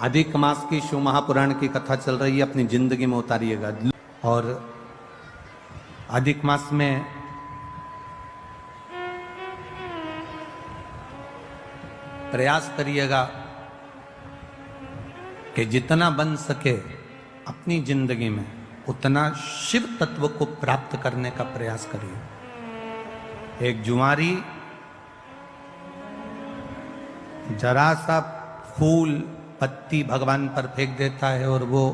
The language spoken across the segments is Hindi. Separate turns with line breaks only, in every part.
अधिक मास की शिव महापुराण की कथा चल रही है, अपनी जिंदगी में उतारिएगा। और अधिक मास में प्रयास करिएगा कि जितना बन सके अपनी जिंदगी में उतना शिव तत्व को प्राप्त करने का प्रयास करिए। एक जुआरी जरा सा फूल पत्ती भगवान पर फेंक देता है और वो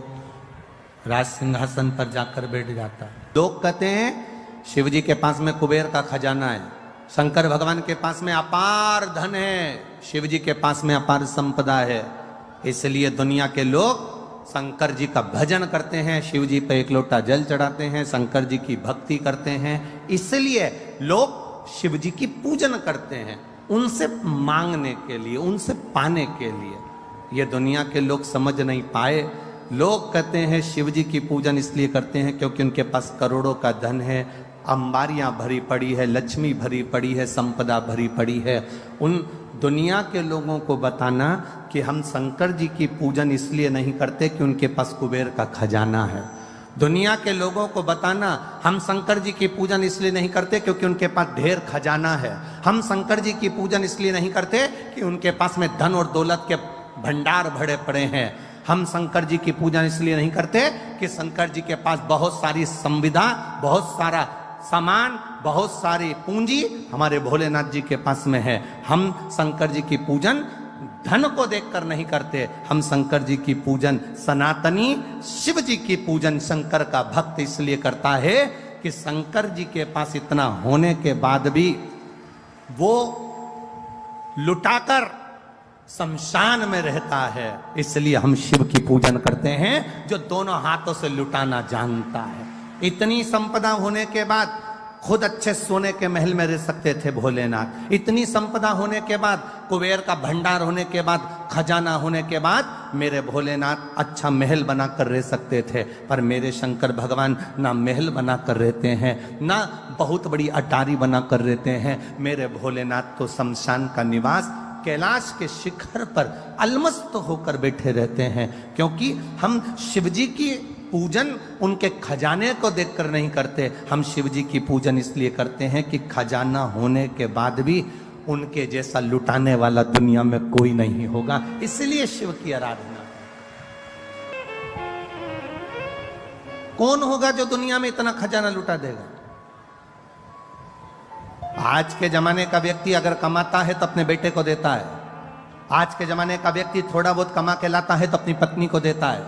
राज सिंहासन पर जाकर बैठ जाता है। लोग कहते हैं शिव जी के पास में कुबेर का खजाना है, शंकर भगवान के पास में अपार धन है, शिव जी के पास में अपार संपदा है। इसलिए दुनिया के लोग शंकर जी का भजन करते हैं, शिव जी पे एक लोटा जल चढ़ाते हैं, शंकर जी की भक्ति करते हैं। इसलिए लोग शिव जी की पूजन करते हैं, उनसे मांगने के लिए, उनसे पाने के लिए। ये दुनिया के लोग समझ नहीं पाए। लोग कहते हैं शिव जी की पूजन इसलिए करते हैं क्योंकि उनके पास करोड़ों का धन है, अंबारियां भरी पड़ी है, लक्ष्मी भरी पड़ी है, संपदा भरी पड़ी है। उन दुनिया के लोगों को बताना कि हम शंकर जी की पूजन इसलिए नहीं करते कि उनके पास कुबेर का खजाना है। दुनिया के लोगों को बताना हम शंकर जी की पूजन इसलिए नहीं करते क्योंकि उनके पास ढेर खजाना है। हम शंकर जी की पूजन इसलिए नहीं करते कि उनके पास में धन और दौलत के भंडार भरे पड़े हैं। हम शंकर जी की पूजन इसलिए नहीं करते कि शंकर जी के पास बहुत सारी संविदा, बहुत सारा सामान, बहुत सारी पूंजी हमारे भोलेनाथ जी के पास में है। हम शंकर जी की पूजन धन को देखकर नहीं करते, हम शंकर जी की पूजन सनातनी शिव जी की पूजन शंकर का भक्त इसलिए करता है कि शंकर जी के पास इतना होने के बाद भी वो लुटाकर शमशान में रहता है। इसलिए हम शिव की पूजन करते हैं जो दोनों हाथों से लुटाना जानता है। इतनी संपदा होने के बाद खुद अच्छे सोने के महल में रह सकते थे भोलेनाथ। इतनी संपदा होने के बाद, कुबेर का भंडार होने के बाद, खजाना होने के बाद मेरे भोलेनाथ अच्छा महल बनाकर रह सकते थे। पर मेरे शंकर भगवान ना महल बनाकर रहते हैं, ना बहुत बड़ी अटारी बनाकर रहते हैं। मेरे भोलेनाथ तो शमशान का निवास कैलाश के शिखर पर अलमस्त होकर बैठे रहते हैं। क्योंकि हम शिव जी की पूजन उनके खजाने को देखकर नहीं करते, हम शिव जी की पूजन इसलिए करते हैं कि खजाना होने के बाद भी उनके जैसा लुटाने वाला दुनिया में कोई नहीं होगा। इसलिए शिव की आराधना। कौन होगा जो दुनिया में इतना खजाना लुटा देगा? आज के जमाने का व्यक्ति अगर कमाता है तो अपने बेटे को देता है। आज के जमाने का व्यक्ति थोड़ा बहुत कमा के लाता है तो अपनी पत्नी को देता है।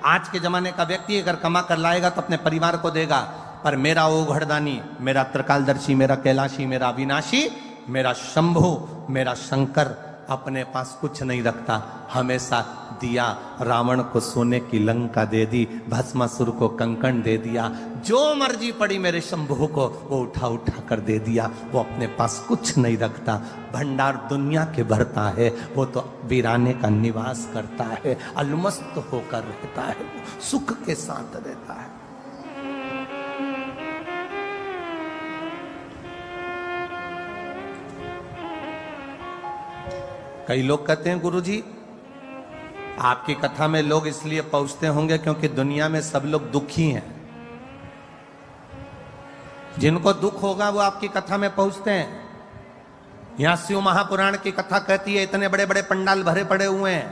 आज के जमाने का व्यक्ति अगर कमा कर लाएगा तो अपने परिवार को देगा। पर मेरा ओघड़दानी, मेरा त्रिकालदर्शी, मेरा कैलाशी, मेरा अविनाशी, मेरा शंभु, मेरा शंकर अपने पास कुछ नहीं रखता। हमेशा दिया, रावण को सोने की लंका दे दी, भस्मासुर को कंकण दे दिया, जो मर्जी पड़ी मेरे शंभु को वो उठा उठा कर दे दिया। वो अपने पास कुछ नहीं रखता, भंडार दुनिया के भरता है। वो तो वीराने का निवास करता है, अलमस्त होकर रहता है, सुख के साथ रहता है। कई लोग कहते हैं गुरुजी आपकी कथा में लोग इसलिए पहुंचते होंगे क्योंकि दुनिया में सब लोग दुखी हैं। जिनको दुख होगा वो आपकी कथा में पहुंचते हैं। यहां शिव महापुराण की कथा कहती है इतने बड़े बड़े पंडाल भरे पड़े हुए हैं,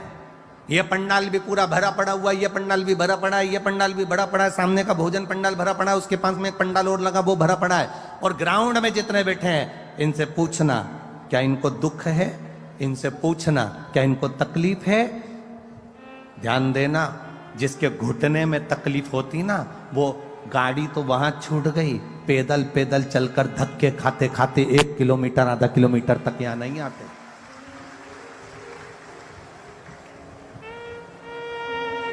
ये पंडाल भी पूरा भरा पड़ा हुआ है, ये पंडाल भी भरा पड़ा है, ये पंडाल भी भरा पड़ा है, सामने का भोजन पंडाल भरा पड़ा है, उसके पास में एक पंडाल और लगा वो भरा पड़ा है। और ग्राउंड में जितने बैठे हैं इनसे पूछना क्या इनको दुख है, इनसे पूछना क्या इनको तकलीफ है। ध्यान देना, जिसके घुटने में तकलीफ होती ना वो गाड़ी तो वहां छूट गई, पैदल पैदल चलकर धक्के खाते खाते 1 किलोमीटर आधा किलोमीटर तक यहां नहीं आते।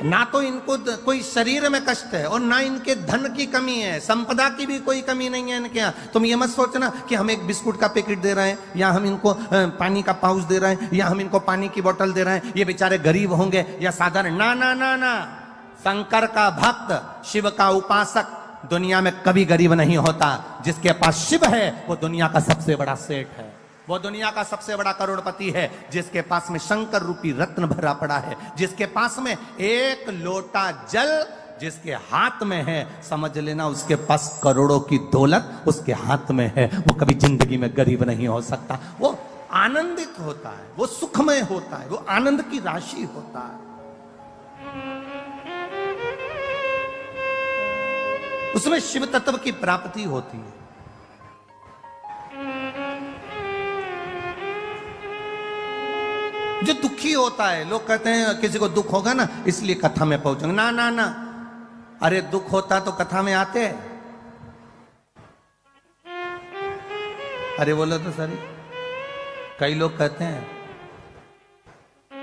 ना तो इनको कोई शरीर में कष्ट है और ना इनके धन की कमी है, संपदा की भी कोई कमी नहीं है इनके यहाँ। तुम ये मत सोचना कि हम एक बिस्कुट का पैकेट दे रहे हैं या हम इनको पानी का पाउच दे रहे हैं या हम इनको पानी की बोतल दे रहे हैं, ये बेचारे गरीब होंगे या साधारण। ना ना ना ना, शंकर का भक्त, शिव का उपासक दुनिया में कभी गरीब नहीं होता। जिसके पास शिव है वो दुनिया का सबसे बड़ा सेठ है। वो दुनिया का सबसे बड़ा करोड़पति है जिसके पास में शंकर रूपी रत्न भरा पड़ा है, जिसके पास में एक लोटा जल जिसके हाथ में है, समझ लेना उसके पास करोड़ों की दौलत उसके हाथ में है। वो कभी जिंदगी में गरीब नहीं हो सकता। वो आनंदित होता है, वो सुखमय होता है, वो आनंद की राशि होता है। उसमें शिव तत्व की प्राप्ति होती है। जो दुखी होता है, लोग कहते हैं किसी को दुख होगा ना इसलिए कथा में पहुंचेंगे। ना ना ना, अरे दुख होता तो कथा में आते। अरे बोलो तो सर, कई लोग कहते हैं,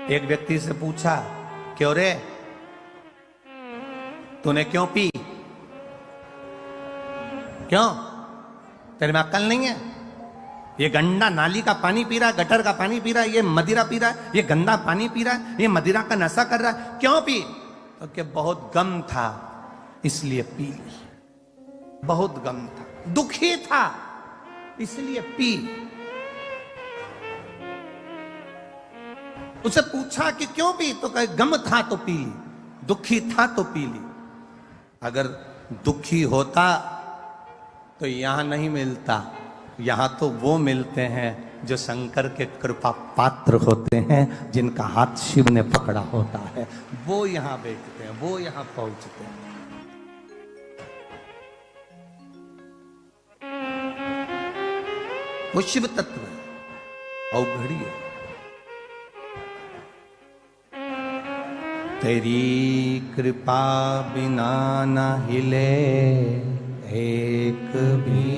एक व्यक्ति से पूछा, क्यों रे तूने क्यों पी, क्यों तेरे में अक्ल नहीं है? ये गंदा नाली का पानी पी रहा है, गटर का पानी पी रहा है, ये मदिरा पी रहा है, ये गंदा पानी पी रहा है, ये मदिरा का नशा कर रहा है, क्यों पी? तो कि बहुत गम था इसलिए पी ली। बहुत गम था, दुखी था इसलिए पी। उसे पूछा कि क्यों पी, तो कहे गम था तो पी ली, दुखी था तो पी ली। अगर दुखी होता तो यहां नहीं मिलता, यहां तो वो मिलते हैं जो शंकर के कृपा पात्र होते हैं, जिनका हाथ शिव ने पकड़ा होता है। वो यहां बैठते हैं, वो यहां पहुंचते हैं। वो शिव तत्व है, अवघड़ी है। तेरी कृपा बिना न हिले एक भी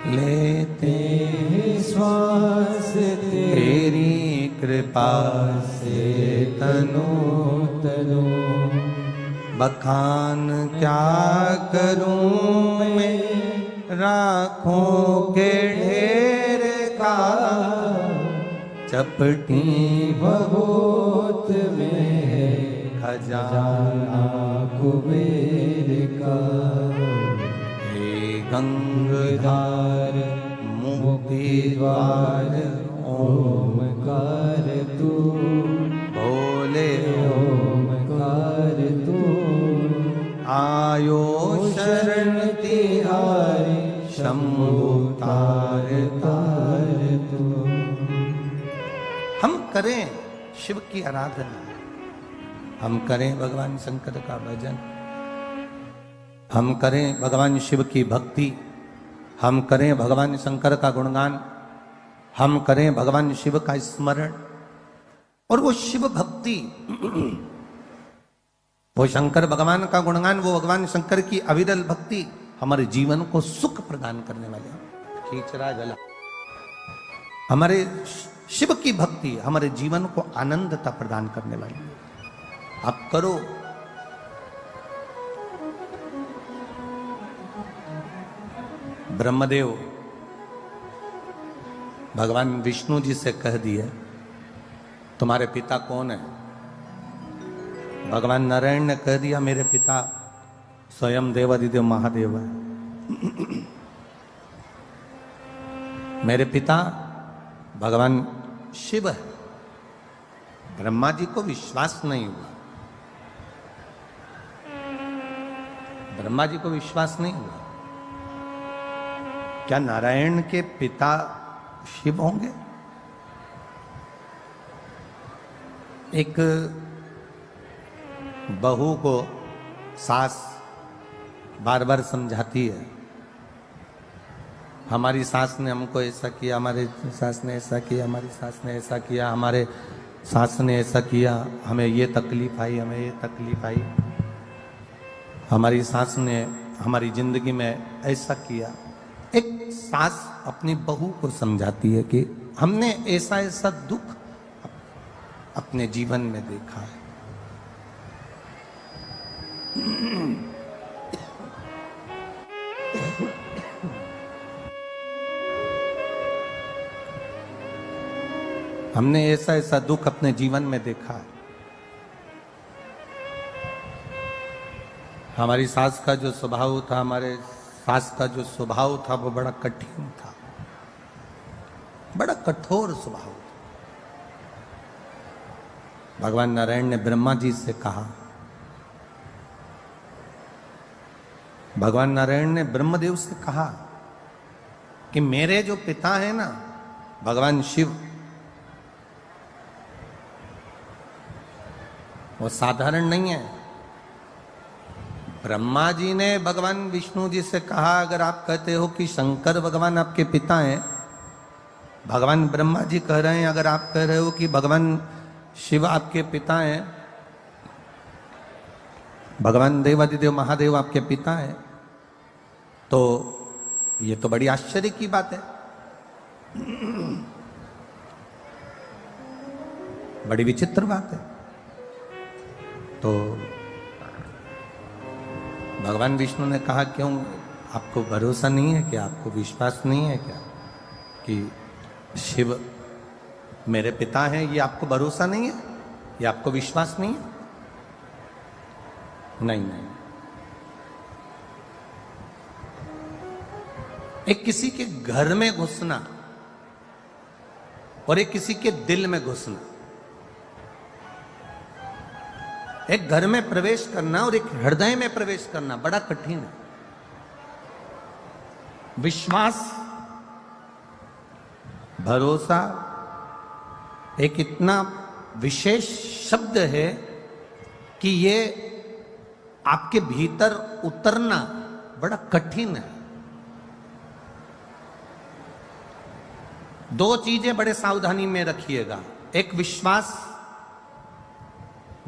लेते श्वास, तेरी कृपा से तनो तनो। बखान क्या करूं मैं राखों के ढेर का, चपटी बहुत में खजाना कुबेर का। हे गंगाधार मुक्ति द्वार ओमकार तू, बोले ओमकार तू। आयो शरण तिहारी शंभु तार तार तू। हम करें शिव की आराधना, हम करें भगवान शंकर का भजन, हम करें भगवान शिव की भक्ति, हम करें भगवान शंकर का गुणगान, हम करें भगवान शिव का स्मरण। और वो शिव भक्ति, वो शंकर भगवान का गुणगान, वो भगवान शंकर की अविरल भक्ति हमारे जीवन को सुख प्रदान करने वाले। खींचरा जला, हमारे शिव की भक्ति हमारे जीवन को आनंदता प्रदान करने वाली। आप करो। ब्रह्मदेव भगवान विष्णु जी से कह दिया, तुम्हारे पिता कौन है? भगवान नारायण ने कह दिया, मेरे पिता स्वयं देवादिदेव महादेव है। मेरे पिता भगवान शिव है। ब्रह्मा जी को विश्वास नहीं हुआ, ब्रह्मा जी को विश्वास नहीं हुआ। क्या नारायण के पिता शिव होंगे? एक बहू को सास बार बार समझाती है, हमारी सास ने हमको ऐसा किया, हमारे सास ने ऐसा किया, हमारी सास ने ऐसा किया, हमारे सास ने ऐसा किया, हमें ये तकलीफ आई, हमें ये तकलीफ आई, हमारी सास ने हमारी जिंदगी में ऐसा किया। एक सास अपनी बहू को समझाती है कि हमने ऐसा ऐसा दुख अपने जीवन में देखा है। हमने ऐसा ऐसा दुख अपने जीवन में देखा है। हमारी सास का जो स्वभाव था, हमारे सास का जो स्वभाव था वो बड़ा कठिन था। बड़ा कठोर स्वभाव। भगवान नारायण ने ब्रह्मा जी से कहा, भगवान नारायण ने ब्रह्मदेव से कहा कि मेरे जो पिता है ना भगवान शिव, वो साधारण नहीं है। ब्रह्मा जी ने भगवान विष्णु जी से कहा, अगर आप कहते हो कि शंकर भगवान आपके पिता हैं, भगवान ब्रह्मा जी कह रहे हैं अगर आप कह रहे हो कि भगवान शिव आपके पिता हैं, भगवान देवादिदेव महादेव आपके पिता हैं, तो ये तो बड़ी आश्चर्य की बात है, बड़ी विचित्र बात है। तो भगवान विष्णु ने कहा, क्यों आपको भरोसा नहीं है क्या, आपको विश्वास नहीं है क्या कि शिव मेरे पिता हैं? ये आपको भरोसा नहीं है, ये आपको विश्वास नहीं है? नहीं नहीं। एक किसी के घर में घुसना और एक किसी के दिल में घुसना, एक घर में प्रवेश करना और एक हृदय में प्रवेश करना बड़ा कठिन है। विश्वास, भरोसा एक इतना विशेष शब्द है कि ये आपके भीतर उतरना बड़ा कठिन है। दो चीजें बड़े सावधानी में रखिएगा, एक विश्वास,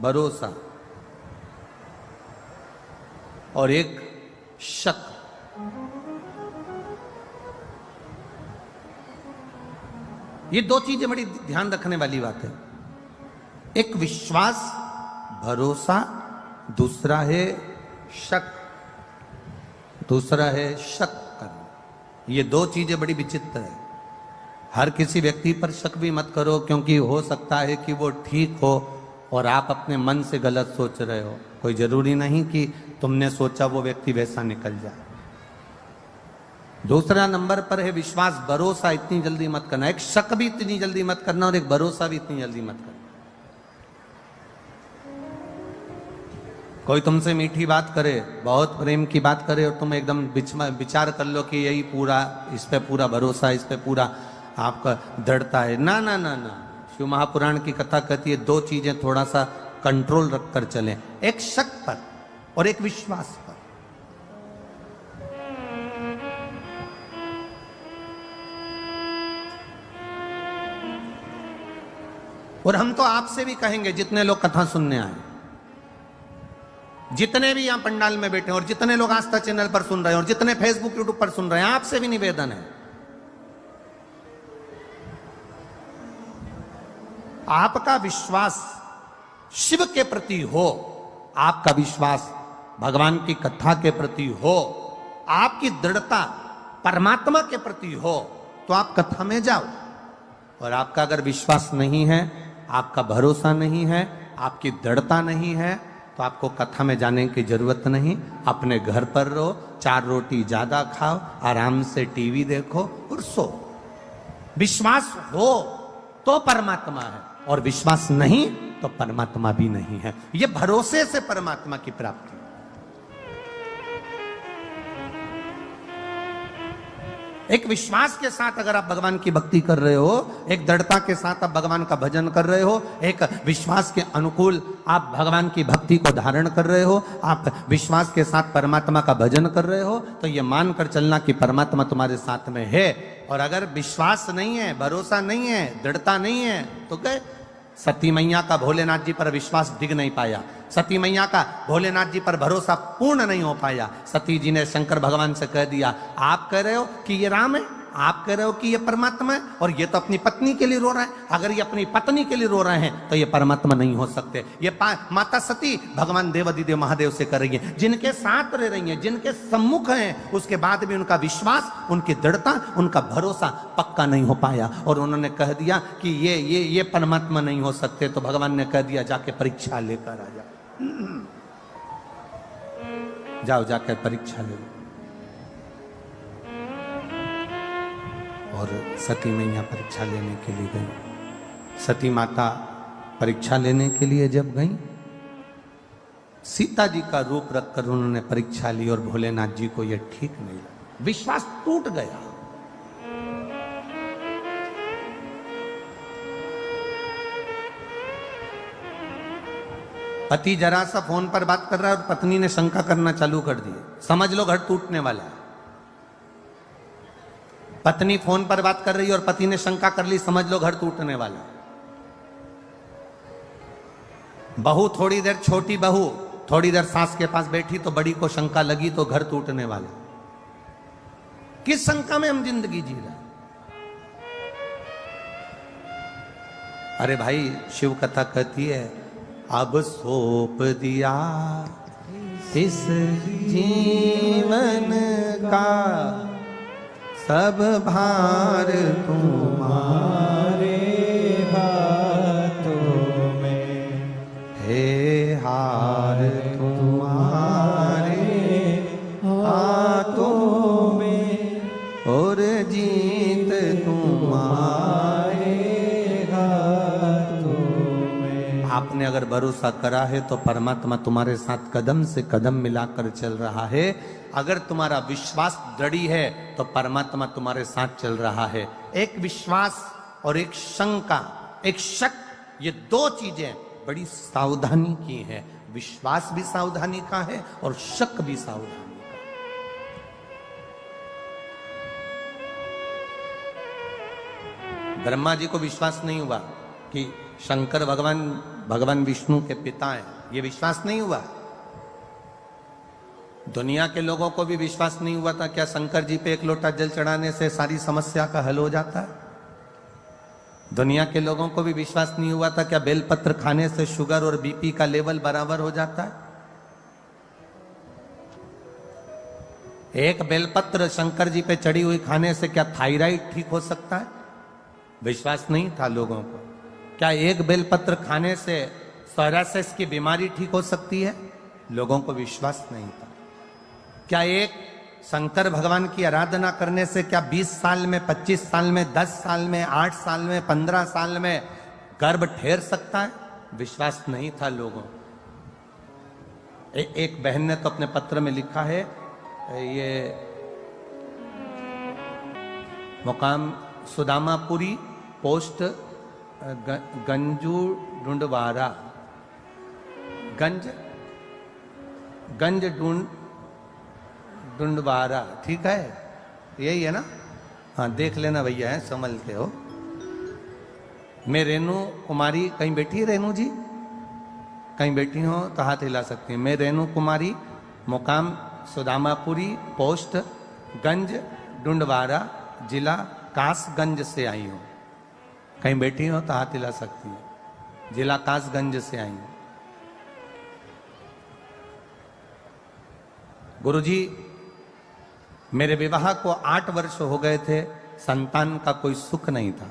भरोसा, और एक शक। ये दो चीजें बड़ी ध्यान रखने वाली बात है। एक विश्वास, भरोसा, दूसरा है शक, दूसरा है शक करना। ये दो चीजें बड़ी विचित्र है। हर किसी व्यक्ति पर शक भी मत करो, क्योंकि हो सकता है कि वो ठीक हो और आप अपने मन से गलत सोच रहे हो। कोई जरूरी नहीं कि तुमने सोचा वो व्यक्ति वैसा निकल जाए। दूसरा नंबर पर है विश्वास, भरोसा इतनी जल्दी मत करना। एक शक भी इतनी जल्दी मत करना और एक भरोसा भी इतनी जल्दी मत करना। कोई तुमसे मीठी बात करे, बहुत प्रेम की बात करे, और तुम एकदम विचार कर लो कि यही पूरा, इस पे पूरा भरोसा, इस पे पूरा आपका दृढ़ता है। ना ना ना ना, शिव महापुराण की कथा कहती है दो चीजें थोड़ा सा कंट्रोल रखकर चलें, एक शक पर और एक विश्वास पर। और हम तो आपसे भी कहेंगे, जितने लोग कथा सुनने आए, जितने भी यहां पंडाल में बैठे हैं, और जितने लोग आस्था चैनल पर सुन रहे हैं, और जितने फेसबुक यूट्यूब पर सुन रहे हैं, आपसे भी निवेदन है, आपका विश्वास शिव के प्रति हो, आपका विश्वास भगवान की कथा के प्रति हो, आपकी दृढ़ता परमात्मा के प्रति हो, तो आप कथा में जाओ। और आपका अगर विश्वास नहीं है, आपका भरोसा नहीं है, आपकी दृढ़ता नहीं है, तो आपको कथा में जाने की जरूरत नहीं। अपने घर पर रहो, 4 रोटी ज्यादा खाओ, आराम से टीवी देखो और सो। विश्वास हो तो परमात्मा है, और विश्वास नहीं तो परमात्मा भी नहीं है। यह भरोसे से परमात्मा की प्राप्ति। एक विश्वास के साथ अगर आप भगवान की भक्ति कर रहे हो, एक दृढ़ता के साथ आप भगवान का भजन कर रहे हो, एक विश्वास के अनुकूल आप भगवान की भक्ति को धारण कर रहे हो, आप विश्वास के साथ परमात्मा का भजन कर रहे हो, तो ये मानकर चलना कि परमात्मा तुम्हारे साथ में है। और अगर विश्वास नहीं है, भरोसा नहीं है, दृढ़ता नहीं है, तो गए। सती मैया का भोलेनाथ जी पर विश्वास डिग नहीं पाया, सती मैया का भोलेनाथ जी पर भरोसा पूर्ण नहीं हो पाया। सती जी ने शंकर भगवान से कह दिया, आप कह रहे हो कि ये राम है, आप कह रहे हो कि ये परमात्मा है, और ये तो अपनी पत्नी के लिए रो रहा है। अगर ये अपनी पत्नी के लिए रो रहे हैं तो ये परमात्मा नहीं हो सकते। ये माता सती भगवान देवादिदेव महादेव से कर रही है, जिनके साथ रह रही हैं, जिनके सम्मुख हैं, उसके बाद भी उनका विश्वास, उनकी दृढ़ता, उनका भरोसा पक्का नहीं हो पाया, और उन्होंने कह दिया कि ये परमात्मा नहीं हो सकते। तो भगवान ने कह दिया, जाके परीक्षा लेकर आ जाओ, जाओ जाकर परीक्षा ले लो। और सती मैया परीक्षा लेने के लिए गई। सती माता परीक्षा लेने के लिए जब गई, सीता जी का रूप रखकर उन्होंने परीक्षा ली और भोलेनाथ जी को यह ठीक नहीं लगा, विश्वास टूट गया। पति जरा सा फोन पर बात कर रहा है और पत्नी ने शंका करना चालू कर दी, समझ लो घर टूटने वाला है। पत्नी फोन पर बात कर रही है और पति ने शंका कर ली, समझ लो घर टूटने वाला है। बहू थोड़ी देर, छोटी बहू थोड़ी देर सास के पास बैठी तो बड़ी को शंका लगी तो घर टूटने वाला। किस शंका में हम जिंदगी जी रहे? अरे भाई, शिव कथा कहती है, अब सौंप दिया इस जीवन का सब भार तुम्हारे हाथों में, हे हार तुम्हारे हाथों में और जीत तुम्हारे हाथों में। आपने अगर भरोसा करा है तो परमात्मा तुम्हारे साथ कदम से कदम मिलाकर चल रहा है। अगर तुम्हारा विश्वास दृढ़ है तो परमात्मा तुम्हारे साथ चल रहा है। एक विश्वास और एक शंका, एक शक, ये दो चीजें बड़ी सावधानी की है। विश्वास भी सावधानी का है और शक भी सावधानी का। ब्रह्मा जी को विश्वास नहीं हुआ कि शंकर भगवान विष्णु के पिता हैं, ये विश्वास नहीं हुआ। दुनिया के लोगों को भी विश्वास नहीं हुआ था क्या शंकर जी पे एक लोटा जल चढ़ाने से सारी समस्या का हल हो जाता है? दुनिया के लोगों को भी विश्वास नहीं हुआ था क्या बेलपत्र खाने से शुगर और बीपी का लेवल बराबर हो जाता है? एक बेलपत्र शंकर जी पे चढ़ी हुई खाने से क्या थायराइड ठीक हो सकता है? विश्वास नहीं था लोगों को। क्या एक बेलपत्र खाने से सोरासिस की बीमारी ठीक हो सकती है? लोगों को विश्वास नहीं था। क्या एक शंकर भगवान की आराधना करने से क्या 20 साल में, 25 साल में, 10 साल में, 8 साल में, 15 साल में गर्भ ठहर सकता है? विश्वास नहीं था लोगों। एक बहन ने तो अपने पत्र में लिखा है, ये मुकाम सुदामापुरी, पोस्ट गंजू ढूंढवारा, गंज ढूंढवारा, ठीक है, यही है ना? हाँ, देख लेना भैया, है संभल के हो। मैं रेणु कुमारी, कहीं बैठी है रेणु जी? कहीं बैठी हो तो हाथ हिला सकती है। मैं रेणु कुमारी, मुकाम सुदामापुरी, पोस्ट गंज ढूंढवारा, जिला कासगंज से आई हूं। कहीं बैठी हो तो हाथ हिला सकती है। जिला कासगंज से आई हूं। गुरुजी, मेरे विवाह को 8 वर्ष हो गए थे, संतान का कोई सुख नहीं था।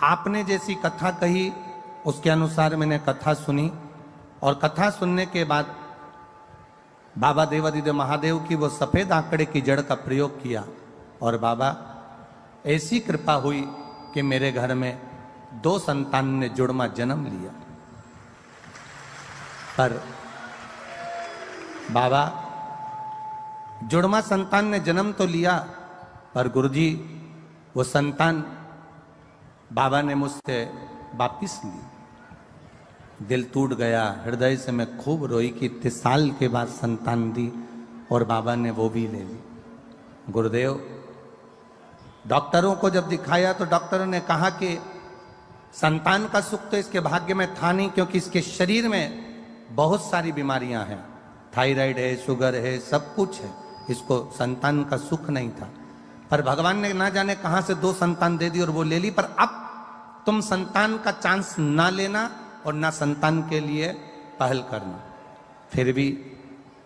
आपने जैसी कथा कही उसके अनुसार मैंने कथा सुनी और कथा सुनने के बाद बाबा देवादिदेव महादेव की वो सफेद आंकड़े की जड़ का प्रयोग किया और बाबा ऐसी कृपा हुई कि मेरे घर में 2 संतान ने जुड़वा जन्म लिया। पर बाबा, जुड़वा संतान ने जन्म तो लिया, पर गुरुजी वो संतान बाबा ने मुझसे वापिस ली। दिल टूट गया, हृदय से मैं खूब रोई कि इतने साल के बाद संतान दी और बाबा ने वो भी ले ली। गुरुदेव, डॉक्टरों को जब दिखाया तो डॉक्टरों ने कहा कि संतान का सुख तो इसके भाग्य में था नहीं, क्योंकि इसके शरीर में बहुत सारी बीमारियां हैं, थायराइड है, शुगर है, सब कुछ है, इसको संतान का सुख नहीं था। पर भगवान ने ना जाने कहां से 2 संतान दे दी और वो ले ली। पर अब तुम संतान का चांस ना लेना और ना संतान के लिए पहल करना। फिर भी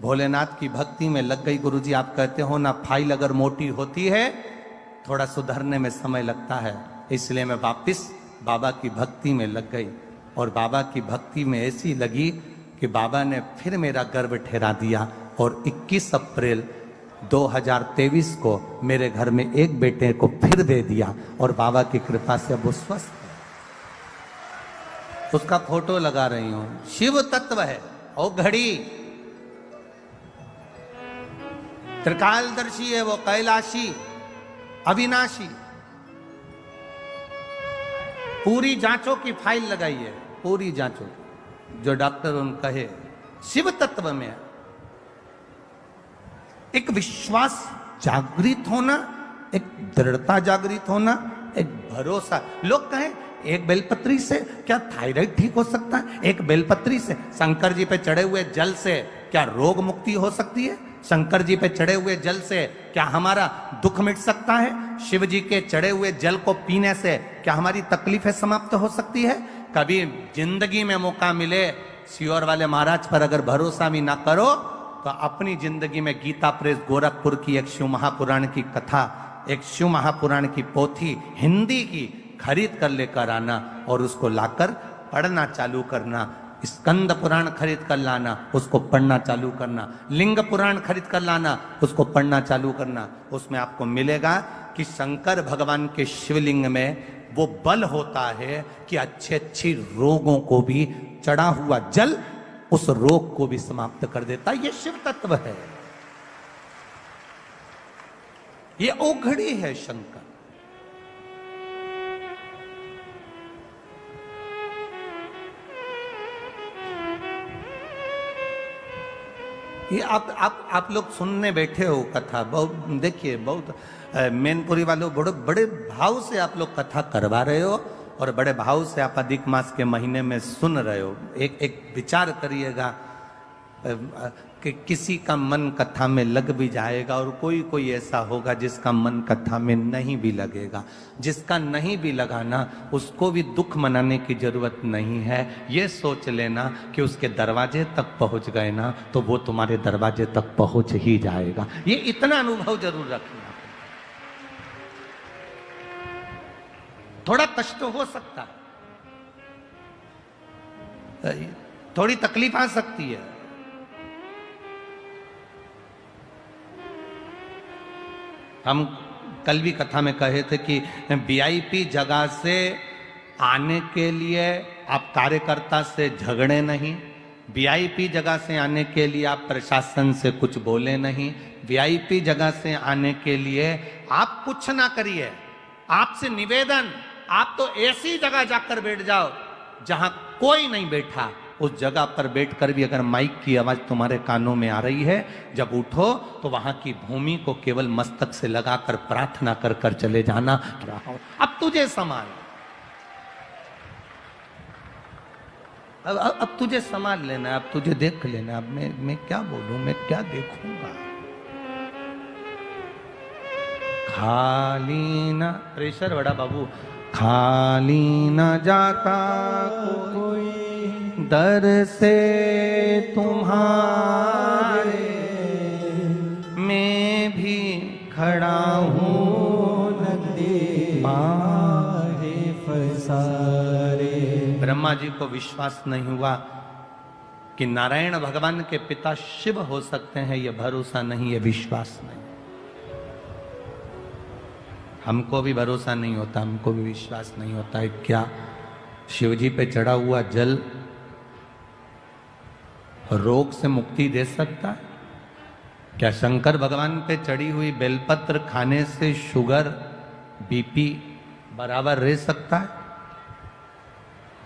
भोलेनाथ की भक्ति में लग गई। गुरुजी, आप कहते हो ना, फाइल अगर मोटी होती है थोड़ा सुधरने में समय लगता है, इसलिए मैं वापिस बाबा की भक्ति में लग गई। और बाबा की भक्ति में ऐसी लगी कि बाबा ने फिर मेरा गर्भ ठहरा दिया और 21 अप्रैल 2023 को मेरे घर में एक बेटे को फिर दे दिया और बाबा की कृपा से अब वो स्वस्थ है। उसका फोटो लगा रही हूं। शिव तत्व है। और घड़ी त्रिकालदर्शी है, वो कैलाशी अविनाशी। पूरी जांचों की फाइल लगाई है, पूरी जांचों जो डॉक्टर उन कहे शिव तत्व में है। एक विश्वास जागृत होना, एक दृढ़ता जागृत होना, एक भरोसा। लोग कहें एक बेलपत्री से क्या थायराइड ठीक हो सकता है? एक बेलपत्री से, शंकर जी पे चढ़े हुए जल से क्या रोग मुक्ति हो सकती है? शंकर जी पे चढ़े हुए जल से क्या हमारा दुख मिट सकता है? शिव जी के चढ़े हुए जल को पीने से क्या हमारी तकलीफें समाप्त हो सकती है? कभी जिंदगी में मौका मिले, सियोर वाले महाराज पर अगर भरोसा भी ना करो तो अपनी जिंदगी में गीता प्रेस गोरखपुर की एक शिव महापुराण की कथा, एक शिव महापुराण की पोथी हिंदी की खरीद कर लेकर आना और उसको लाकर पढ़ना चालू करना। स्कंद पुराण खरीद कर लाना, उसको पढ़ना चालू करना। लिंग पुराण खरीद कर लाना, उसको पढ़ना चालू करना। उसमें आपको मिलेगा कि शंकर भगवान के शिवलिंग में वो बल होता है कि अच्छे अच्छी रोगों को भी चढ़ा हुआ जल उस रोग को भी समाप्त कर देता है। ये शिव तत्व है, ये ओघड़ी है शंकर। ये आप लोग सुनने बैठे हो कथा, बहुत देखिए, बहुत मैनपुरी वालों बड़े बड़े भाव से आप लोग कथा करवा रहे हो और बड़े भाव से आप अधिक मास के महीने में सुन रहे हो। एक विचार करिएगा कि किसी का मन कथा में लग भी जाएगा और कोई ऐसा होगा जिसका मन कथा में नहीं भी लगेगा। जिसका नहीं भी लगाना, उसको भी दुख मनाने की जरूरत नहीं है। ये सोच लेना कि उसके दरवाजे तक पहुंच गए ना तो वो तुम्हारे दरवाजे तक पहुंच ही जाएगा। ये इतना अनुभव जरूर रखना। थोड़ा कष्ट हो सकता है, थोड़ी तकलीफ आ सकती है। हम कल भी कथा में कहे थे कि वीआईपी जगह से आने के लिए आप कार्यकर्ता से झगड़े नहीं, वीआईपी जगह से आने के लिए आप प्रशासन से कुछ बोले नहीं, वीआईपी जगह से आने के लिए आप कुछ ना करिए। आपसे निवेदन, आप तो ऐसी जगह जाकर बैठ जाओ जहां कोई नहीं बैठा। उस जगह पर बैठकर भी अगर माइक की आवाज तुम्हारे कानों में आ रही है, जब उठो तो वहां की भूमि को केवल मस्तक से लगाकर प्रार्थना कर कर चले जाना। अब तुझे संभाल, अब तुझे संभाल लेना, अब तुझे देख लेना। अब मैं क्या बोलूं, मैं क्या देखूंगा। खाली ना प्रेशर बड़ा बाबू, खाली ना जाता कोई दर से तुम्हारे, मैं भी खड़ा हूँ नदी मारे फसारे। ब्रह्मा जी को विश्वास नहीं हुआ कि नारायण भगवान के पिता शिव हो सकते हैं। यह भरोसा नहीं, यह विश्वास नहीं। हमको भी भरोसा नहीं होता, हमको भी विश्वास नहीं होता है क्या शिव जी पे चढ़ा हुआ जल रोग से मुक्ति दे सकता है? क्या शंकर भगवान पे चढ़ी हुई बेलपत्र खाने से शुगर बीपी बराबर रह सकता है?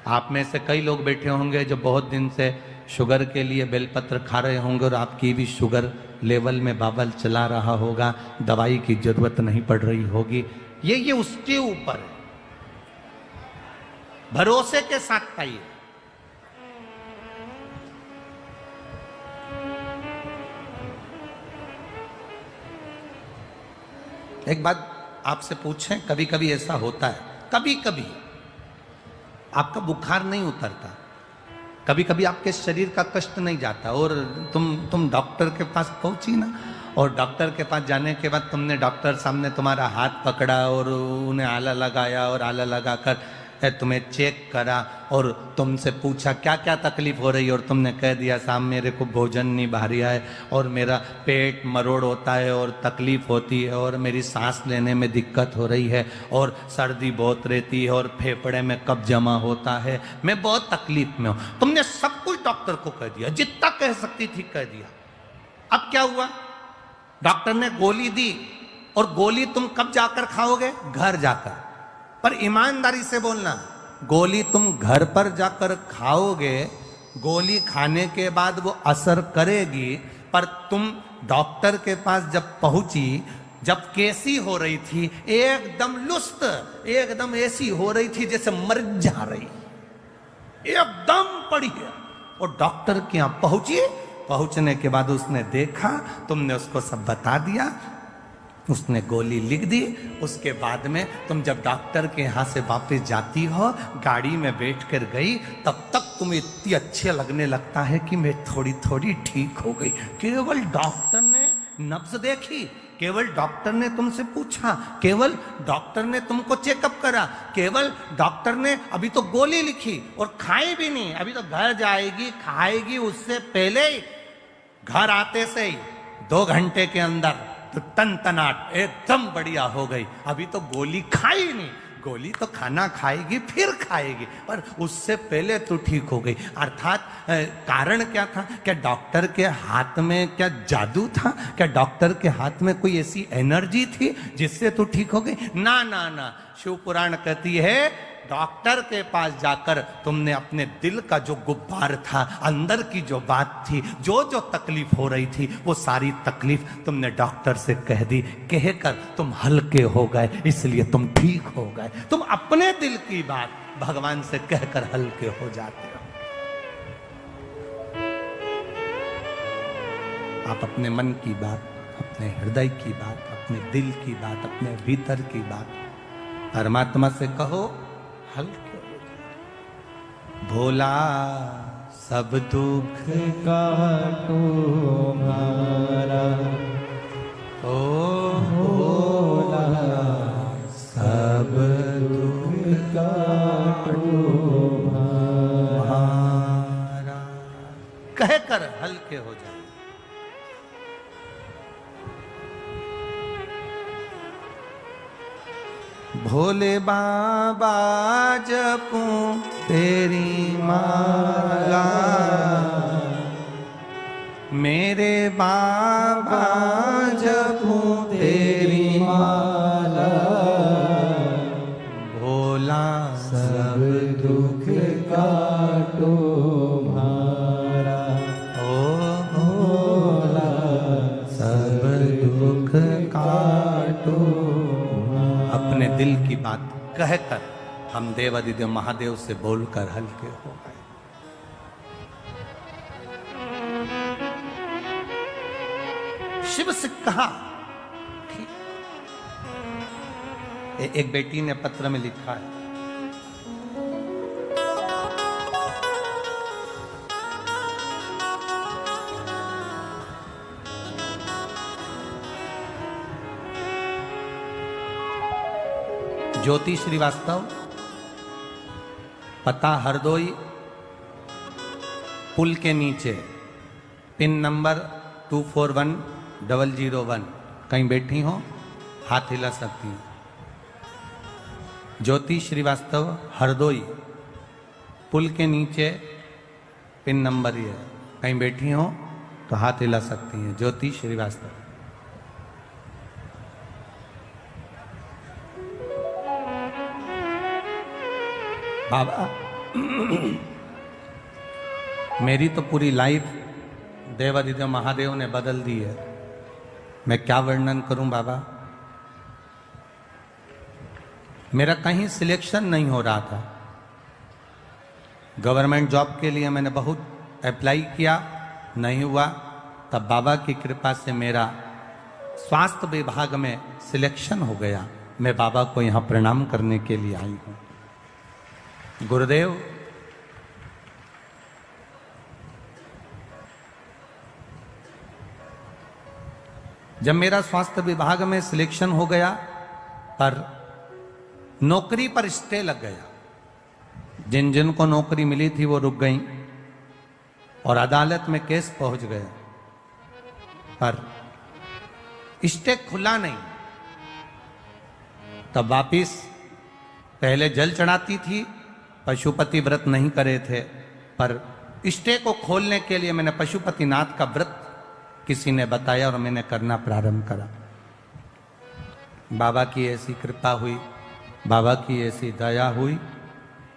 आप में से कई लोग बैठे होंगे जो बहुत दिन से शुगर के लिए बेलपत्र खा रहे होंगे और आपकी भी शुगर लेवल में बाबल चला रहा होगा, दवाई की जरूरत नहीं पड़ रही होगी। ये उसके ऊपर है, भरोसे के साथ खाइए। एक बात आपसे पूछें, कभी कभी ऐसा होता है, कभी कभी आपका बुखार नहीं उतरता, कभी कभी आपके शरीर का कष्ट नहीं जाता और तुम डॉक्टर के पास पहुंची ना, और डॉक्टर के पास जाने के बाद तुमने डॉक्टर सामने तुम्हारा हाथ पकड़ा और उन्हें आला लगाया और आला लगाकर तुम्हें चेक करा और तुमसे पूछा क्या क्या तकलीफ हो रही है और तुमने कह दिया साहब मेरे को भोजन नहीं भारिया है और मेरा पेट मरोड़ होता है और तकलीफ होती है और मेरी सांस लेने में दिक्कत हो रही है और सर्दी बहुत रहती है और फेफड़े में कब जमा होता है, मैं बहुत तकलीफ में हूं। तुमने सब कुछ डॉक्टर को कह दिया, जितना कह सकती थी कह दिया। अब क्या हुआ? डॉक्टर ने गोली दी और गोली तुम कब जाकर खाओगे? घर जाकर। पर ईमानदारी से बोलना, गोली तुम घर पर जाकर खाओगे, गोली खाने के बाद वो असर करेगी, पर तुम डॉक्टर के पास जब पहुंची, जब कैसी हो रही थी, एकदम लुस्त, एकदम ऐसी हो रही थी जैसे मर जा रही, एकदम पड़ी है। और डॉक्टर के यहां पहुंची, पहुंचने के बाद उसने देखा, तुमने उसको सब बता दिया, उसने गोली लिख दी। उसके बाद में तुम जब डॉक्टर के यहाँ से वापस जाती हो, गाड़ी में बैठ कर गई, तब तक तुम्हें इतनी अच्छे लगने लगता है कि मैं थोड़ी थोड़ी ठीक हो गई। केवल डॉक्टर ने नब्ज देखी, केवल डॉक्टर ने तुमसे पूछा, केवल डॉक्टर ने तुमको चेकअप करा, केवल डॉक्टर ने अभी तो गोली लिखी और खाई भी नहीं, अभी तो घर जाएगी खाएगी, उससे पहले ही घर आते से ही 2 घंटे के अंदर तो तन-तनाट एकदम बढ़िया हो गई। अभी तो गोली खाई नहीं, गोली तो खाना खाएगी फिर खाएगी, पर उससे पहले तो ठीक हो गई। अर्थात कारण क्या था? क्या डॉक्टर के हाथ में क्या जादू था? क्या डॉक्टर के हाथ में कोई ऐसी एनर्जी थी जिससे तो ठीक हो गई? ना ना ना, शिव पुराण कहती है डॉक्टर के पास जाकर तुमने अपने दिल का जो गुब्बार था, अंदर की जो बात थी, जो जो तकलीफ हो रही थी, वो सारी तकलीफ तुमने डॉक्टर से कह दी, कहकर तुम हल्के हो गए, इसलिए तुम ठीक हो गए। तुम अपने दिल की बात भगवान से कहकर हल्के हो जाते हो। आप अपने मन की बात, अपने हृदय की बात, अपने दिल की बात, अपने भीतर की बात परमात्मा से कहो, हल्के हो जाए। भोला सब दुख
काटो हमारा,
ओ भोला सब दुख
काटो
हमारा, कहकर हल्के हो जाए। भोले बाबा जपूं तेरी माला, मेरे बाबा जपूं तेरी माला, भोला
सब दुख काटो हमारा,
ओ भोला सब दुख काटो। अपने दिल की बात कहकर हम देवादिदेव महादेव से बोलकर हल्के हो गए। शिव से कहा, ठीक। एक बेटी ने पत्र में लिखा है, ज्योति श्रीवास्तव, पता हरदोई, पुल के नीचे, पिन नंबर 241001। कहीं बैठी हो, हाथ हिला सकती हैं। ज्योति श्रीवास्तव, हरदोई, पुल के नीचे, पिन नंबर ये, कहीं बैठी हो तो हाथ हिला सकती हैं। ज्योति श्रीवास्तव। बाबा मेरी तो पूरी लाइफ देवादिदेव महादेव ने बदल दी है, मैं क्या वर्णन करूं बाबा। मेरा कहीं सिलेक्शन नहीं हो रहा था, गवर्नमेंट जॉब के लिए मैंने बहुत अप्लाई किया, नहीं हुआ। तब बाबा की कृपा से मेरा स्वास्थ्य विभाग में सिलेक्शन हो गया। मैं बाबा को यहाँ प्रणाम करने के लिए आई हूँ। गुरुदेव, जब मेरा स्वास्थ्य विभाग में सिलेक्शन हो गया, पर नौकरी पर स्टे लग गया। जिन जिन को नौकरी मिली थी वो रुक गई और अदालत में केस पहुंच गया, पर स्टे खुला नहीं। तब वापिस पहले जल चढ़ाती थी, पशुपति व्रत नहीं करे थे, पर स्टे को खोलने के लिए मैंने पशुपतिनाथ का व्रत किसी ने बताया और मैंने करना प्रारंभ करा। बाबा की ऐसी कृपा हुई, बाबा की ऐसी दया हुई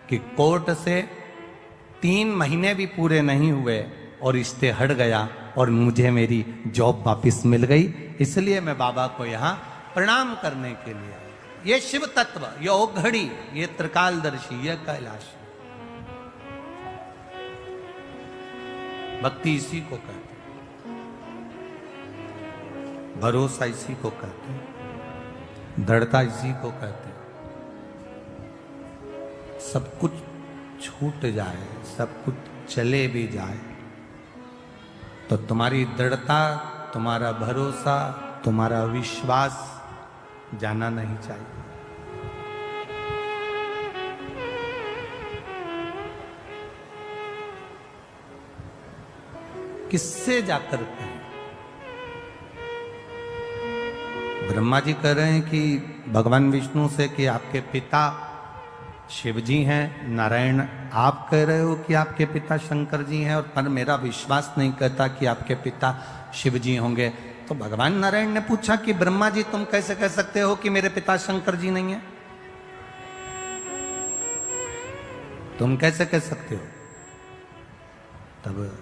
कि कोर्ट से 3 महीने भी पूरे नहीं हुए और स्टे हट गया और मुझे मेरी जॉब वापिस मिल गई। इसलिए मैं बाबा को यहाँ प्रणाम करने के लिए आया। ये शिव तत्व, ये ओघड़ी, ये त्रिकालदर्शी, ये कैलाश, भक्ति इसी को कहते हैं, भरोसा इसी को कहते हैं, दृढ़ता इसी को कहते हैं। सब कुछ छूट जाए, सब कुछ चले भी जाए, तो तुम्हारी दृढ़ता, तुम्हारा भरोसा, तुम्हारा विश्वास जाना नहीं चाहिए। किससे जाकर कहें? ब्रह्मा जी कह रहे हैं कि भगवान विष्णु से कि आपके पिता शिव जी हैं, नारायण आप कह रहे हो कि आपके पिता शंकर जी हैं, और पर मेरा विश्वास नहीं कहता कि आपके पिता शिव जी होंगे। तो भगवान नारायण ने पूछा कि ब्रह्मा जी तुम कैसे कह सकते हो कि मेरे पिता शंकर जी नहीं है? तुम कैसे कह सकते हो? तब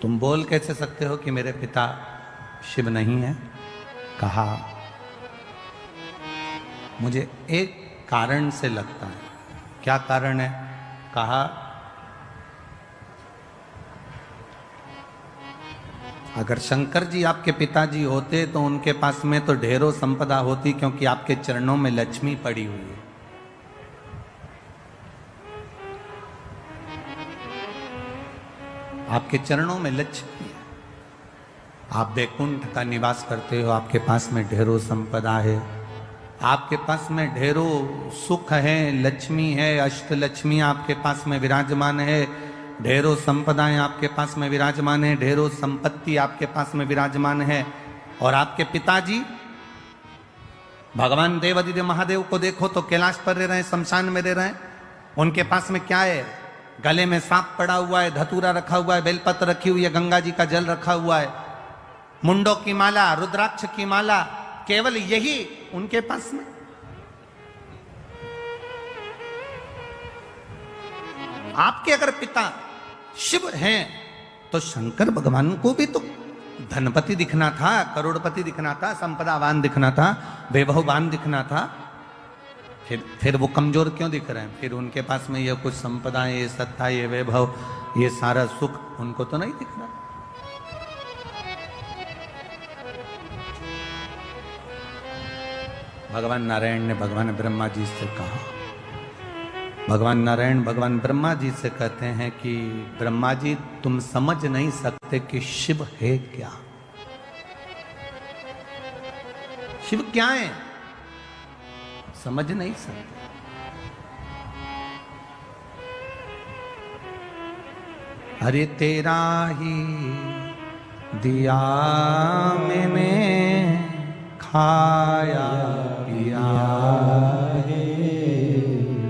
तुम बोल कैसे सकते हो कि मेरे पिता शिव नहीं है? कहा मुझे एक कारण से लगता है। क्या कारण है? कहा अगर शंकर जी आपके पिताजी होते तो उनके पास में तो ढेरों संपदा होती, क्योंकि आपके चरणों में लक्ष्मी पड़ी हुई है। आपके चरणों में लक्ष्मी है, आप वैकुंठ का निवास करते हो, आपके पास में ढेरों संपदा है, आपके पास में ढेरों सुख है, लक्ष्मी है, अष्टलक्ष्मी आपके पास में विराजमान है, ढेरों संपदाएं आपके पास में विराजमान है, ढेरों संपत्ति आपके पास में विराजमान है। और आपके पिताजी भगवान देवादिदेव महादेव को देखो तो कैलाश पर रह रहे हैं, शमशान में रह रहे हैं। उनके पास में क्या है? गले में सांप पड़ा हुआ है, धतूरा रखा हुआ है, बेलपत्र रखी हुई है, गंगा जी का जल रखा हुआ है, मुंडों की माला, रुद्राक्ष की माला, केवल यही उनके पास में। आपके अगर पिता शिव हैं तो शंकर भगवान को भी तो धनपति दिखना था, करोड़पति दिखना था, संपदावान दिखना था, वैभववान दिखना था। फिर वो कमजोर क्यों दिख रहे हैं? फिर उनके पास में ये कुछ संपदाएं, ये सत्ता, ये वैभव, ये सारा सुख उनको तो नहीं दिख रहा। भगवान नारायण ने भगवान ब्रह्मा जी से कहा, भगवान नारायण भगवान ब्रह्मा जी से कहते हैं कि ब्रह्मा जी तुम समझ नहीं सकते कि शिव है क्या। शिव क्या है समझ नहीं सकते। अरे तेरा ही दिया मैंने खाया पिया है,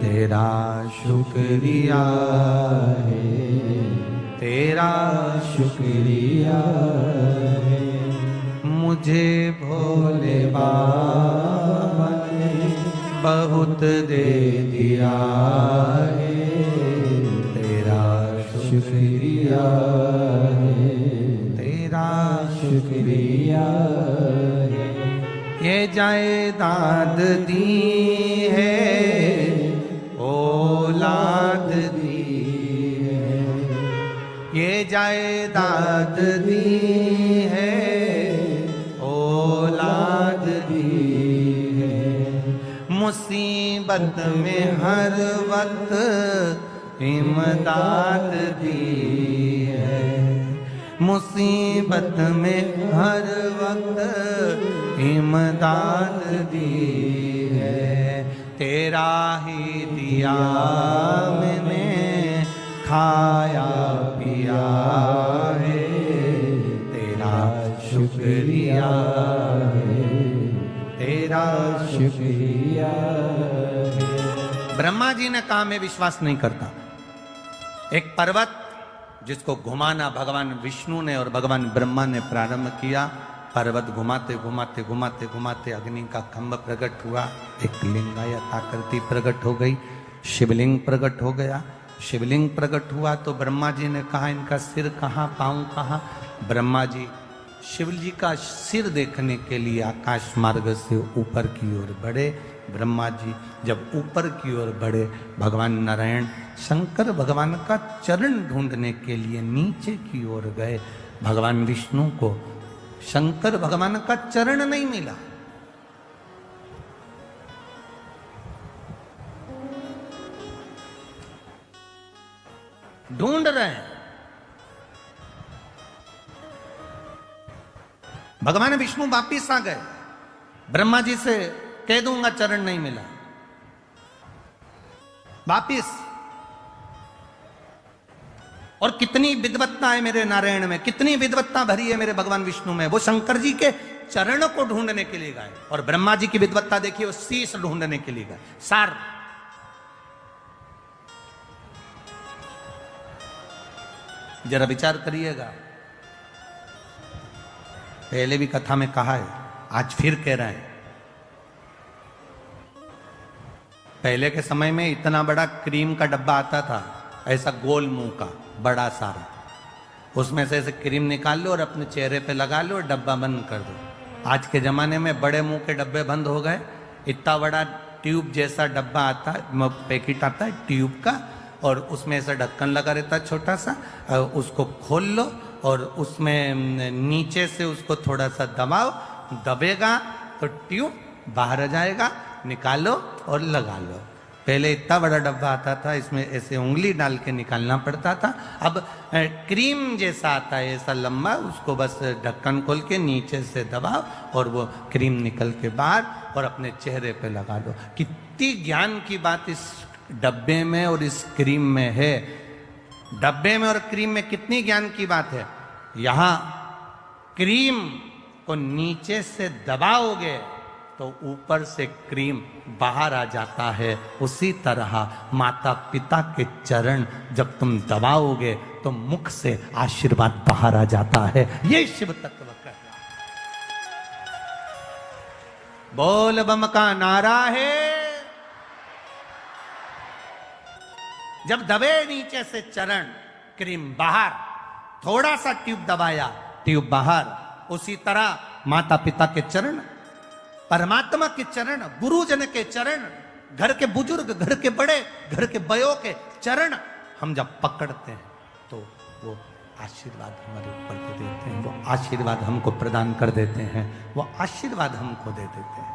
तेरा शुक्रिया है, तेरा शुक्रिया है, मुझे भोले बाबा ने बहुत दे दिया है, तेरा शुक्रिया है, तेरा शुक्रिया है। ये जायदाद दी है, औलाद दी है, ये जायदाद दी है, औलाद दी है। मुसीबत में हर वक्त इमदाद दी है, मुसीबत में हर वक्त इमदाद दी है, तेरा ही दिया मैंने खाया पिया है, तेरा शुक्रिया है, तेरा
शुक्रिया है।
ब्रह्मा जी ने कहा मैं विश्वास नहीं करता। एक पर्वत जिसको घुमाना भगवान विष्णु ने और भगवान ब्रह्मा ने प्रारंभ किया। पर्वत घुमाते घुमाते घुमाते घुमाते अग्नि का खंभ प्रकट हुआ, एक लिंगायत आकृति प्रकट हो गई, शिवलिंग प्रकट हो गया। शिवलिंग प्रकट हुआ तो ब्रह्मा जी ने कहा इनका सिर कहाँ, पांव कहाँ। ब्रह्मा जी शिव जी का सिर देखने के लिए आकाश मार्ग से ऊपर की ओर बढ़े। ब्रह्मा जी जब ऊपर की ओर बढ़े, भगवान नारायण शंकर भगवान का चरण ढूंढने के लिए नीचे की ओर गए। भगवान विष्णु को शंकर भगवान का चरण नहीं मिला। ढूंढ रहे हैं। भगवान विष्णु वापिस आ गए। ब्रह्मा जी से कह दूंगा चरण नहीं मिला, वापिस। और कितनी विद्वत्ता है मेरे नारायण में, कितनी विद्वत्ता भरी है मेरे भगवान विष्णु में। वो शंकर जी के चरणों को ढूंढने के लिए गए। और ब्रह्मा जी की विद्वत्ता देखिए, वो शीश ढूंढने के लिए गए। सार जरा विचार करिएगा। पहले भी कथा में कहा है, आज फिर कह रहे हैं। पहले के समय में इतना बड़ा क्रीम का डब्बा आता था, ऐसा गोल मुंह का बड़ा सारा। उसमें से ऐसे क्रीम निकाल लो और अपने चेहरे पे लगा लो और डब्बा बंद कर दो। आज के जमाने में बड़े मुंह के डब्बे बंद हो गए। इतना बड़ा ट्यूब जैसा डब्बा आता है, पैकेट आता है ट्यूब का, और उसमें ऐसा ढक्कन लगा रहता है छोटा सा। उसको खोल लो और उसमें नीचे से उसको थोड़ा सा दबाओ, दबेगा तो ट्यूब बाहर आ जाएगा, निकालो और लगा लो। पहले इतना बड़ा डब्बा आता था, इसमें ऐसे उंगली डाल के निकालना पड़ता था। अब क्रीम जैसा आता है ऐसा लंबा, उसको बस ढक्कन खोल के नीचे से दबाओ और वो क्रीम निकल के बाहर और अपने चेहरे पे लगा दो। कितनी ज्ञान की बात इस डब्बे में और इस क्रीम में है। डब्बे में और क्रीम में कितनी ज्ञान की बात है। यहां क्रीम को नीचे से दबाओगे तो ऊपर से क्रीम बाहर आ जाता है। उसी तरह माता पिता के चरण जब तुम दबाओगे तो मुख से आशीर्वाद बाहर आ जाता है। ये शिव तत्व कह रहा है। बोल बम का नारा है। जब दबे नीचे से चरण, क्रीम बाहर, थोड़ा सा ट्यूब दबाया, ट्यूब बाहर। उसी तरह माता पिता के चरण, परमात्मा के चरण, गुरुजन के चरण, घर के बुजुर्ग, घर के बड़े, घर के बयों के चरण हम जब पकड़ते हैं तो वो आशीर्वाद हमारे ऊपर दे देते हैं। वो आशीर्वाद हमको प्रदान कर देते हैं। वो आशीर्वाद हमको दे देते हैं,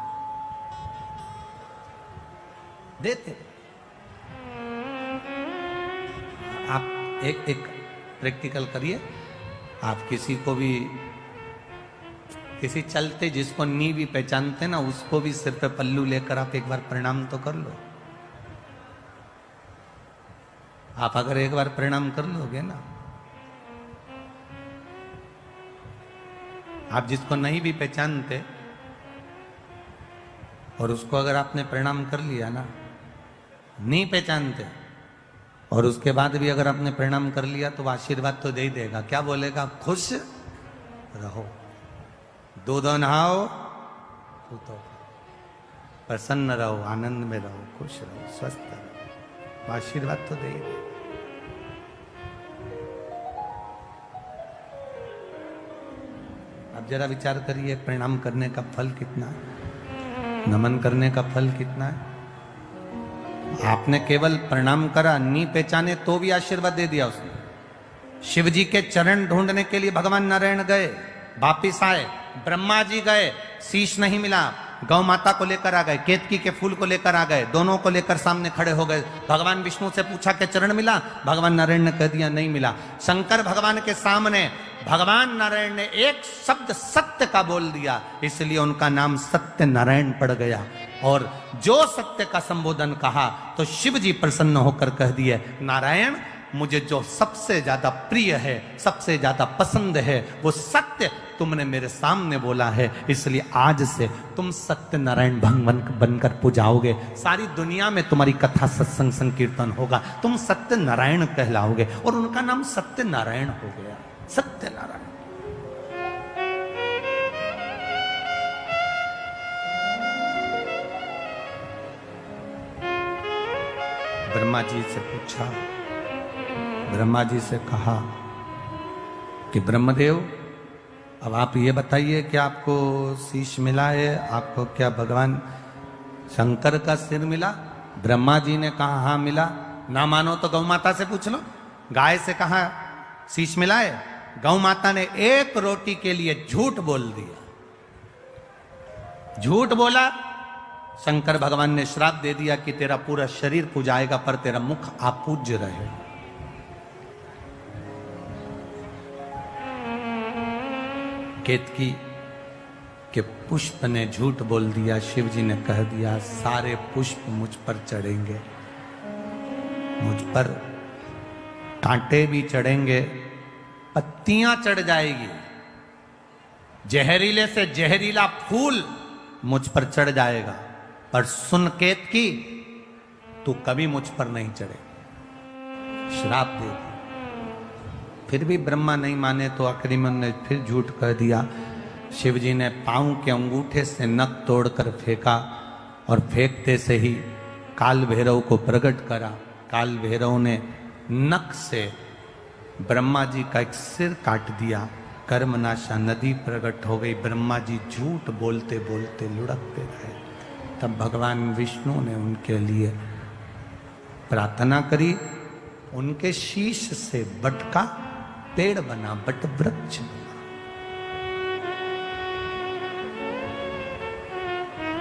देते। आप एक प्रैक्टिकल करिए। आप किसी को भी, किसी चलते जिसको नी भी पहचानते ना, उसको भी सिर पे पल्लू लेकर आप एक बार प्रणाम तो कर लो। आप अगर एक बार प्रणाम कर लोगे ना, आप जिसको नहीं भी पहचानते और उसको अगर आपने प्रणाम कर लिया ना, नहीं पहचानते और उसके बाद भी अगर आपने प्रणाम कर लिया तो आशीर्वाद तो दे ही देगा। क्या बोलेगा? खुश रहो, दूध नहाओ, तो प्रसन्न रहो, आनंद में रहो, खुश रहो, स्वस्थ रहो। आशीर्वाद तो दे ही देगा। अब जरा विचार करिए, प्रणाम करने का फल कितना है, नमन करने का फल कितना है। आपने केवल प्रणाम करा, नी पहचाने तो भी आशीर्वाद दे दिया उसने। शिव जी के चरण ढूंढने के लिए भगवान नारायण गए, वापिस आए। ब्रह्मा जी गए, शीश नहीं मिला, गौ माता को लेकर आ गए, केतकी के फूल को लेकर आ गए, दोनों को लेकर सामने खड़े हो गए। भगवान विष्णु से पूछा कि चरण मिला? भगवान नारायण ने कह दिया नहीं मिला। शंकर भगवान के सामने भगवान नारायण ने एक शब्द सत्य का बोल दिया, इसलिए उनका नाम सत्य नारायण पड़ गया। और जो सत्य का संबोधन कहा तो शिव जी प्रसन्न होकर कह दिए, नारायण मुझे जो सबसे ज्यादा प्रिय है, सबसे ज्यादा पसंद है, वो सत्य तुमने मेरे सामने बोला है, इसलिए आज से तुम सत्य नारायण भगवान बनकर पूजाओगे। सारी दुनिया में तुम्हारी कथा सत्संग संकीर्तन होगा, तुम सत्य नारायण कहलाओगे। और उनका नाम सत्य नारायण हो गया, सत्य नारायण। ब्रह्मा जी से पूछा, ब्रह्मा जी से कहा कि ब्रह्मदेव अब आप ये बताइए कि आपको शीश मिला है, आपको क्या भगवान शंकर का सिर मिला? ब्रह्मा जी ने कहा हाँ मिला। ना मानो तो गौ माता से पूछ लो, गाय से कहा शीश मिला है? गौ माता ने एक रोटी के लिए झूठ बोल दिया, झूठ बोला। शंकर भगवान ने श्राप दे दिया कि तेरा पूरा शरीर पूजाएगा पर तेरा मुख अपूज्य रहे। केतकी के पुष्प ने झूठ बोल दिया, शिव जी ने कह दिया सारे पुष्प मुझ पर चढ़ेंगे, मुझ पर कांटे भी चढ़ेंगे, पत्तियां चढ़ जाएगी, जहरीले से जहरीला फूल मुझ पर चढ़ जाएगा, पर सुन केतकी तू कभी मुझ पर नहीं चढ़े। श्राप दे दिया। फिर भी ब्रह्मा नहीं माने तो आखिरी में ने फिर झूठ कह दिया। शिव जी ने पांव के अंगूठे से नख तोड़कर फेंका और फेंकते से ही काल भैरव को प्रकट करा। काल भैरव ने नख से ब्रह्मा जी का एक सिर काट दिया। कर्मनाशा नदी प्रकट हो गई। ब्रह्मा जी झूठ बोलते बोलते लुढ़कते रहे। तब भगवान विष्णु ने उनके लिए प्रार्थना करी, उनके शीश से बट का पेड़ बना, बट वृक्ष बना।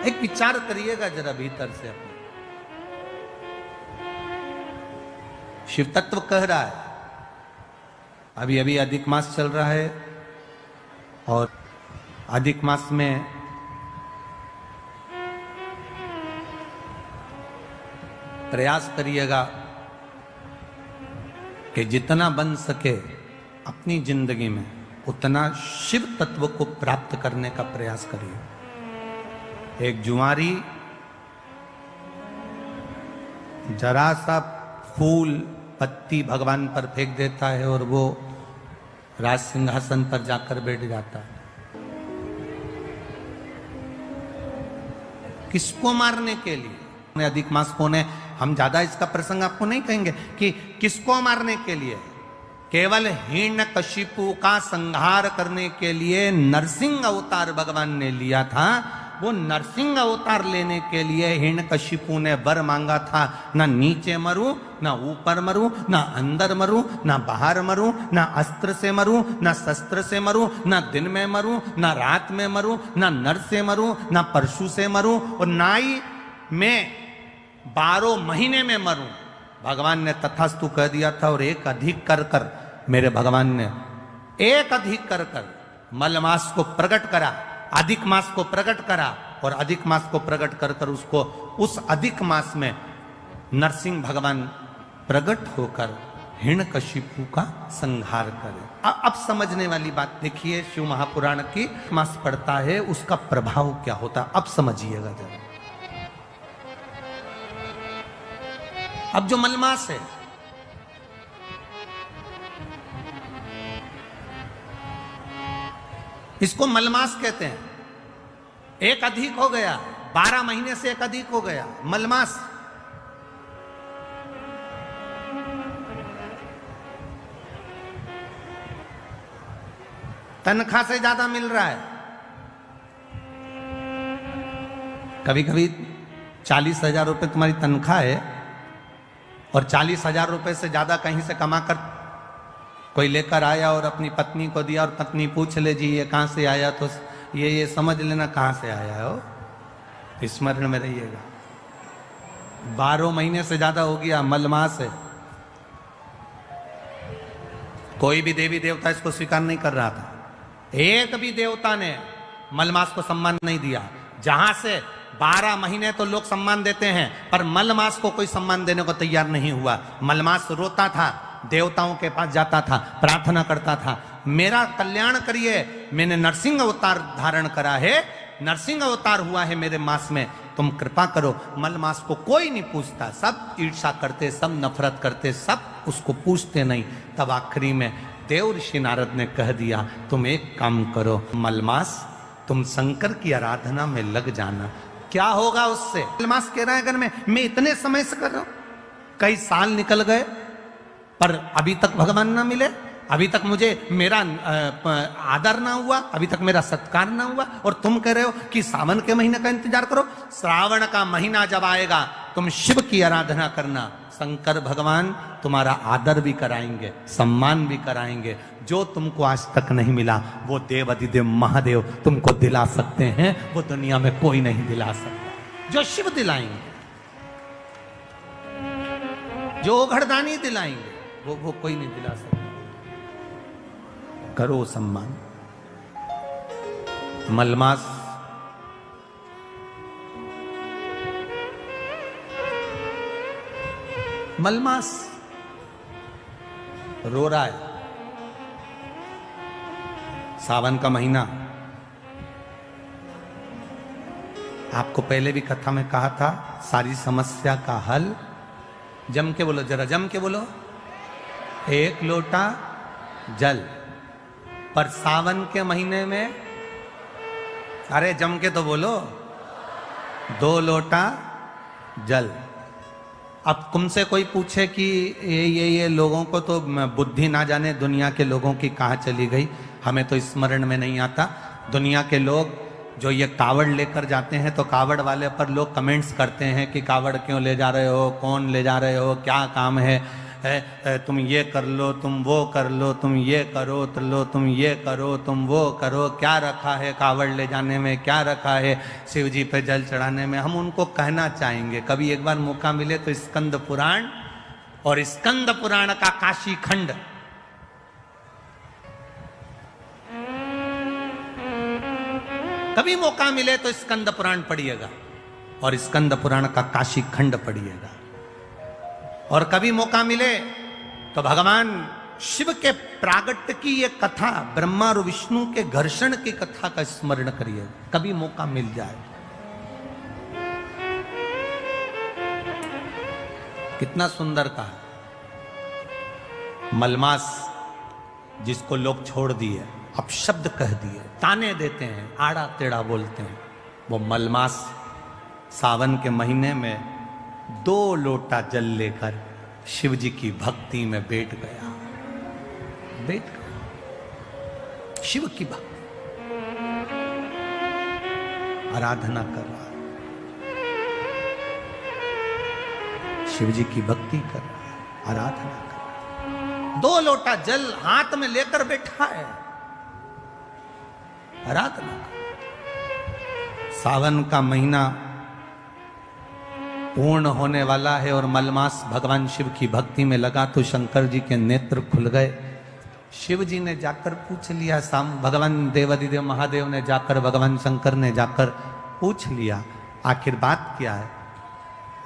एक विचार करिएगा जरा भीतर से अपने। शिव तत्व कह रहा है, अभी अभी अधिक मास चल रहा है और अधिक मास में प्रयास करिएगा कि जितना बन सके अपनी जिंदगी में उतना शिव तत्व को प्राप्त करने का प्रयास करिए। एक जुआरी जरा सा फूल पत्ती भगवान पर फेंक देता है और वो राज सिंहासन पर जाकर बैठ जाता है। किसको मारने के लिए? अधिक मास कौन है? हम ज्यादा इसका प्रसंग आपको नहीं कहेंगे कि किसको मारने के लिए। केवल हिरण्यकशिपु का संहार करने के लिए नरसिंह अवतार भगवान ने लिया था। वो नरसिंह अवतार लेने के लिए हिरण्यकशिपु ने वर मांगा था, ना नीचे मरूं, ना ऊपर मरूं, ना अंदर मरूं, ना बाहर मरूं, ना अस्त्र से मरूं, ना शस्त्र से मरूं, ना दिन में मरूं, ना रात में मरूं, ना नर से मरूं, ना परशु से मरूं और ना ही मैं 12 महीने में मरूं। भगवान ने तथास्तु कह दिया था। और एक अधिक कर कर मेरे भगवान ने एक अधिक कर कर मलमास को प्रकट करा, अधिक मास को प्रकट करा और अधिक मास को प्रकट कर कर उसको उस अधिक मास में नरसिंह भगवान प्रकट होकर हिरण्यकशिपु का संहार करे। अब समझने वाली बात देखिए, शिव महापुराण की मास पड़ता है उसका प्रभाव क्या होता है, अब समझिएगा जरा। अब जो मलमास है, इसको मलमास कहते हैं। एक अधिक हो गया, 12 महीने से एक अधिक हो गया मलमास। तनख्वाह से ज्यादा मिल रहा है। कभी कभी 40,000 रुपए तुम्हारी तनख्वाह है और 40,000 रुपए से ज्यादा कहीं से कमाकर कोई लेकर आया और अपनी पत्नी को दिया और पत्नी पूछ ले जी ये कहां से आया, तो ये समझ लेना कहां से आया हो, स्मरण में रहिएगा। 12 महीने से ज्यादा हो गया, मलमास है। कोई भी देवी देवता इसको स्वीकार नहीं कर रहा था। एक भी देवता ने मलमास को सम्मान नहीं दिया। जहां से 12 महीने तो लोग सम्मान देते हैं, पर मलमास को कोई सम्मान देने को तैयार नहीं हुआ। मलमास रोता था, देवताओं के पास जाता था, प्रार्थना करता था, मेरा कल्याण करिए, मैंने नरसिंह अवतार धारण करा है, नरसिंह अवतार हुआ है मेरे मास में, तुम कृपा करो। मलमास को कोई नहीं पूछता, सब ईर्ष्या करते, सब नफरत करते, सब उसको पूछते नहीं। तब आखिरी में देव ऋषि नारद ने कह दिया, तुम एक काम करो मलमास, तुम शंकर की आराधना में लग जाना। क्या होगा उससे? मलमास कह रहा है, अगर मैं इतने समय से कर रहा हूं, कई साल निकल गए पर अभी तक भगवान ना मिले, अभी तक मुझे मेरा आदर ना हुआ, अभी तक मेरा सत्कार ना हुआ, और तुम कह रहे हो कि सावन के महीने का इंतजार करो। श्रावण का महीना जब आएगा तुम शिव की आराधना करना, शंकर भगवान तुम्हारा आदर भी कराएंगे, सम्मान भी कराएंगे। जो तुमको आज तक नहीं मिला वो देव अधिदेव महादेव तुमको दिला सकते हैं, वो दुनिया में कोई नहीं दिला सकता। जो शिव दिलाएंगे, जो घरदानी दिलाएंगे, वो कोई नहीं दिला सकता। करो सम्मान। मलमास रो रहा है। सावन का महीना, आपको पहले भी कथा में कहा था, सारी समस्या का हल, जम के बोलो, जरा जम के बोलो, एक लोटा जल। पर सावन के महीने में, अरे जम के तो बोलो, 2 लोटा जल। अब तुमसे कोई पूछे कि ये लोगों को तो बुद्धि ना जाने दुनिया के लोगों की कहाँ चली गई, हमें तो स्मरण में नहीं आता। दुनिया के लोग जो ये कावड़ लेकर जाते हैं, तो कावड़ वाले पर लोग कमेंट्स करते हैं कि कावड़ क्यों ले जा रहे हो, कौन ले जा रहे हो, क्या काम है, तुम ये कर लो, तुम वो कर लो, तुम ये करो तो लो, तुम ये करो, तुम वो करो, क्या रखा है कावड़ ले जाने में, क्या रखा है शिव जी पे जल चढ़ाने में। हम उनको कहना चाहेंगे, कभी एक बार मौका मिले तो स्कंद पुराण और स्कंद पुराण का काशी खंड, कभी मौका मिले तो स्कंद पुराण पढ़िएगा और स्कंद पुराण का काशी खंड पढ़िएगा। और कभी मौका मिले तो भगवान शिव के प्रागट्य की ये कथा, ब्रह्मा और विष्णु के घर्षण की कथा का स्मरण करिए, कभी मौका मिल जाए। कितना सुंदर कहा। मलमास जिसको लोग छोड़ दिए, अपशब्द कह दिए, ताने देते हैं, आड़ा टेढ़ा बोलते हैं, वो मलमास सावन के महीने में 2 लोटा जल लेकर शिव जी की भक्ति में बैठ गया। शिव की भक्ति, आराधना कर रहा है, शिव जी की भक्ति कर रहा है, आराधना कर रहा है। 2 लोटा जल हाथ में लेकर बैठा है, आराधना कर। सावन का महीना पूर्ण होने वाला है और मलमास भगवान शिव की भक्ति में लगा तो शंकर जी के नेत्र खुल गए। शिव जी ने जाकर पूछ लिया, भगवान देवाधिदेव महादेव ने जाकर, भगवान शंकर ने जाकर पूछ लिया, आखिर बात क्या है।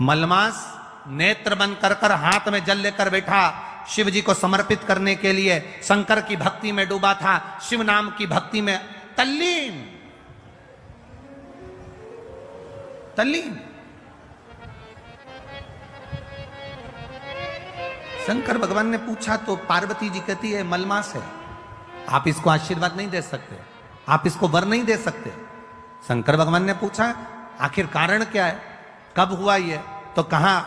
मलमास नेत्र बंद कर हाथ में जल लेकर बैठा, शिव जी को समर्पित करने के लिए शंकर की भक्ति में डूबा था, शिव नाम की भक्ति में तल्लीन। शंकर भगवान ने पूछा तो पार्वती जी कहती है, मलमास है, आप इसको आशीर्वाद नहीं दे सकते, आप इसको वर नहीं दे सकते। शंकर भगवान ने पूछा आखिर कारण क्या है, कब हुआ ये, तो कहा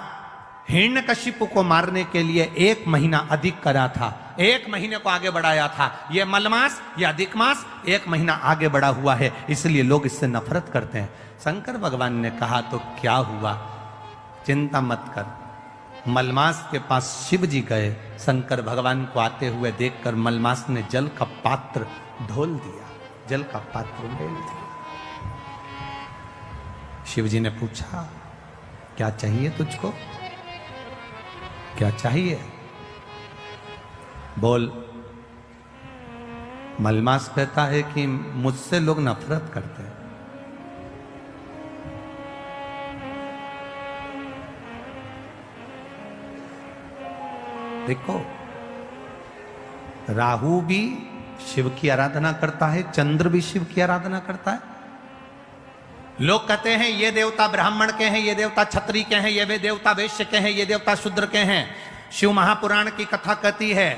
हिरण्यकशिपु को मारने के लिए 1 महीना अधिक करा था, 1 महीने को आगे बढ़ाया था। ये मलमास, ये अधिक मास 1 महीना आगे बढ़ा हुआ है, इसलिए लोग इससे नफरत करते हैं। शंकर भगवान ने कहा तो क्या हुआ, चिंता मत कर। मलमास के पास शिव जी गए, शंकर भगवान को आते हुए देखकर मलमास ने जल का पात्र ढोल दिया, जल का पात्र ढोल दिया। शिव जी ने पूछा क्या चाहिए तुझको, क्या चाहिए, बोल। मलमास कहता है कि मुझसे लोग नफरत करते हैं। देखो, राहु भी शिव की आराधना करता है, चंद्र भी शिव की आराधना करता है। लोग कहते हैं ये देवता ब्राह्मण के हैं, ये देवता क्षत्रिय के हैं, ये वे देवता वैश्य के हैं, ये देवता शूद्र के हैं। शिव महापुराण की कथा कहती है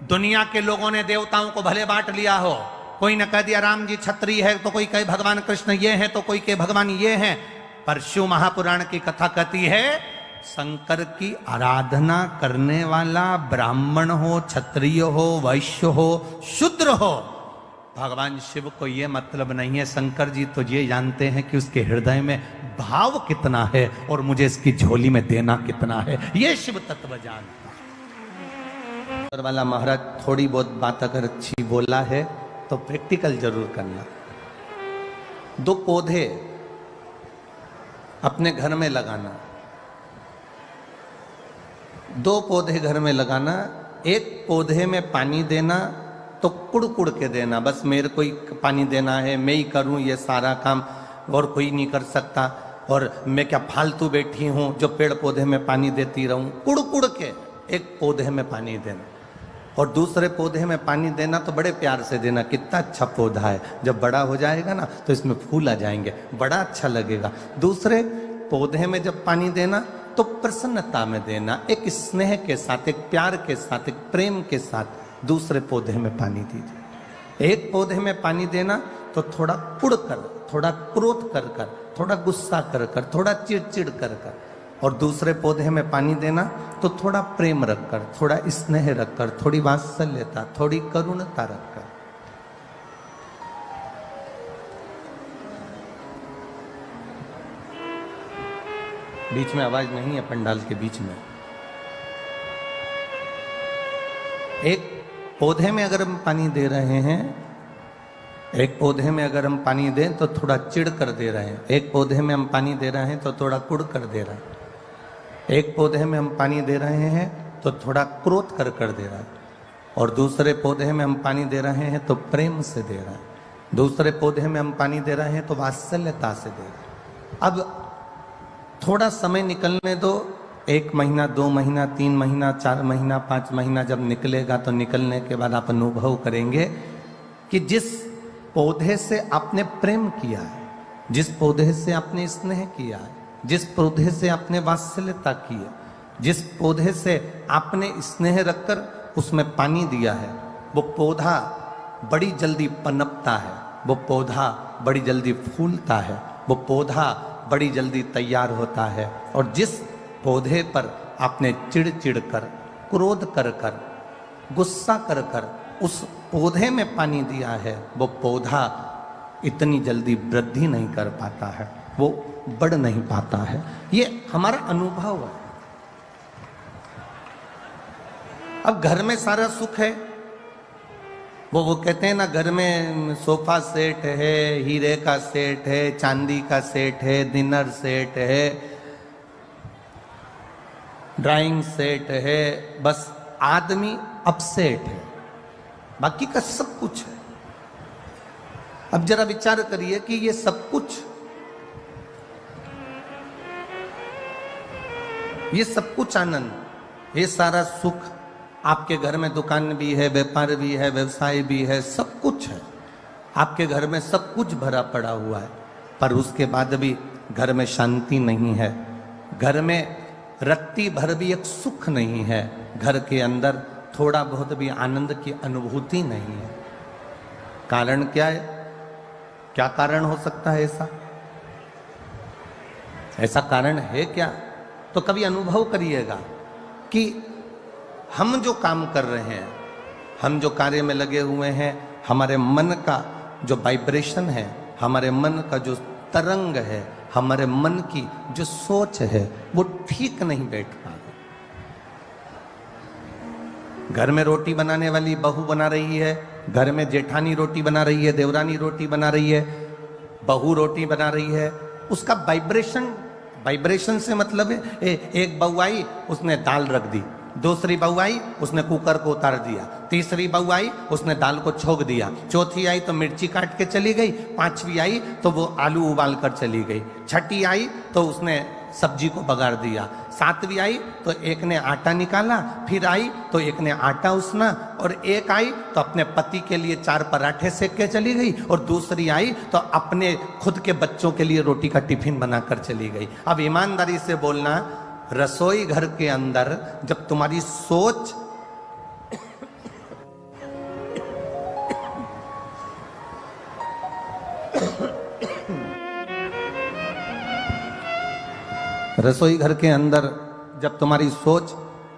दुनिया के लोगों ने देवताओं को भले बांट लिया हो। कोई न कह दिया राम जी क्षत्रिय है, तो कोई कहे भगवान कृष्ण ये है, तो कोई कहे भगवान ये है। पर शिव महापुराण की कथा कहती है शंकर की आराधना करने वाला ब्राह्मण हो, क्षत्रिय हो, वैश्य हो, शूद्र हो, भगवान शिव को यह मतलब नहीं है। शंकर जी तो ये जानते हैं कि उसके हृदय में भाव कितना है और मुझे इसकी झोली में देना कितना है। ये शिव तत्व जानता। वाला महाराज थोड़ी बहुत बात अगर अच्छी बोला है तो प्रैक्टिकल जरूर करना। 2 पौधे अपने घर में लगाना, 2 पौधे घर में लगाना। एक पौधे में पानी देना तो कुड़ कुड़ के देना, बस मेरे को ही पानी देना है, मैं ही करूं ये सारा काम और कोई नहीं कर सकता, और मैं क्या फालतू बैठी हूं जो पेड़ पौधे में पानी देती रहूं। कुड़ कुड़ के एक पौधे में पानी देना, और दूसरे पौधे में पानी देना तो बड़े प्यार से देना। कितना अच्छा पौधा है, जब बड़ा हो जाएगा ना तो इसमें फूल आ जाएंगे, बड़ा अच्छा लगेगा। दूसरे पौधे में जब पानी देना तो प्रसन्नता में देना, एक स्नेह के साथ, एक प्यार के साथ, एक प्रेम के साथ दूसरे पौधे में पानी दीजिए। एक पौधे में पानी देना तो थोड़ा कुड़ कर, थोड़ा क्रोध कर कर, थोड़ा गुस्सा कर कर, थोड़ा चिड़चिड़ कर कर, और दूसरे पौधे में पानी देना तो थोड़ा प्रेम रखकर, थोड़ा स्नेह रखकर, थोड़ी वात्सल्यता, थोड़ी करुणता रखकर। बीच में आवाज नहीं है, पंडाल के बीच में। एक पौधे में अगर हम पानी दे रहे हैं, एक पौधे में अगर हम पानी दें तो थोड़ा चिढ़ कर दे रहे हैं, एक पौधे में हम पानी दे रहे हैं तो थोड़ा कुड़ कर दे रहे हैं, एक पौधे में हम पानी दे रहे हैं तो थोड़ा क्रोध कर कर दे रहा है, और दूसरे पौधे में हम पानी दे रहे हैं तो प्रेम से दे रहा है, दूसरे पौधे में हम पानी दे रहे हैं तो वात्सल्यता से दे रहे हैं। अब थोड़ा समय निकलने दो, 1 महीना, 2 महीना, 3 महीना, 4 महीना, 5 महीना जब निकलेगा तो निकलने के बाद आप अनुभव करेंगे कि जिस पौधे से आपने प्रेम किया है, जिस पौधे से आपने स्नेह किया है, जिस पौधे से आपने वात्सल्यता की है, जिस पौधे से आपने स्नेह रखकर उसमें पानी दिया है, वो पौधा बड़ी जल्दी पनपता है, वो पौधा बड़ी जल्दी फूलता है, वो पौधा बड़ी जल्दी तैयार होता है। और जिस पौधे पर आपने चिड़ चिड़ कर, क्रोध कर कर, गुस्सा कर कर उस पौधे में पानी दिया है, वो पौधा इतनी जल्दी वृद्धि नहीं कर पाता है, वो बढ़ नहीं पाता है। ये हमारा अनुभव है। अब घर में सारा सुख है, वो कहते हैं ना, घर में सोफा सेट है, हीरे का सेट है, चांदी का सेट है, डिनर सेट है, ड्राइंग सेट है, बस आदमी अपसेट है, बाकी का सब कुछ है। अब जरा विचार करिए कि ये सब कुछ, ये सब कुछ आनंद, ये सारा सुख, आपके घर में दुकान भी है, व्यापार भी है, व्यवसाय भी है, सब कुछ है, आपके घर में सब कुछ भरा पड़ा हुआ है, पर उसके बाद भी घर में शांति नहीं है, घर में रत्ती भर भी एक सुख नहीं है, घर के अंदर थोड़ा बहुत भी आनंद की अनुभूति नहीं है। कारण क्या है? क्या कारण हो सकता है ऐसा? ऐसा कारण है क्या? तो कभी अनुभव करिएगा कि हम जो काम कर रहे हैं, हम जो कार्य में लगे हुए हैं, हमारे मन का जो वाइब्रेशन है, हमारे मन का जो तरंग है, हमारे मन की जो सोच है, वो ठीक नहीं बैठ पा रही। घर में रोटी बनाने वाली बहू बना रही है, घर में जेठानी रोटी बना रही है, देवरानी रोटी बना रही है, बहू रोटी बना रही है, उसका वाइब्रेशन से मतलब है एक बहू आई, उसने दाल रख दी, दूसरी बहू आई, उसने कुकर को उतार दिया। तीसरी बहू आई, उसने दाल को छोक दिया। चौथी आई तो मिर्ची काट के चली गई। पांचवी आई तो वो आलू उबाल कर चली गई। छठी आई तो उसने सब्जी को बगाड़ दिया। सातवीं आई तो एक ने आटा निकाला। फिर आई तो एक ने आटा उसना, और एक आई तो अपने पति के लिए 4 पराठे सेक के चली गई, और दूसरी आई तो अपने खुद के बच्चों के लिए रोटी का टिफिन बनाकर चली गई। अब ईमानदारी से बोलना, रसोई घर के अंदर जब तुम्हारी सोच रसोई घर के अंदर जब तुम्हारी सोच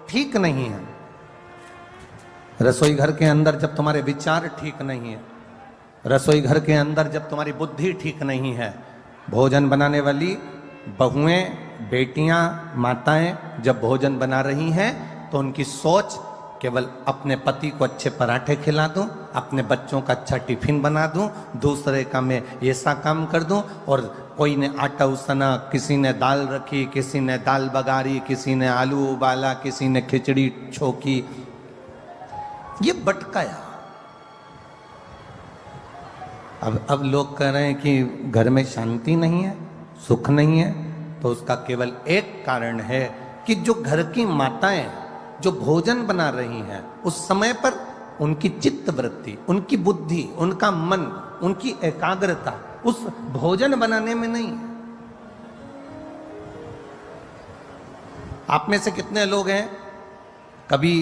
ठीक नहीं है, रसोई घर के अंदर जब तुम्हारे विचार ठीक नहीं है, रसोई घर के अंदर जब तुम्हारी बुद्धि ठीक नहीं है, भोजन बनाने वाली बहुएं, बेटियां, माताएं जब भोजन बना रही हैं तो उनकी सोच केवल अपने पति को अच्छे पराठे खिला दूं, अपने बच्चों का अच्छा टिफिन बना दूं, दूसरे का मैं ऐसा काम कर दूं, और कोई ने आटा उसना, किसी ने दाल रखी, किसी ने दाल बगारी, किसी ने आलू उबाला, किसी ने खिचड़ी छोकी, ये भटकाया। अब लोग कह रहे हैं कि घर में शांति नहीं है, सुख नहीं है, तो उसका केवल एक कारण है कि जो घर की माताएं जो भोजन बना रही हैं उस समय पर उनकी चित्त वृत्ति, उनकी बुद्धि, उनका मन, उनकी एकाग्रता उस भोजन बनाने में नहीं है। आप में से कितने लोग हैं कभी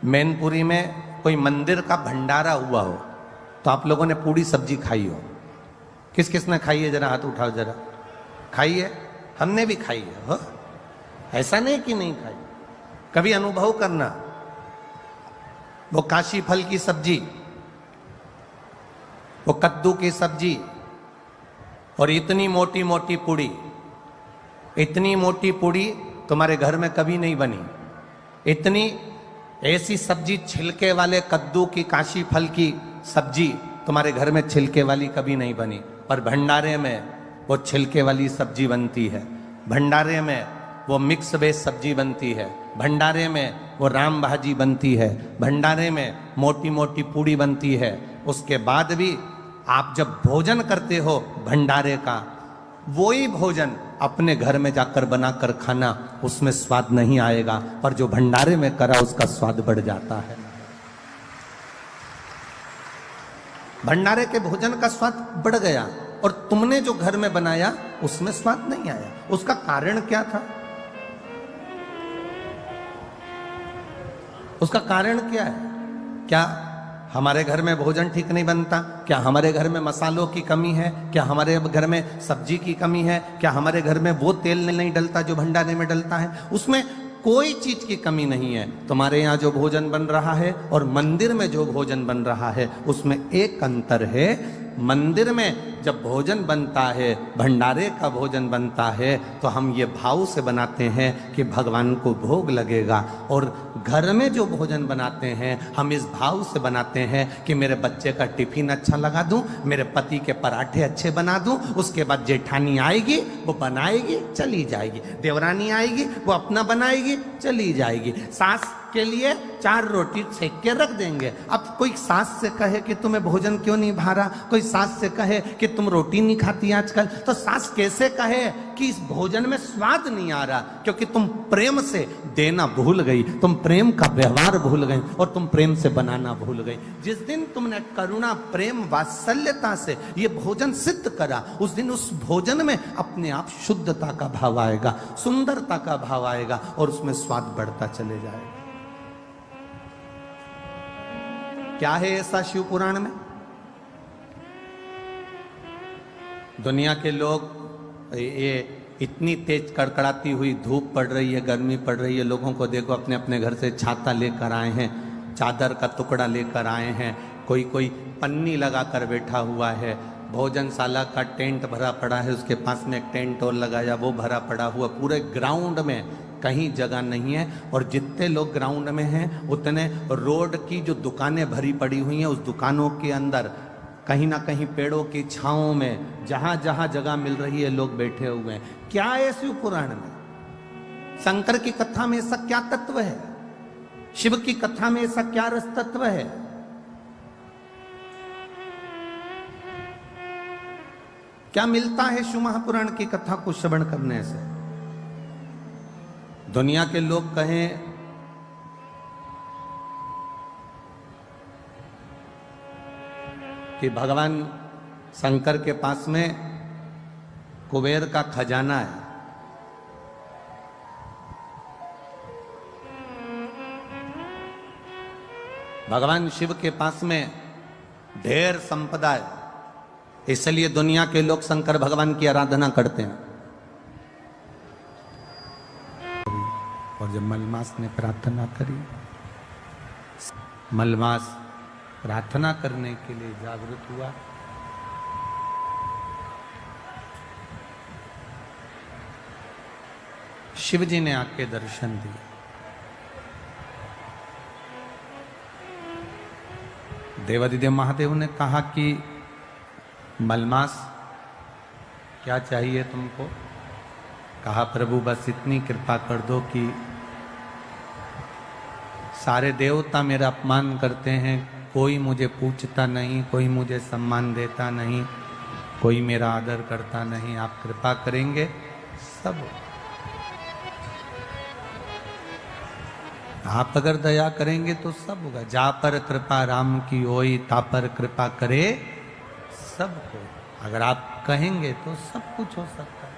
मैनपुरी में कोई मंदिर का भंडारा हुआ हो तो आप लोगों ने पूरी सब्जी खाई हो? किस किस ने खाई है? जरा हाथ उठाओ, जरा खाई है। हमने भी खाई है हो? ऐसा नहीं कि नहीं खाई, कभी अनुभव करना। वो काशी फल की सब्जी, वो कद्दू की सब्जी, और इतनी मोटी मोटी पूड़ी, इतनी मोटी पूड़ी तुम्हारे घर में कभी नहीं बनी। इतनी ऐसी सब्जी, छिलके वाले कद्दू की, काशी फल की सब्जी तुम्हारे घर में छिलके वाली कभी नहीं बनी, पर भंडारे में वो छिलके वाली सब्जी बनती है। भंडारे में वो मिक्स वेज सब्जी बनती है। भंडारे में वो राम भाजी बनती है। भंडारे में मोटी मोटी पूड़ी बनती है। उसके बाद भी आप जब भोजन करते हो भंडारे का, वही भोजन अपने घर में जाकर बनाकर खाना, उसमें स्वाद नहीं आएगा, पर जो भंडारे में करा उसका स्वाद बढ़ जाता है। भंडारे के भोजन का स्वाद बढ़ गया, और तुमने जो घर में बनाया उसमें स्वाद नहीं आया। उसका कारण क्या था? उसका कारण क्या है? क्या हमारे घर में भोजन ठीक नहीं बनता? क्या हमारे घर में मसालों की कमी है? क्या हमारे घर में सब्जी की कमी है? क्या हमारे घर में वो तेल नहीं डलता जो भंडारे में डलता है? उसमें कोई चीज की कमी नहीं है। तुम्हारे यहाँ जो भोजन बन रहा है और मंदिर में जो भोजन बन रहा है उसमें एक अंतर है। मंदिर में जब भोजन बनता है, भंडारे का भोजन बनता है, तो हम ये भाव से बनाते हैं कि भगवान को भोग लगेगा, और घर में जो भोजन बनाते हैं हम इस भाव से बनाते हैं कि मेरे बच्चे का टिफिन अच्छा लगा दूं, मेरे पति के पराठे अच्छे बना दूं, उसके बाद जेठानी आएगी वो बनाएगी चली जाएगी, देवरानी आएगी वो अपना बनाएगी चली जाएगी, सास के लिए 4 रोटी सेक के रख देंगे। अब कोई सास से कहे कि तुम्हें भोजन क्यों नहीं भा रहा, कोई सास से कहे कि तुम रोटी नहीं खाती आजकल, तो सास कैसे कहे कि इस भोजन में स्वाद नहीं आ रहा? क्योंकि तुम प्रेम से देना भूल गई, तुम प्रेम का व्यवहार भूल गई, और तुम प्रेम से बनाना भूल गई। जिस दिन तुमने करुणा, प्रेम, वात्सल्यता से ये भोजन सिद्ध करा, उस दिन उस भोजन में अपने आप शुद्धता का भाव आएगा, सुंदरता का भाव आएगा, और उसमें स्वाद बढ़ता चले जाएगा। क्या है ऐसा शिव पुराण में? दुनिया के लोग ये इतनी तेज कड़कड़ाती हुई धूप पड़ रही है, गर्मी पड़ रही है, लोगों को देखो अपने अपने घर से छाता लेकर आए हैं, चादर का टुकड़ा लेकर आए हैं, कोई कोई पन्नी लगा कर बैठा हुआ है, भोजनशाला का टेंट भरा पड़ा है, उसके पास में एक टेंट और लगाया वो भरा पड़ा हुआ, पूरे ग्राउंड में कहीं जगह नहीं है। और जितने लोग ग्राउंड में हैं उतने रोड की जो दुकानें भरी पड़ी हुई हैं, उस दुकानों के अंदर कहीं ना कहीं पेड़ों की छांव में जहां जहां जगह मिल रही है लोग बैठे हुए हैं। क्या है शिव पुराण में? शंकर की कथा में ऐसा क्या तत्व है? शिव की कथा में ऐसा क्या रस तत्व है? क्या मिलता है शिव महापुराण की कथा को श्रवण करने से? दुनिया के लोग कहें कि भगवान शंकर के पास में कुबेर का खजाना है, भगवान शिव के पास में ढेर संपदा है, इसलिए दुनिया के लोग शंकर भगवान की आराधना करते हैं। और जब मलमास ने प्रार्थना करी, मलमास प्रार्थना करने के लिए जागृत हुआ, शिव जी ने आके दर्शन दिए। देवादिदेव महादेव ने कहा कि मलमास क्या चाहिए तुमको? कहा प्रभु बस इतनी कृपा कर दो कि सारे देवता मेरा अपमान करते हैं, कोई मुझे पूछता नहीं, कोई मुझे सम्मान देता नहीं, कोई मेरा आदर करता नहीं, आप कृपा करेंगे सब, आप अगर दया करेंगे तो सब होगा। जा पर कृपा राम की होई, ता पर कृपा करे सब को। अगर आप कहेंगे तो सब कुछ हो सकता है।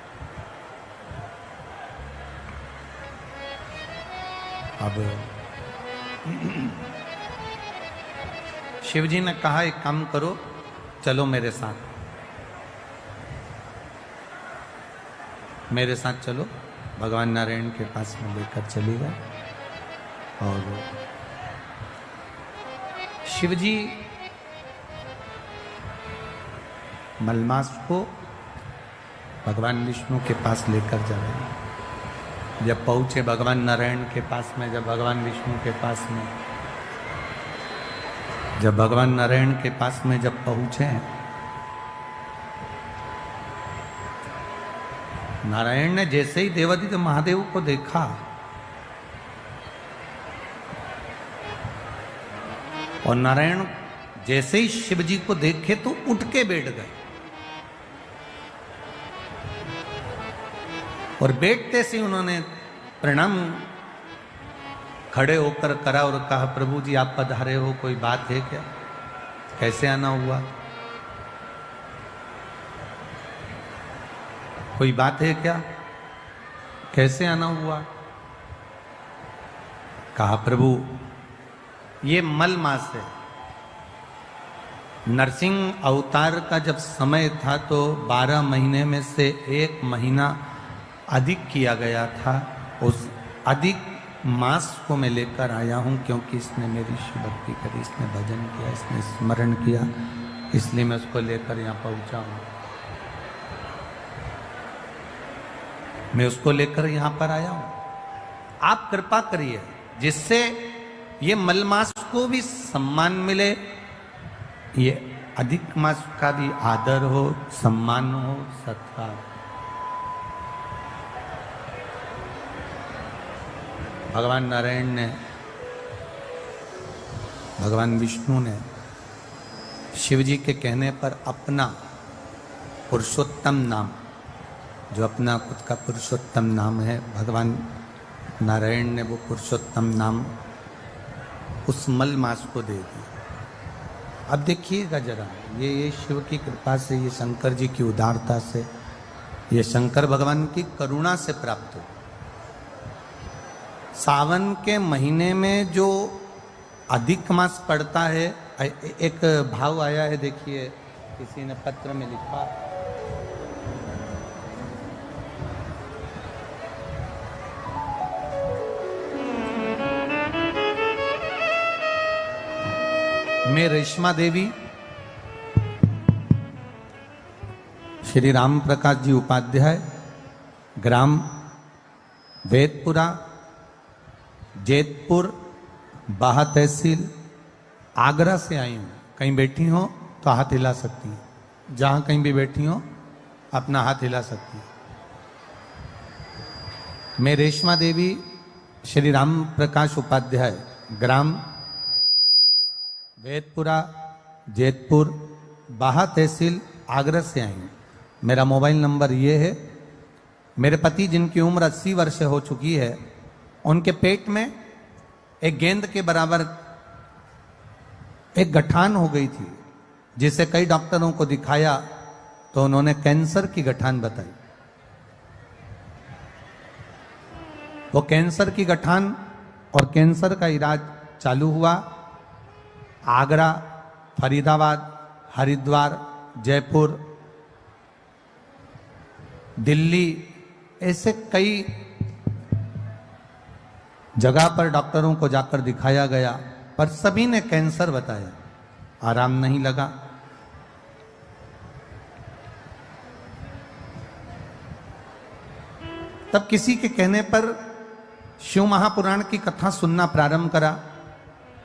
अब शिव जी ने कहा एक काम करो, चलो मेरे साथ, मेरे साथ चलो। भगवान नारायण के पास में लेकर चलेगा और शिव जी मलमास को भगवान विष्णु के पास लेकर जा रहे हैं। जब पहुंचे भगवान नारायण के पास में, जब भगवान विष्णु के पास में, जब भगवान नारायण के पास में जब पहुंचे, नारायण ने जैसे ही देवादिदेव महादेव को देखा और नारायण जैसे ही शिव जी को देखे तो उठ के बैठ गए, और बैठते से उन्होंने प्रणाम खड़े होकर करा और कहा प्रभु जी आप पधारे हो, कोई बात है क्या? कैसे आना हुआ? कोई बात है क्या? कैसे आना हुआ? कहा प्रभु ये मल मास है, नरसिंह अवतार का जब समय था तो 12 महीने में से 1 महीना अधिक किया गया था। उस अधिक मास को मैं लेकर आया हूं क्योंकि इसने मेरी शिव भक्ति करी, इसने भजन किया, इसने स्मरण किया, इसलिए मैं उसको लेकर यहाँ पहुंचा हूं। मैं उसको लेकर यहाँ पर आया हूं। आप कृपा करिए जिससे ये मलमास को भी सम्मान मिले, ये अधिक मास का भी आदर हो, सम्मान हो, सत्कार। भगवान नारायण ने, भगवान विष्णु ने शिव जी के कहने पर अपना पुरुषोत्तम नाम, जो अपना खुद का पुरुषोत्तम नाम है, भगवान नारायण ने वो पुरुषोत्तम नाम उस मल मास को दे दिया। अब देखिएगा जरा, ये शिव की कृपा से, ये शंकर जी की उदारता से, ये शंकर भगवान की करुणा से प्राप्त हो। सावन के महीने में जो अधिक मास पड़ता है, एक भाव आया है, देखिए किसी ने पत्र में लिखा, मैं रेशमा देवी श्री राम प्रकाश जी उपाध्याय, ग्राम वेदपुरा, जैतपुर, बाहा तहसील, आगरा से आई हूँ। कहीं बैठी हो तो हाथ हिला सकती हैं, जहाँ कहीं भी बैठी हो अपना हाथ हिला सकती हैं। मैं रेशमा देवी श्री राम प्रकाश उपाध्याय, ग्राम वेदपुरा, जेतपुर, बाहा तहसील, आगरा से आई हूँ। मेरा मोबाइल नंबर ये है। मेरे पति जिनकी उम्र 80 वर्ष हो चुकी है, उनके पेट में एक गेंद के बराबर एक गठान हो गई थी, जिसे कई डॉक्टरों को दिखाया तो उन्होंने कैंसर की गठान बताई। वो कैंसर की गठान और कैंसर का इलाज चालू हुआ। आगरा, फरीदाबाद, हरिद्वार, जयपुर, दिल्ली, ऐसे कई जगह पर डॉक्टरों को जाकर दिखाया गया, पर सभी ने कैंसर बताया। आराम नहीं लगा। तब किसी के कहने पर शिव महापुराण की कथा सुनना प्रारंभ करा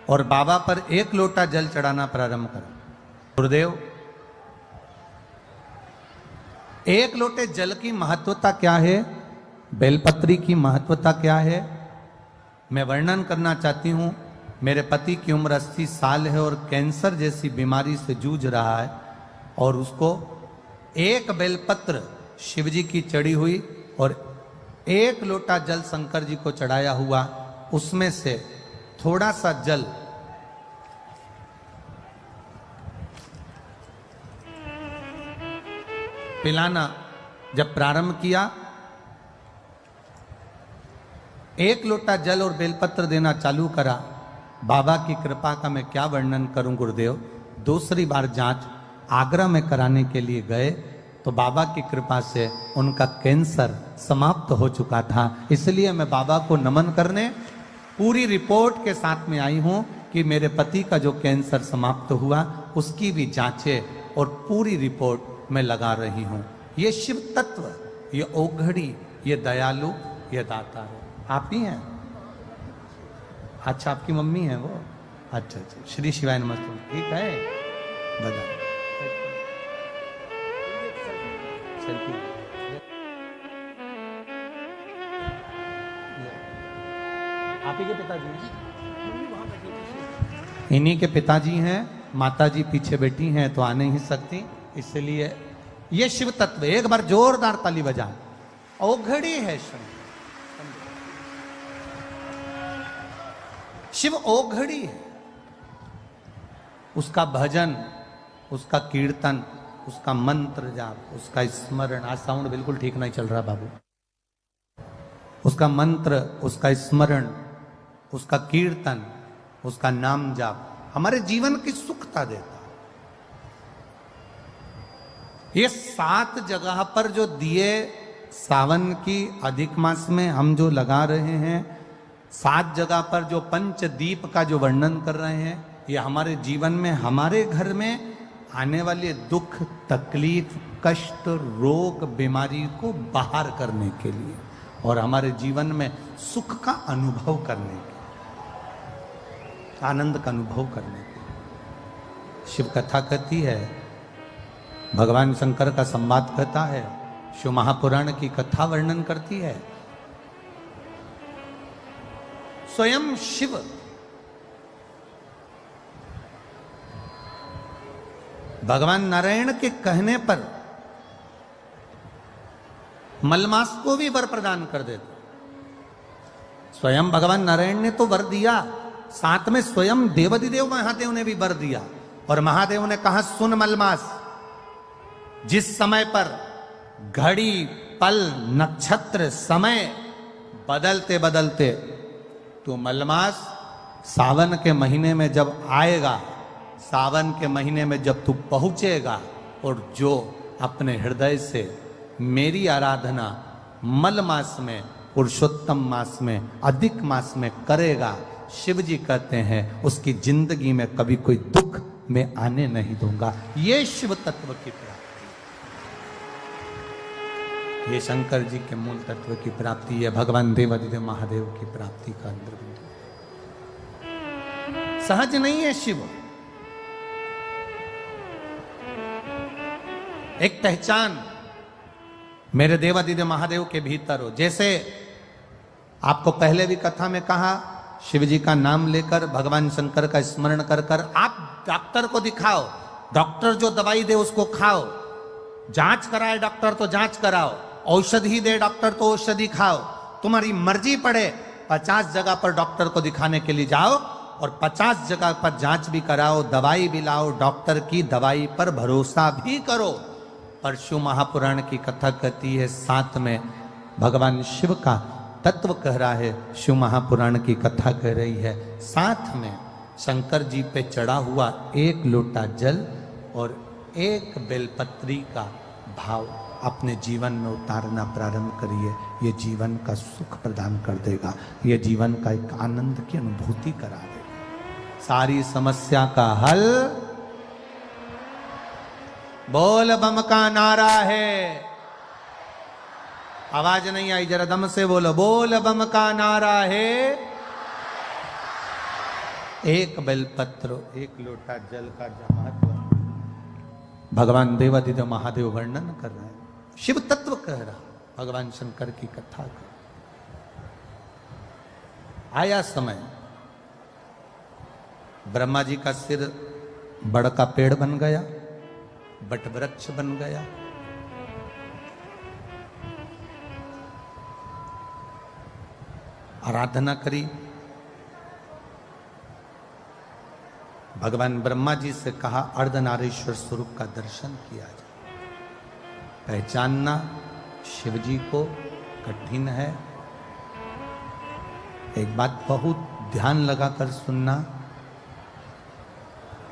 और बाबा पर 1 लोटा जल चढ़ाना प्रारंभ करा। गुरुदेव, 1 लोटे जल की महत्वता क्या है, बेलपत्री की महत्वता क्या है, मैं वर्णन करना चाहती हूं। मेरे पति की उम्र 80 साल है और कैंसर जैसी बीमारी से जूझ रहा है, और उसको 1 बेलपत्र शिव जी की चढ़ी हुई और 1 लोटा जल शंकर जी को चढ़ाया हुआ, उसमें से थोड़ा सा जल पिलाना जब प्रारंभ किया, 1 लोटा जल और बेलपत्र देना चालू करा। बाबा की कृपा का मैं क्या वर्णन करूं गुरुदेव। दूसरी बार जांच आगरा में कराने के लिए गए तो बाबा की कृपा से उनका कैंसर समाप्त हो चुका था। इसलिए मैं बाबा को नमन करने पूरी रिपोर्ट के साथ में आई हूं कि मेरे पति का जो कैंसर समाप्त हुआ उसकी भी जांचें और पूरी रिपोर्ट मैं लगा रही हूं। ये शिव तत्व, ये ओघड़ी, ये दयालु, ये दाता है। आप ही हैं? अच्छा, आपकी मम्मी है वो? अच्छा अच्छा, श्री शिवाय नमस्ते। ठीक है, बधाई। आप ही के पिताजी हैं? इन्हीं के पिताजी हैं। माताजी पीछे बैठी हैं तो आ नहीं सकती, इसलिए ये शिव तत्व। एक बार जोरदार ताली बजा। ओघड़ी है शिव, शिव ओघड़ी है। उसका भजन, उसका कीर्तन, उसका मंत्र जाप, उसका स्मरण। आज साउंड बिल्कुल ठीक नहीं चल रहा बाबू। उसका मंत्र, उसका स्मरण, उसका कीर्तन, उसका नाम जाप हमारे जीवन की सुखता देता। ये 7 जगह पर जो दिए सावन की अधिक मास में हम जो लगा रहे हैं, 7 जगह पर जो पंचदीप का जो वर्णन कर रहे हैं, ये हमारे जीवन में, हमारे घर में आने वाले दुख, तकलीफ, कष्ट, रोग, बीमारी को बाहर करने के लिए और हमारे जीवन में सुख का अनुभव करने के, आनंद का अनुभव करने के लिए। शिव कथा कहती है, भगवान शंकर का संवाद कहता है, शिव महापुराण की कथा वर्णन करती है। स्वयं शिव भगवान नारायण के कहने पर मलमास को भी वर प्रदान कर देते। स्वयं भगवान नारायण ने तो वर दिया, साथ में स्वयं देवाधिदेव महादेव ने भी वर दिया। और महादेव ने कहा, सुन मलमास, जिस समय पर घड़ी, पल, नक्षत्र, समय बदलते बदलते तो मलमास सावन के महीने में जब आएगा, सावन के महीने में जब तू पहुंचेगा और जो अपने हृदय से मेरी आराधना मल मास में, पुरुषोत्तम मास में, अधिक मास में करेगा, शिव जी कहते हैं उसकी जिंदगी में कभी कोई दुख मैं आने नहीं दूंगा। ये शिव तत्व की प्राप्ति, ये शंकर जी के मूल तत्व की प्राप्ति है, भगवान देवाधिदेव महादेव की प्राप्ति का अंदर सहज नहीं है। शिव एक पहचान मेरे देवाधिदेव महादेव के भीतर हो। जैसे आपको पहले भी कथा में कहा शिव जी का नाम लेकर, भगवान शंकर का स्मरण कर कर आप डॉक्टर को दिखाओ, डॉक्टर जो दवाई दे उसको खाओ, जांच कराए डॉक्टर तो जांच कराओ, औषधि दे डॉक्टर तो औषधि खाओ, तुम्हारी मर्जी पड़े 50 जगह पर डॉक्टर को दिखाने के लिए जाओ और 50 जगह पर जांच भी कराओ, दवाई भी लाओ, डॉक्टर की दवाई पर भरोसा भी करो। पर शिव महापुराण की कथा कहती है, साथ में भगवान शिव का तत्व कह रहा है, शिव महापुराण की कथा कह रही है, साथ में शंकर जी पे चढ़ा हुआ 1 लोटा जल और 1 बेलपत्री का भाव अपने जीवन में उतारना प्रारंभ करिए। ये जीवन का सुख प्रदान कर देगा, ये जीवन का एक आनंद की अनुभूति करा देगा, सारी समस्या का हल बोल बम का नारा है। आवाज नहीं आई, जरा दम से बोलो, बोल बम का नारा है। 1 बेलपत्र 1 लोटा जल का महत्व भगवान देवादिदेव महादेव वर्णन कर रहे हैं, शिव तत्व कह रहा, भगवान शंकर की कथा का आया समय, ब्रह्मा जी का सिर बड़ का पेड़ बन गया, बट वृक्ष बन गया। आराधना करी, भगवान ब्रह्मा जी से कहा अर्धनारीश्वर स्वरूप का दर्शन किया जाए। पहचानना शिव जी को कठिन है। एक बात बहुत ध्यान लगाकर सुनना,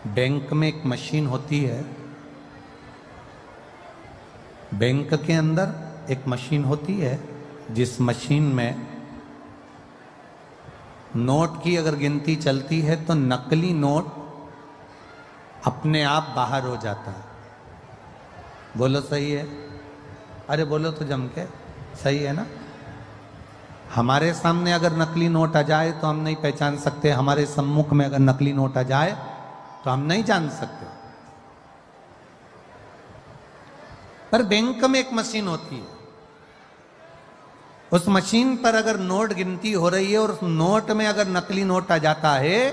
बैंक में एक मशीन होती है, बैंक के अंदर एक मशीन होती है, जिस मशीन में नोट की अगर गिनती चलती है तो नकली नोट अपने आप बाहर हो जाता है। बोलो सही है? अरे बोलो तो जम के, सही है ना? हमारे सामने अगर नकली नोट आ जाए तो हम नहीं पहचान सकते, हमारे सम्मुख में अगर नकली नोट आ जाए तो हम नहीं जान सकते। पर बैंक में एक मशीन होती है, उस मशीन पर अगर नोट गिनती हो रही है और उस नोट में अगर नकली नोट आ जाता है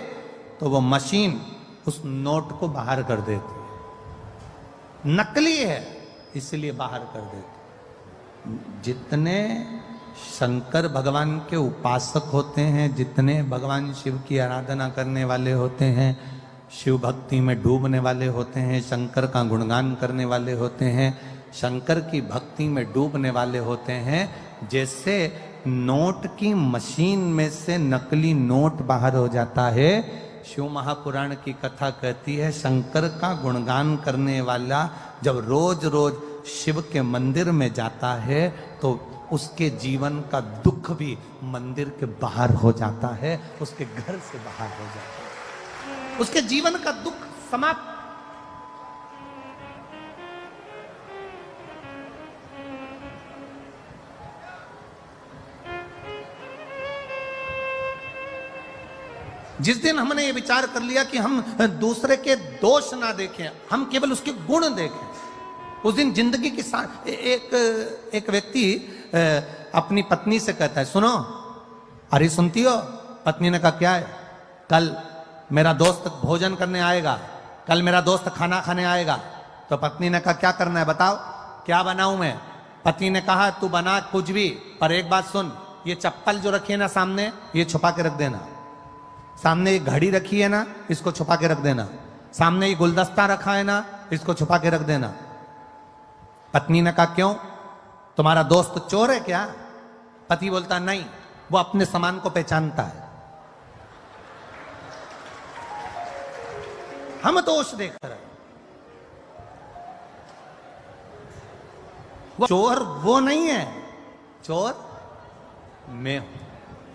तो वो मशीन उस नोट को बाहर कर देती है। नकली है इसलिए बाहर कर देती। जितने शंकर भगवान के उपासक होते हैं, जितने भगवान शिव की आराधना करने वाले होते हैं, शिव भक्ति में डूबने वाले होते हैं, शंकर का गुणगान करने वाले होते हैं, शंकर की भक्ति में डूबने वाले होते हैं, जैसे नोट की मशीन में से नकली नोट बाहर हो जाता है, शिव महापुराण की कथा कहती है शंकर का गुणगान करने वाला जब रोज रोज शिव के मंदिर में जाता है तो उसके जीवन का दुख भी मंदिर के बाहर हो जाता है, उसके घर से बाहर हो जाता है, उसके जीवन का दुख समाप्त। जिस दिन हमने ये विचार कर लिया कि हम दूसरे के दोष ना देखें, हम केवल उसके गुण देखें, उस दिन जिंदगी की एक व्यक्ति अपनी पत्नी से कहता है, सुनो, अरे सुनती हो? पत्नी ने कहा क्या है? कल मेरा दोस्त भोजन करने आएगा, कल मेरा दोस्त खाना खाने आएगा। तो पत्नी ने कहा क्या करना है बताओ, क्या बनाऊं मैं? पति ने कहा तू बना कुछ भी, पर एक बात सुन, ये चप्पल जो रखी है ना सामने, ये छुपा के रख देना। सामने ये घड़ी रखी है ना, इसको छुपा के रख देना। सामने ये गुलदस्ता रखा है ना, इसको छुपा के रख देना। पत्नी ने कहा क्यों, तुम्हारा दोस्त चोर है क्या? पति बोलता नहीं, वो अपने सामान को पहचानता है। हम दोष देख रहे हैं, चोर वो नहीं है, चोर मैं हूं।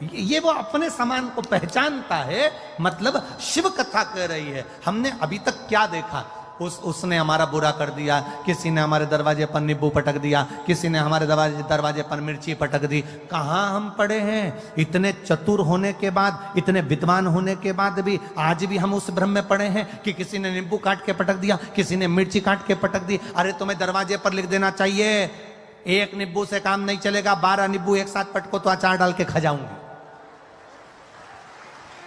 ये वो अपने सामान को पहचानता है, मतलब शिव कथा कह रही है। हमने अभी तक क्या देखा? उसने हमारा बुरा कर दिया, किसी ने हमारे दरवाजे पर नींबू पटक दिया, किसी ने हमारे दरवाजे पर मिर्ची पटक दी। कहां हम पड़े हैं? इतने चतुर होने के बाद, इतने विद्वान होने के बाद भी आज भी हम उस भ्रम में पड़े हैं कि किसी ने नींबू काट के पटक दिया, किसी ने मिर्ची काट के पटक दी। अरे तुम्हें दरवाजे पर लिख देना चाहिए, एक नींबू से काम नहीं चलेगा, 12 नींबू एक साथ पटको तो अचार डाल के खा जाऊंगी।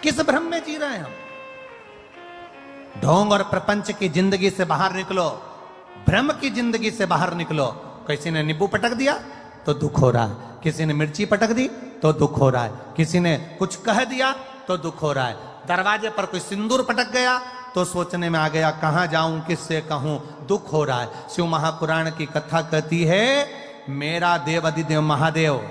किस भ्रम में जी रहे हैं हम? ढोंग और प्रपंच की जिंदगी से बाहर निकलो, भ्रम की जिंदगी से बाहर निकलो। किसी ने नींबू पटक दिया तो दुख हो रहा है, किसी ने मिर्ची पटक दी तो दुख हो रहा है, किसी ने कुछ कह दिया तो दुख हो रहा है, दरवाजे पर कोई सिंदूर पटक गया तो सोचने में आ गया कहां जाऊं, किससे कहूं, दुख हो रहा है। शिव महापुराण की कथा कहती है मेरा देव अधिदेव महादेव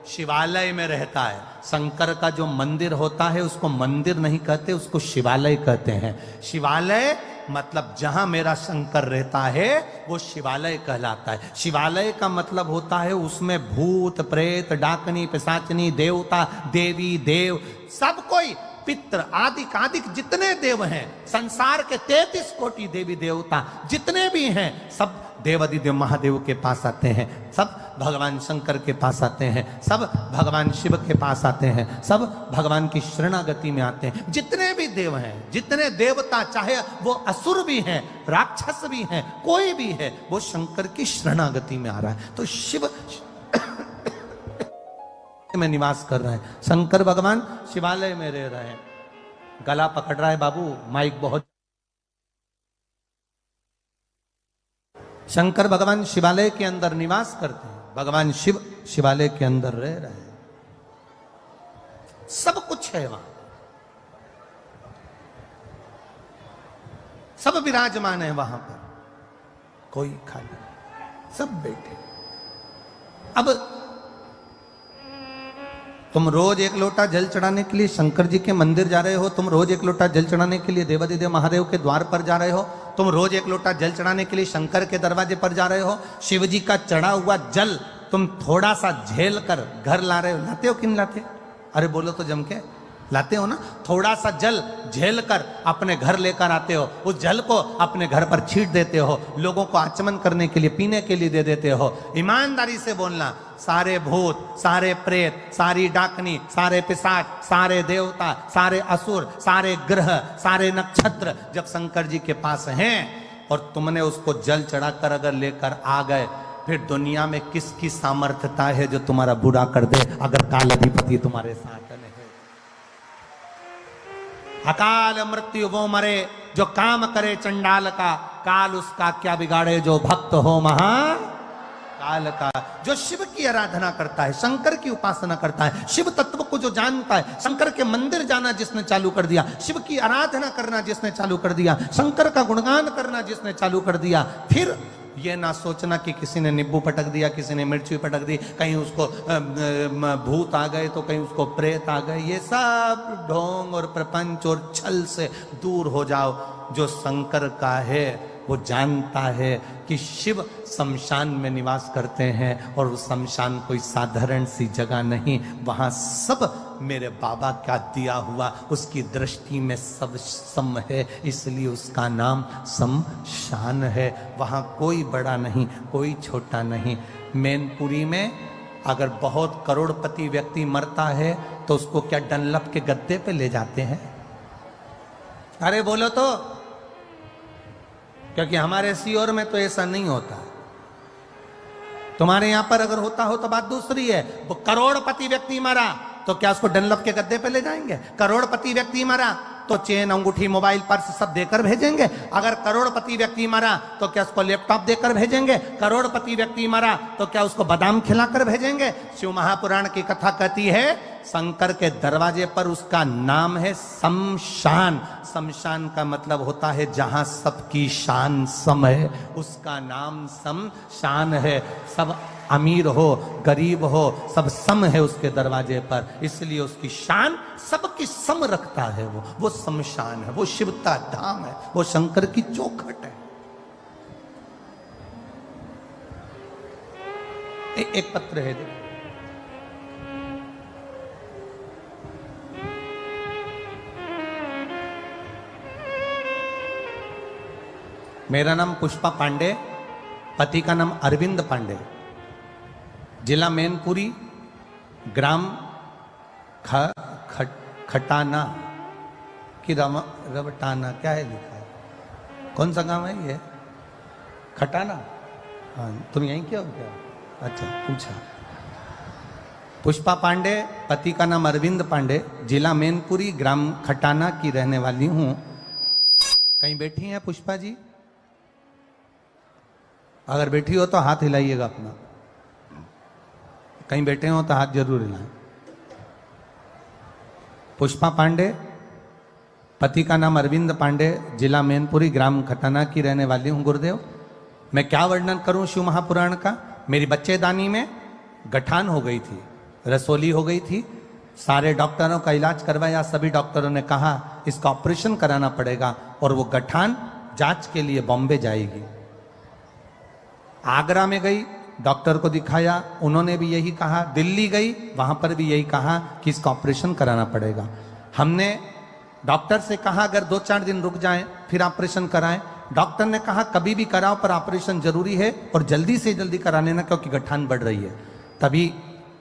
शिवालय में रहता है। शंकर का जो मंदिर होता है उसको मंदिर नहीं कहते, उसको शिवालय कहते हैं। शिवालय मतलब जहां मेरा शंकर रहता है वो शिवालय कहलाता है। शिवालय का मतलब होता है उसमें भूत प्रेत डाकनी पिशाचनी देवता देवी देव सब कोई पित्र आदिक आदिक जितने देव हैं संसार के 33 कोटि देवी देवता जितने भी हैं सब देवाधिदेव महादेव के पास आते हैं, सब भगवान शंकर के पास आते हैं, सब भगवान शिव के पास आते हैं, सब भगवान की शरणागति में आते हैं। जितने भी देव हैं, जितने देवता, चाहे वो असुर भी हैं राक्षस भी हैं कोई भी है, वो शंकर की शरणागति में आ रहा है। तो शिव में निवास कर रहे हैं, शंकर भगवान शिवालय में रह रहे हैं। गला पकड़ रहा है बाबू, माइक बहुत। शंकर भगवान शिवालय के अंदर निवास करते हैं, भगवान शिव शिवालय के अंदर रह रहे हैं, सब कुछ है वहां, सब विराजमान है वहां पर, कोई खाली, सब बैठे। अब तुम रोज एक लोटा जल चढ़ाने के लिए शंकर जी के मंदिर जा रहे हो, तुम रोज एक लोटा जल चढ़ाने के लिए देवाधिदेव महादेव के द्वार पर जा रहे हो, तुम रोज एक लोटा जल चढ़ाने के लिए शंकर के दरवाजे पर जा रहे हो। शिव जी का चढ़ा हुआ जल तुम थोड़ा सा झेल कर घर ला रहे हो, लाते हो कि नहीं लाते? अरे बोलो तो जम के, लाते हो ना? थोड़ा सा जल झेल कर अपने घर लेकर आते हो, उस जल को अपने घर पर छीट देते हो, लोगों को आचमन करने के लिए पीने के लिए दे देते हो। ईमानदारी से बोलना, सारे भूत सारे प्रेत सारी डाकनी सारे पिशाच सारे देवता सारे असुर सारे ग्रह सारे नक्षत्र जब शंकर जी के पास हैं और तुमने उसको जल चढ़ाकर अगर लेकर आ गए, फिर दुनिया में किसकी सामर्थ्यता है जो तुम्हारा बुरा कर दे अगर काल अधिपति तुम्हारे साथ है। अकाल मृत्यु वो मरे जो काम करे चंडाल का, काल उसका क्या बिगाड़े जो भक्त हो महाकाल का। जो शिव की आराधना करता है, शंकर की उपासना करता है, शिव तत्व को जो जानता है, शंकर के मंदिर जाना जिसने चालू कर दिया, शिव की आराधना करना जिसने चालू कर दिया, शंकर का गुणगान करना जिसने चालू कर दिया, फिर ये ना सोचना कि किसी ने नींबू पटक दिया, किसी ने मिर्ची पटक दी, कहीं उसको भूत आ गए तो कहीं उसको प्रेत आ गए। ये सब ढोंग और प्रपंच और छल से दूर हो जाओ। जो शंकर का है वो जानता है कि शिव शमशान में निवास करते हैं और वो शमशान कोई साधारण सी जगह नहीं, वहां सब मेरे बाबा का दिया हुआ उसकी दृष्टि में सब सम है, इसलिए उसका नाम शमशान है। वहां कोई बड़ा नहीं कोई छोटा नहीं। मैनपुरी में अगर बहुत करोड़पति व्यक्ति मरता है तो उसको क्या डनलप के गद्दे पे ले जाते हैं? अरे बोलो तो, क्योंकि हमारे सीओर में तो ऐसा नहीं होता। तुम्हारे यहां पर अगर होता हो तो बात दूसरी है। वो करोड़पति व्यक्ति मरा तो क्या उसको डनलप के गद्दे पे ले जाएंगे? करोड़पति व्यक्ति मरा तो चेन अंगूठी मोबाइल पर्स सब देकर भेजेंगे। अगर करोड़पति व्यक्ति मरा तो क्या उसको लैपटॉप देकर भेजेंगे? करोड़पति व्यक्ति मरा तो क्या उसको बादाम खिलाकर भेजेंगे? शिव महापुराण की कथा कहती है शंकर के दरवाजे पर उसका नाम है शमशान। शमशान का मतलब होता है जहां सबकी शान सम है, उसका नाम शमशान है। सब अमीर हो गरीब हो सब सम है उसके दरवाजे पर, इसलिए उसकी शान सबकी सम रखता है। वो शमशान है, वो शिव का धाम है, वो शंकर की चौखट है। एक पत्र है देखो, मेरा नाम पुष्पा पांडे, पति का नाम अरविंद पांडे, जिला मैनपुरी, ग्राम खटाना की रवटाना, क्या है लिखा है? कौन सा गांव है ये? खटाना। हाँ, तुम यहीं क्या हो क्या? अच्छा पूछा। पुष्पा पांडे, पति का नाम अरविंद पांडे, जिला मैनपुरी, ग्राम खटाना की रहने वाली हूं। कहीं बैठी हैं पुष्पा जी? अगर बैठी हो तो हाथ हिलाइएगा अपना। कहीं बैठे हो तो हाथ जरूर हिलाएं। पुष्पा पांडे, पति का नाम अरविंद पांडे, जिला मैनपुरी, ग्राम खटाना की रहने वाली हूं। गुरुदेव, मैं क्या वर्णन करूं शिव महापुराण का। मेरी बच्चेदानी में गठान हो गई थी, रसोली हो गई थी। सारे डॉक्टरों का इलाज करवाया, सभी डॉक्टरों ने कहा इसका ऑपरेशन कराना पड़ेगा और वो गठान जांच के लिए बॉम्बे जाएगी। आगरा में गई, डॉक्टर को दिखाया, उन्होंने भी यही कहा। दिल्ली गई, वहां पर भी यही कहा कि इसका ऑपरेशन कराना पड़ेगा। हमने डॉक्टर से कहा अगर 2-4 दिन रुक जाएं फिर ऑपरेशन कराएं। डॉक्टर ने कहा कभी भी कराओ पर ऑपरेशन जरूरी है और जल्दी से जल्दी करा लेना क्योंकि गठान बढ़ रही है। तभी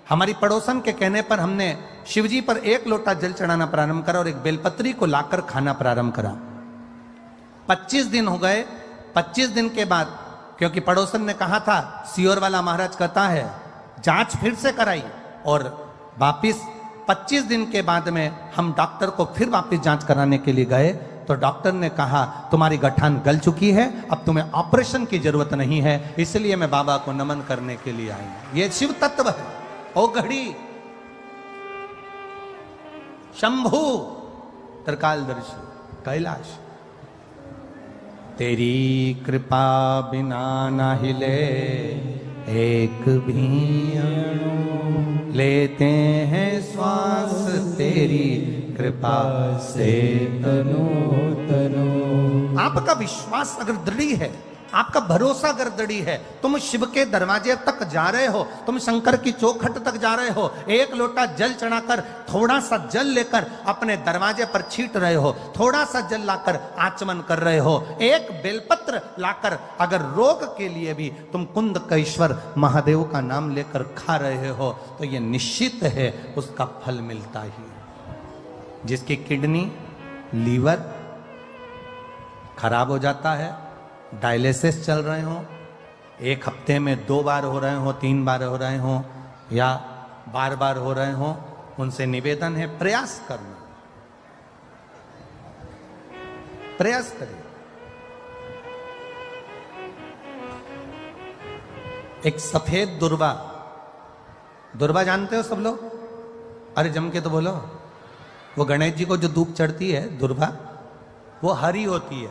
हमारी पड़ोसन के कहने पर हमने शिवजी पर 1 लोटा जल चढ़ाना प्रारंभ करा और एक बेलपत्री को लाकर खाना प्रारंभ करा। 25 दिन हो गए। 25 दिन के बाद, क्योंकि पड़ोसन ने कहा था सियोर वाला महाराज कहता है, जांच फिर से कराई और वापिस 25 दिन के बाद में हम डॉक्टर को फिर वापस जांच कराने के लिए गए तो डॉक्टर ने कहा तुम्हारी गठान गल चुकी है, अब तुम्हें ऑपरेशन की जरूरत नहीं है। इसलिए मैं बाबा को नमन करने के लिए आई हूं। ये शिव तत्व है। ओ घड़ी शंभु त्रिकालदर्शी कैलाश, तेरी कृपा बिना ना हिले एक भी अणु, लेते हैं श्वास तेरी कृपा से तनो तनो। आपका विश्वास अगर दृढ़ है, आपका भरोसा अगर दृढ़ है, तुम शिव के दरवाजे तक जा रहे हो, तुम शंकर की चौखट तक जा रहे हो, 1 लोटा जल चढ़ाकर थोड़ा सा जल लेकर अपने दरवाजे पर छीट रहे हो, थोड़ा सा जल लाकर आचमन कर रहे हो, 1 बेलपत्र लाकर अगर रोग के लिए भी तुम कुंदकेश्वर महादेव का नाम लेकर खा रहे हो तो यह निश्चित है उसका फल मिलता ही है। जिसकी किडनी, लीवर खराब हो जाता है, डायलिसिस चल रहे हो, 1 हफ्ते में 2 बार हो रहे हो, 3 बार हो रहे हो या बार बार हो रहे हो, उनसे निवेदन है प्रयास करना, प्रयास करें। एक सफेद दुर्वा, दुर्वा जानते हो सब लोग? अरे जम के तो बोलो। वो गणेश जी को जो धूप चढ़ती है दुर्वा, वो हरी होती है।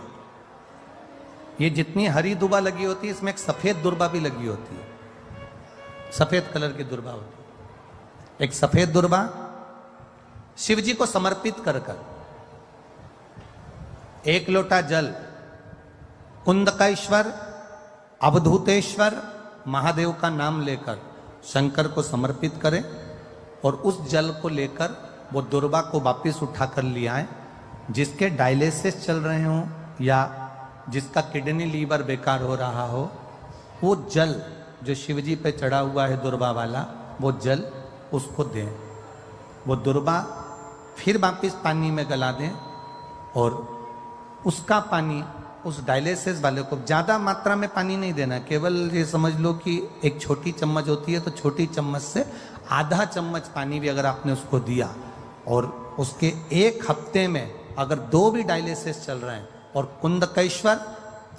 ये जितनी हरी दुर्वा लगी होती है, इसमें एक सफेद दुर्वा भी लगी होती है, सफेद कलर की दुर्वा होती है। एक सफेद दुर्वा शिव जी को समर्पित कर 1 लोटा जल कुंदकेश्वर, अवधूतेश्वर महादेव का नाम लेकर शंकर को समर्पित करें और उस जल को लेकर वो दुर्वा को वापिस उठाकर ले आए। जिसके डायलिसिस चल रहे हो या जिसका किडनी लीवर बेकार हो रहा हो, वो जल जो शिवजी पे चढ़ा हुआ है दुर्वा वाला, वो जल उसको दें। वो दुर्वा फिर वापिस पानी में गला दें और उसका पानी उस डायलिसिस वाले को, ज़्यादा मात्रा में पानी नहीं देना, केवल ये समझ लो कि एक छोटी चम्मच होती है तो छोटी चम्मच से आधा चम्मच पानी भी अगर आपने उसको दिया और उसके 1 हफ्ते में अगर 2 भी डायलिसिस चल रहे हैं और कुंदकेश्वर,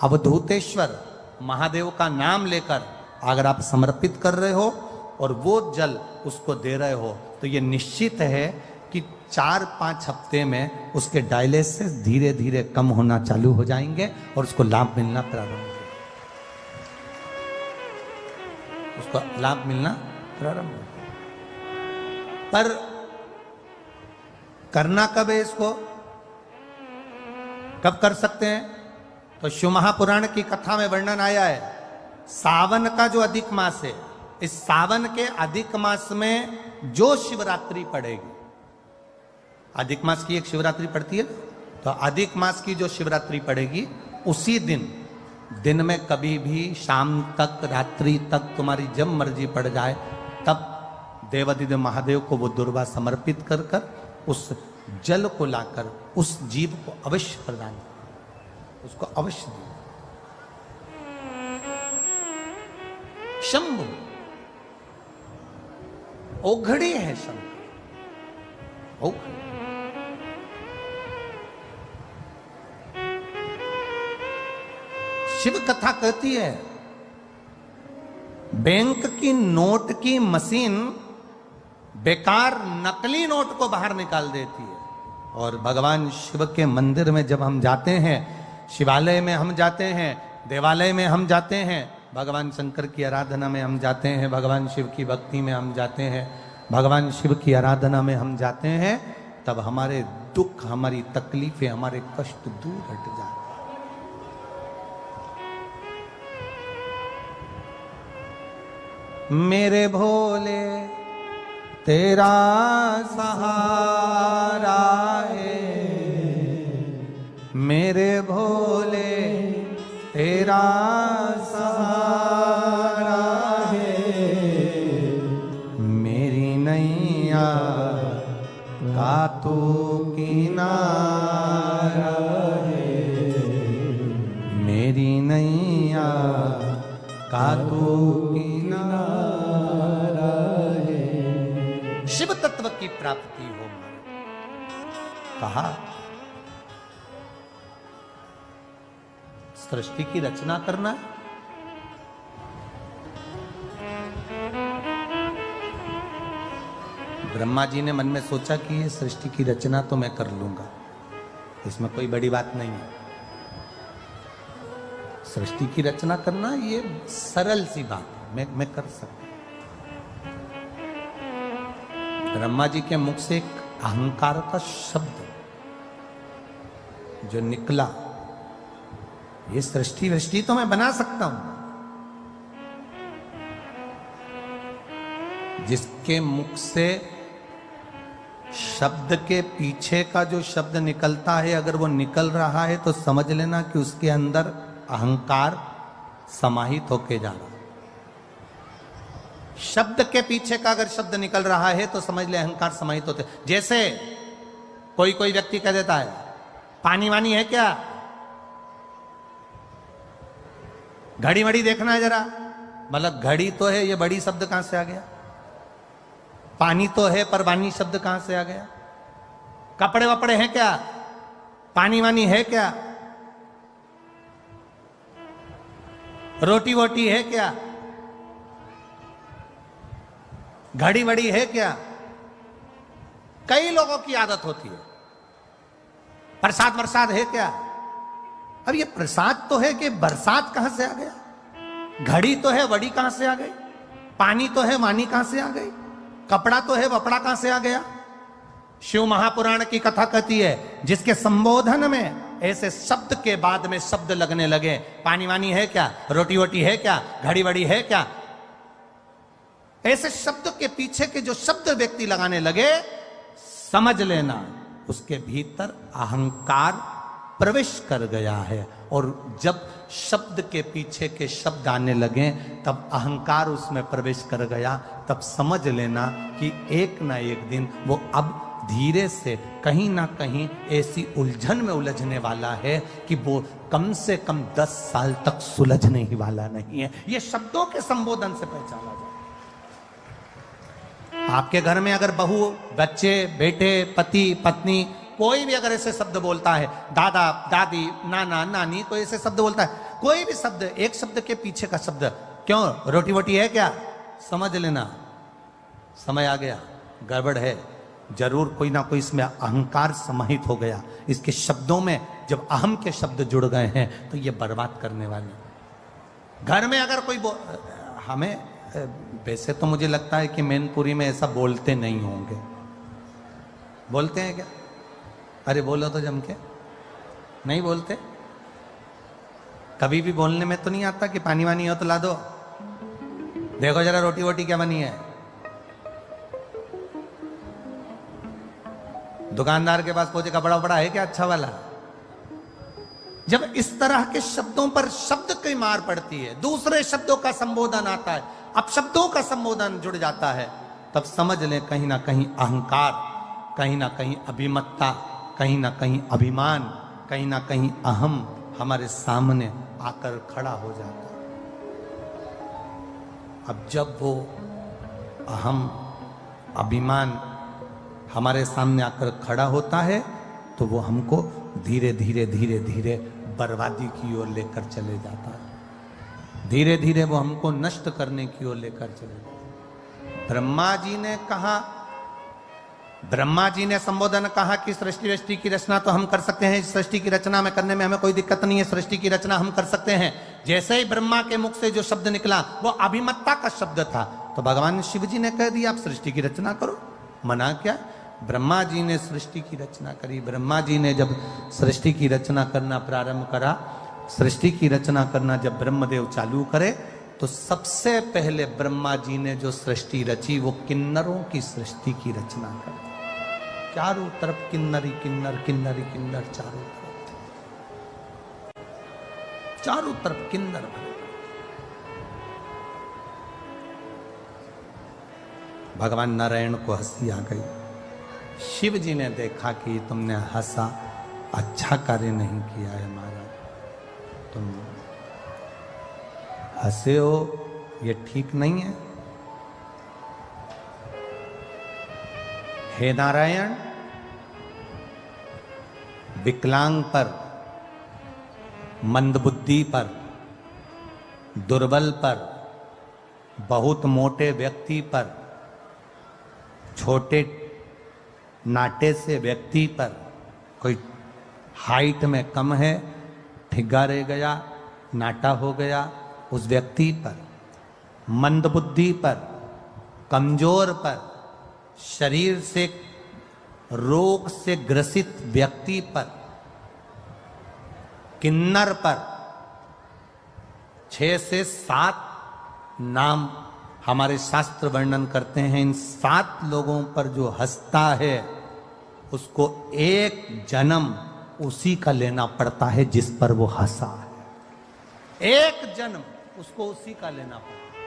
अवधूतेश्वर महादेव का नाम लेकर अगर आप समर्पित कर रहे हो और वो जल उसको दे रहे हो तो ये निश्चित है कि 4-5 हफ्ते में उसके डायलिसिस धीरे धीरे कम होना चालू हो जाएंगे और उसको लाभ मिलना प्रारंभ हो, उसको लाभ मिलना प्रारंभ हो। पर करना कब है इसको, कब कर सकते हैं? तो शिव महापुराण की कथा में वर्णन आया है, सावन का जो अधिक मास है, इस सावन के अधिक मास में जो शिवरात्रि पड़ेगी, अधिक मास की एक शिवरात्रि पड़ती है, तो अधिक मास की जो शिवरात्रि पड़ेगी उसी दिन में कभी भी शाम तक, रात्रि तक तुम्हारी जब मर्जी पड़ जाए, तब देवाधिदेव महादेव को वो दुर्वा समर्पित कर कर उस जल को लाकर उस जीव को अवश्य प्रदान, उसको अवश्य दे। शंभु ओघड़े हैं शंकर, ओघड़े। शिव कथा कहती है बैंक की नोट की मशीन बेकार नकली नोट को बाहर निकाल देती है, और भगवान शिव के मंदिर में जब हम जाते हैं, शिवालय में हम जाते हैं, देवालय में हम जाते हैं, भगवान शंकर की आराधना में हम जाते हैं, भगवान शिव की भक्ति में हम जाते हैं, भगवान शिव की आराधना में हम जाते हैं, तब हमारे दुख, हमारी तकलीफें, हमारे कष्ट दूर हट जाते हैं। मेरे भोले तेरा सहारा है, मेरे भोले तेरा सहारा है, मेरी नैया का तू किनारा है, मेरी नैया का तू किनारा है। शिव तत्व की प्राप्ति हो, कहा सृष्टि की रचना करना, ब्रह्मा जी ने मन में सोचा कि ये सृष्टि की रचना तो मैं कर लूंगा, इसमें कोई बड़ी बात नहीं है। सृष्टि की रचना करना ये सरल सी बात है, मैं कर सकता। ब्रह्मा जी के मुख से एक अहंकार का शब्द जो निकला, ये सृष्टि वृष्टि तो मैं बना सकता हूं। जिसके मुख से शब्द के पीछे का जो शब्द निकलता है, अगर वो निकल रहा है तो समझ लेना कि उसके अंदर अहंकार समाहित होके जा रहा है। शब्द के पीछे का अगर शब्द निकल रहा है तो समझ ले अहंकार समाहित होते। जैसे कोई कोई व्यक्ति कह देता है पानी वानी है क्या, घड़ी वड़ी देखना है जरा, मतलब घड़ी तो है, ये बड़ी शब्द कहां से आ गया? पानी तो है पर वानी शब्द कहां से आ गया? कपड़े वपड़े हैं क्या, पानी वानी है क्या? रोटी वोटी है क्या, घड़ी वड़ी है क्या? कई लोगों की आदत होती है। प्रसाद वरसाद है क्या? अब ये प्रसाद तो है कि बरसात कहां से आ गया? घड़ी तो है, वड़ी कहां से आ गई? पानी तो है, वानी कहां से आ गई? कपड़ा तो है, वपड़ा कहां से आ गया? शिव महापुराण की कथा कहती है जिसके संबोधन में ऐसे शब्द के बाद में शब्द लगने लगे, पानी वानी है क्या, रोटी वोटी है क्या, घड़ी वड़ी है क्या, ऐसे शब्द के पीछे के जो शब्द व्यक्ति लगाने लगे, समझ लेना उसके भीतर अहंकार प्रवेश कर गया है। और जब शब्द के पीछे के शब्द आने लगे तब अहंकार उसमें प्रवेश कर गया, तब समझ लेना कि एक ना एक दिन वो अब धीरे से कहीं ना कहीं ऐसी उलझन में उलझने वाला है कि वो कम से कम 10 साल तक सुलझने ही वाला नहीं है। ये शब्दों के संबोधन से पहचाना जाए। आपके घर में अगर बहू, बच्चे, बेटे, पति, पत्नी, कोई भी अगर ऐसे शब्द बोलता है, दादा, दादी, नाना, नानी, कोई ऐसे शब्द बोलता है, कोई भी शब्द, एक शब्द के पीछे का शब्द, क्यों रोटी वोटी है क्या, समझ लेना समय आ गया, गड़बड़ है, जरूर कोई ना कोई इसमें अहंकार समाहित हो गया। इसके शब्दों में जब अहम के शब्द जुड़ गए हैं तो ये बर्बाद करने वाले। घर में अगर कोई हमें वैसे तो मुझे लगता है कि मैनपुरी में ऐसा बोलते नहीं होंगे, बोलते हैं क्या? अरे बोलो तो जम के, नहीं बोलते? कभी भी बोलने में तो नहीं आता कि पानी वानी हो तो ला दो, देखो जरा रोटी वोटी क्या बनी है। दुकानदार के पास पहुंचे, कपड़ा वपड़ा है क्या अच्छा वाला? जब इस तरह के शब्दों पर शब्द की मार पड़ती है, दूसरे शब्दों का संबोधन आता है, अब शब्दों का संबोधन जुड़ जाता है, तब समझ लें कहीं ना कहीं अहंकार, कहीं ना कहीं अभिमत्ता, कहीं ना कहीं अभिमान, कहीं ना कहीं अहम हमारे सामने आकर खड़ा हो जाता है। अब जब वो अहम अभिमान हमारे सामने आकर खड़ा होता है तो वो हमको धीरे धीरे धीरे धीरे बर्बादी की ओर लेकर चले जाता है। धीरे धीरे वो हमको नष्ट करने की ओर लेकर चले जाता। ब्रह्मा जी ने कहा, ब्रह्मा जी ने संबोधन कहा कि सृष्टि की रचना तो हम कर सकते हैं, सृष्टि की रचना में करने में हमें कोई दिक्कत नहीं है, सृष्टि की रचना हम कर सकते हैं। जैसे ही ब्रह्मा के मुख से जो शब्द निकला वो अभिमत्ता का शब्द था, तो भगवान शिव जी ने कह दिया आप सृष्टि की रचना करो। मना क्या? ब्रह्मा जी ने सृष्टि की रचना करी। ब्रह्मा जी ने जब सृष्टि की रचना करना प्रारंभ करा, सृष्टि की रचना करना जब ब्रह्मदेव चालू करे, तो सबसे पहले ब्रह्मा जी ने जो सृष्टि रची वो किन्नरों की सृष्टि की रचना कर। चारों तरफ किन्नरी किन्नर किन्नरी किन्नर, चारों तरफ किन्नर। भगवान नारायण को हंसी आ गई। शिव जी ने देखा कि तुमने हंसा, अच्छा कार्य नहीं किया है महाराज, तुम हंसे हो, ये ठीक नहीं है। हे नारायण, विकलांग पर, मंदबुद्धि पर, दुर्बल पर, बहुत मोटे व्यक्ति पर, छोटे नाटे से व्यक्ति पर, कोई हाइट में कम है, ठिग्गा रह गया, नाटा हो गया, उस व्यक्ति पर, मंदबुद्धि पर, कमजोर पर, शरीर से रोग से ग्रसित व्यक्ति पर, किन्नर पर 6 से 7 नाम हमारे शास्त्र वर्णन करते हैं। इन 7 लोगों पर जो हंसता है उसको एक जन्म उसी का लेना पड़ता है जिस पर वो हंसा है। एक जन्म उसको उसी का लेना पड़ता है।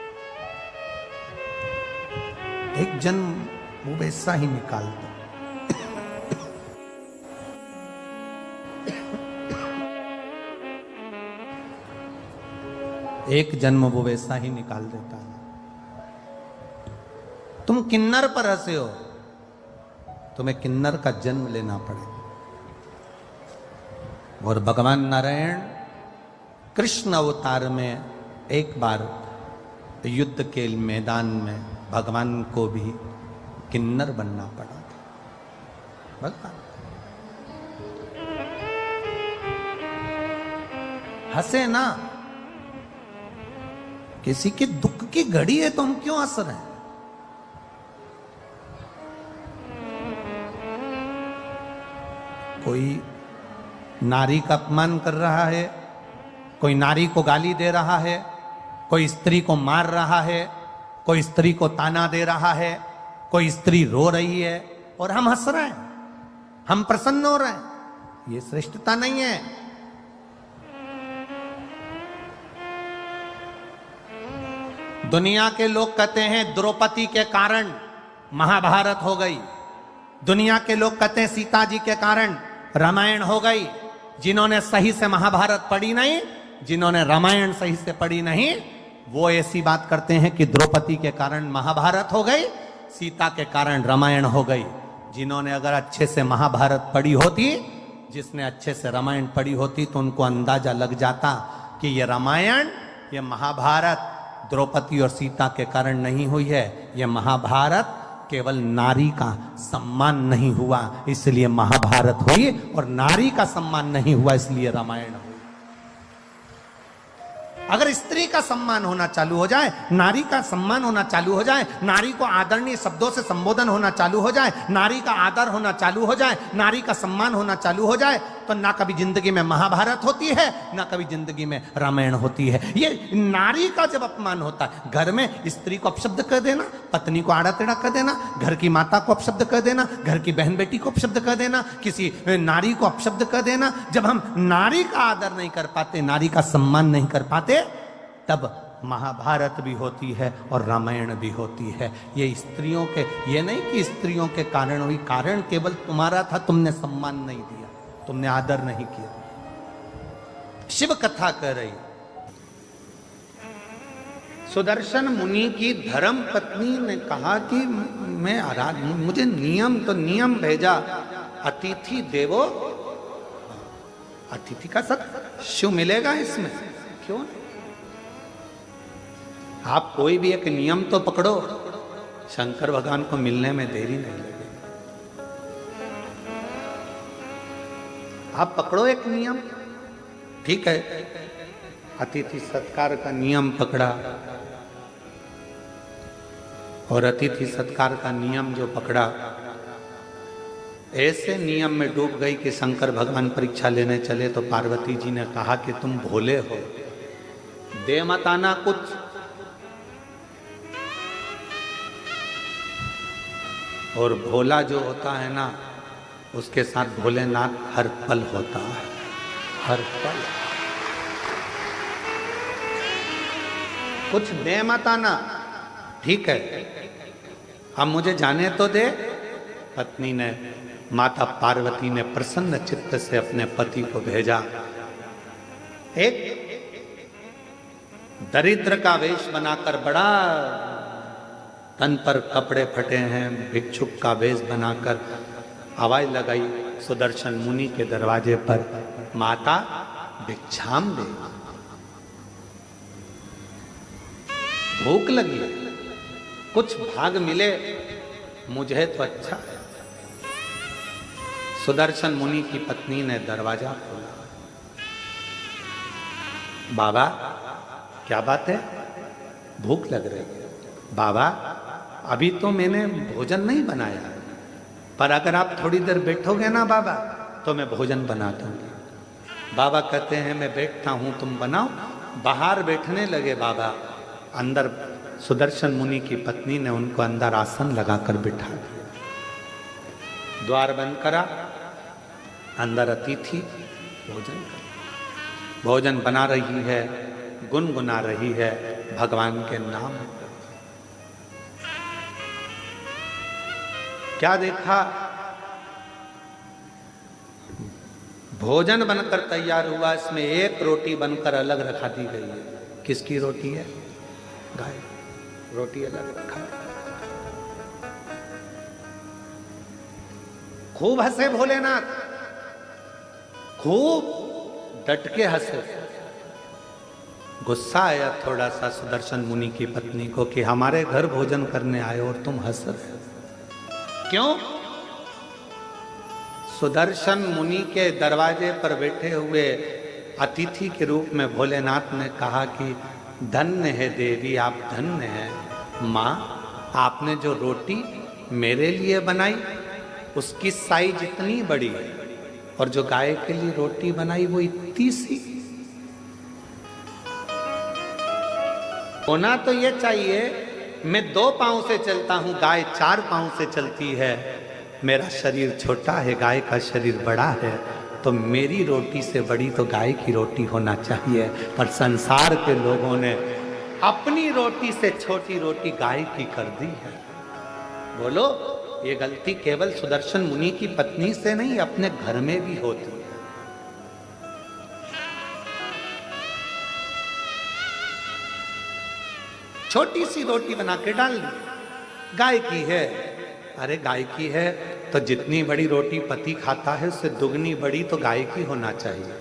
एक जन्म वो वैसा ही निकालता। एक जन्म वो वैसा ही निकाल देता है। तुम किन्नर पर हंसे हो, तुम्हें किन्नर का जन्म लेना पड़ेगा। और भगवान नारायण कृष्ण अवतार में एक बार युद्ध के मैदान में भगवान को भी किन्नर बनना पड़ा था। भगवान हंसे ना, किसी के दुख की घड़ी है तो हम क्यों हंस रहे हैं? कोई नारी का अपमान कर रहा है, कोई नारी को गाली दे रहा है, कोई स्त्री को मार रहा है, कोई स्त्री को ताना दे रहा है, कोई स्त्री रो रही है और हम हंस रहे हैं, हम प्रसन्न हो रहे हैं। ये श्रेष्ठता नहीं है। दुनिया के लोग कहते हैं द्रौपदी के कारण महाभारत हो गई, दुनिया के लोग कहते हैं सीता जी के कारण रामायण हो गई। जिन्होंने सही से महाभारत पढ़ी नहीं, जिन्होंने रामायण सही से पढ़ी नहीं, वो ऐसी बात करते हैं कि द्रौपदी के कारण महाभारत हो गई, सीता के कारण रामायण हो गई। जिन्होंने अगर अच्छे से महाभारत पढ़ी होती, जिसने अच्छे से रामायण पढ़ी होती, तो उनको अंदाजा लग जाता कि ये रामायण, ये महाभारत द्रौपदी और सीता के कारण नहीं हुई है। ये महाभारत केवल नारी का सम्मान नहीं हुआ इसलिए महाभारत हुई, और नारी का सम्मान नहीं हुआ इसलिए रामायण हुई। अगर स्त्री का सम्मान होना चालू हो जाए, नारी का सम्मान होना चालू हो जाए, नारी को आदरणीय शब्दों से संबोधन होना चालू हो जाए, नारी का आदर होना चालू हो जाए, नारी का सम्मान होना चालू हो जाए, तो ना कभी जिंदगी में महाभारत होती है, ना कभी जिंदगी में रामायण होती है। ये नारी का जब अपमान होता है, घर में स्त्री को अपशब्द कह देना, पत्नी को आड़ा टेढ़ा कह देना, घर की माता को अपशब्द कह देना, घर की बहन बेटी को अपशब्द कह देना, किसी नारी को अपशब्द कह देना, जब हम नारी का आदर नहीं कर पाते, नारी का सम्मान नहीं कर पाते, तब महाभारत भी होती है और रामायण भी होती है। ये स्त्रियों के, ये नहीं कि स्त्रियों के कारण हुई, कारण केवल तुम्हारा था, तुमने सम्मान नहीं दिया, तुमने आदर नहीं किया। शिव कथा कह रही, सुदर्शन मुनि की धर्म पत्नी ने कहा कि मैं मुझे नियम भेजा, अतिथि देवो, अतिथि का सत शिव मिलेगा इसमें, क्यों नहीं? आप कोई भी एक नियम तो पकड़ो, शंकर भगवान को मिलने में देरी नहीं लगेगी। आप पकड़ो एक नियम, ठीक है, अतिथि सत्कार का नियम पकड़ा, और अतिथि सत्कार का नियम जो पकड़ा, ऐसे नियम में डूब गई कि शंकर भगवान परीक्षा लेने चले तो पार्वती जी ने कहा कि तुम भोले हो, दे मत आना कुछ। और भोला जो होता है ना, उसके साथ भोलेनाथ हर पल होता है, हर पल। कुछ दे मत आना, ठीक है, अब मुझे जाने तो दे। पत्नी ने, माता पार्वती ने प्रसन्न चित्त से अपने पति को भेजा। एक दरिद्र का वेश बनाकर, बड़ा तन पर कपड़े फटे हैं, भिक्षुक का वेश बनाकर आवाज लगाई सुदर्शन मुनि के दरवाजे पर, माता भिक्षाम दे, भूख लगी, कुछ भाग मिले मुझे तो अच्छा है। सुदर्शन मुनि की पत्नी ने दरवाजा खोला। बाबा क्या बात है, भूख लग रही है? बाबा अभी तो मैंने भोजन नहीं बनाया है, पर अगर आप थोड़ी देर बैठोगे ना बाबा तो मैं भोजन बना दूंगी। बाबा कहते हैं मैं बैठता हूं, तुम बनाओ। बाहर बैठने लगे बाबा। अंदर सुदर्शन मुनि की पत्नी ने उनको अंदर आसन लगाकर बिठा दिया, द्वार बंद करा, अंदर अतिथि भोजन कर, भोजन बना रही है, गुनगुना रही है भगवान के नाम। क्या देखा, भोजन बनकर तैयार हुआ, इसमें एक रोटी बनकर अलग रखा दी गई है। किसकी रोटी है? गाय, रोटी अलग रखा। खूब हंसे भोलेनाथ, खूब डट के हंसे। गुस्सा आया थोड़ा सा सुदर्शन मुनि की पत्नी को कि हमारे घर भोजन करने आए और तुम हंस रहे हो, क्यों? सुदर्शन मुनि के दरवाजे पर बैठे हुए अतिथि के रूप में भोलेनाथ ने कहा कि धन्य है देवी, आप धन्य हैं। माँ, आपने जो रोटी मेरे लिए बनाई उसकी साइज इतनी बड़ी है, और जो गाय के लिए रोटी बनाई वो इतनी सी। होना तो ये चाहिए, मैं 2 पांव से चलता हूं, गाय 4 पांव से चलती है। मेरा शरीर छोटा है, गाय का शरीर बड़ा है, तो मेरी रोटी से बड़ी तो गाय की रोटी होना चाहिए। पर संसार के लोगों ने अपनी रोटी से छोटी रोटी गाय की कर दी है। बोलो, ये गलती केवल सुदर्शन मुनि की पत्नी से नहीं, अपने घर में भी होती है। छोटी सी रोटी बना के डाल दी, गाय की है। अरे गाय की है तो जितनी बड़ी रोटी पति खाता है उससे दुगनी बड़ी तो गाय की होना चाहिए।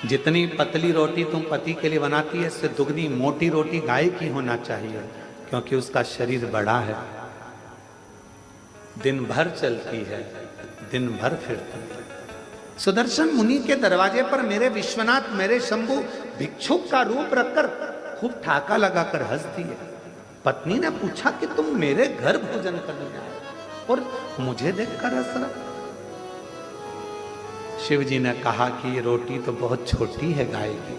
जितनी पतली रोटी तुम पति के लिए बनाती है इससे दुगनी मोटी रोटी गाय की होना चाहिए, क्योंकि उसका शरीर बड़ा है, दिन भर चलती है, दिन भर फिरती है। सुदर्शन मुनि के दरवाजे पर मेरे विश्वनाथ, मेरे शंभु भिक्षुक का रूप रखकर खूब ठाका लगाकर हंस दिए। पत्नी ने पूछा कि तुम मेरे घर भोजन करने आए और मुझे देखकर हंस रहे? शिव जी ने कहा कि ये रोटी तो बहुत छोटी है गाय की,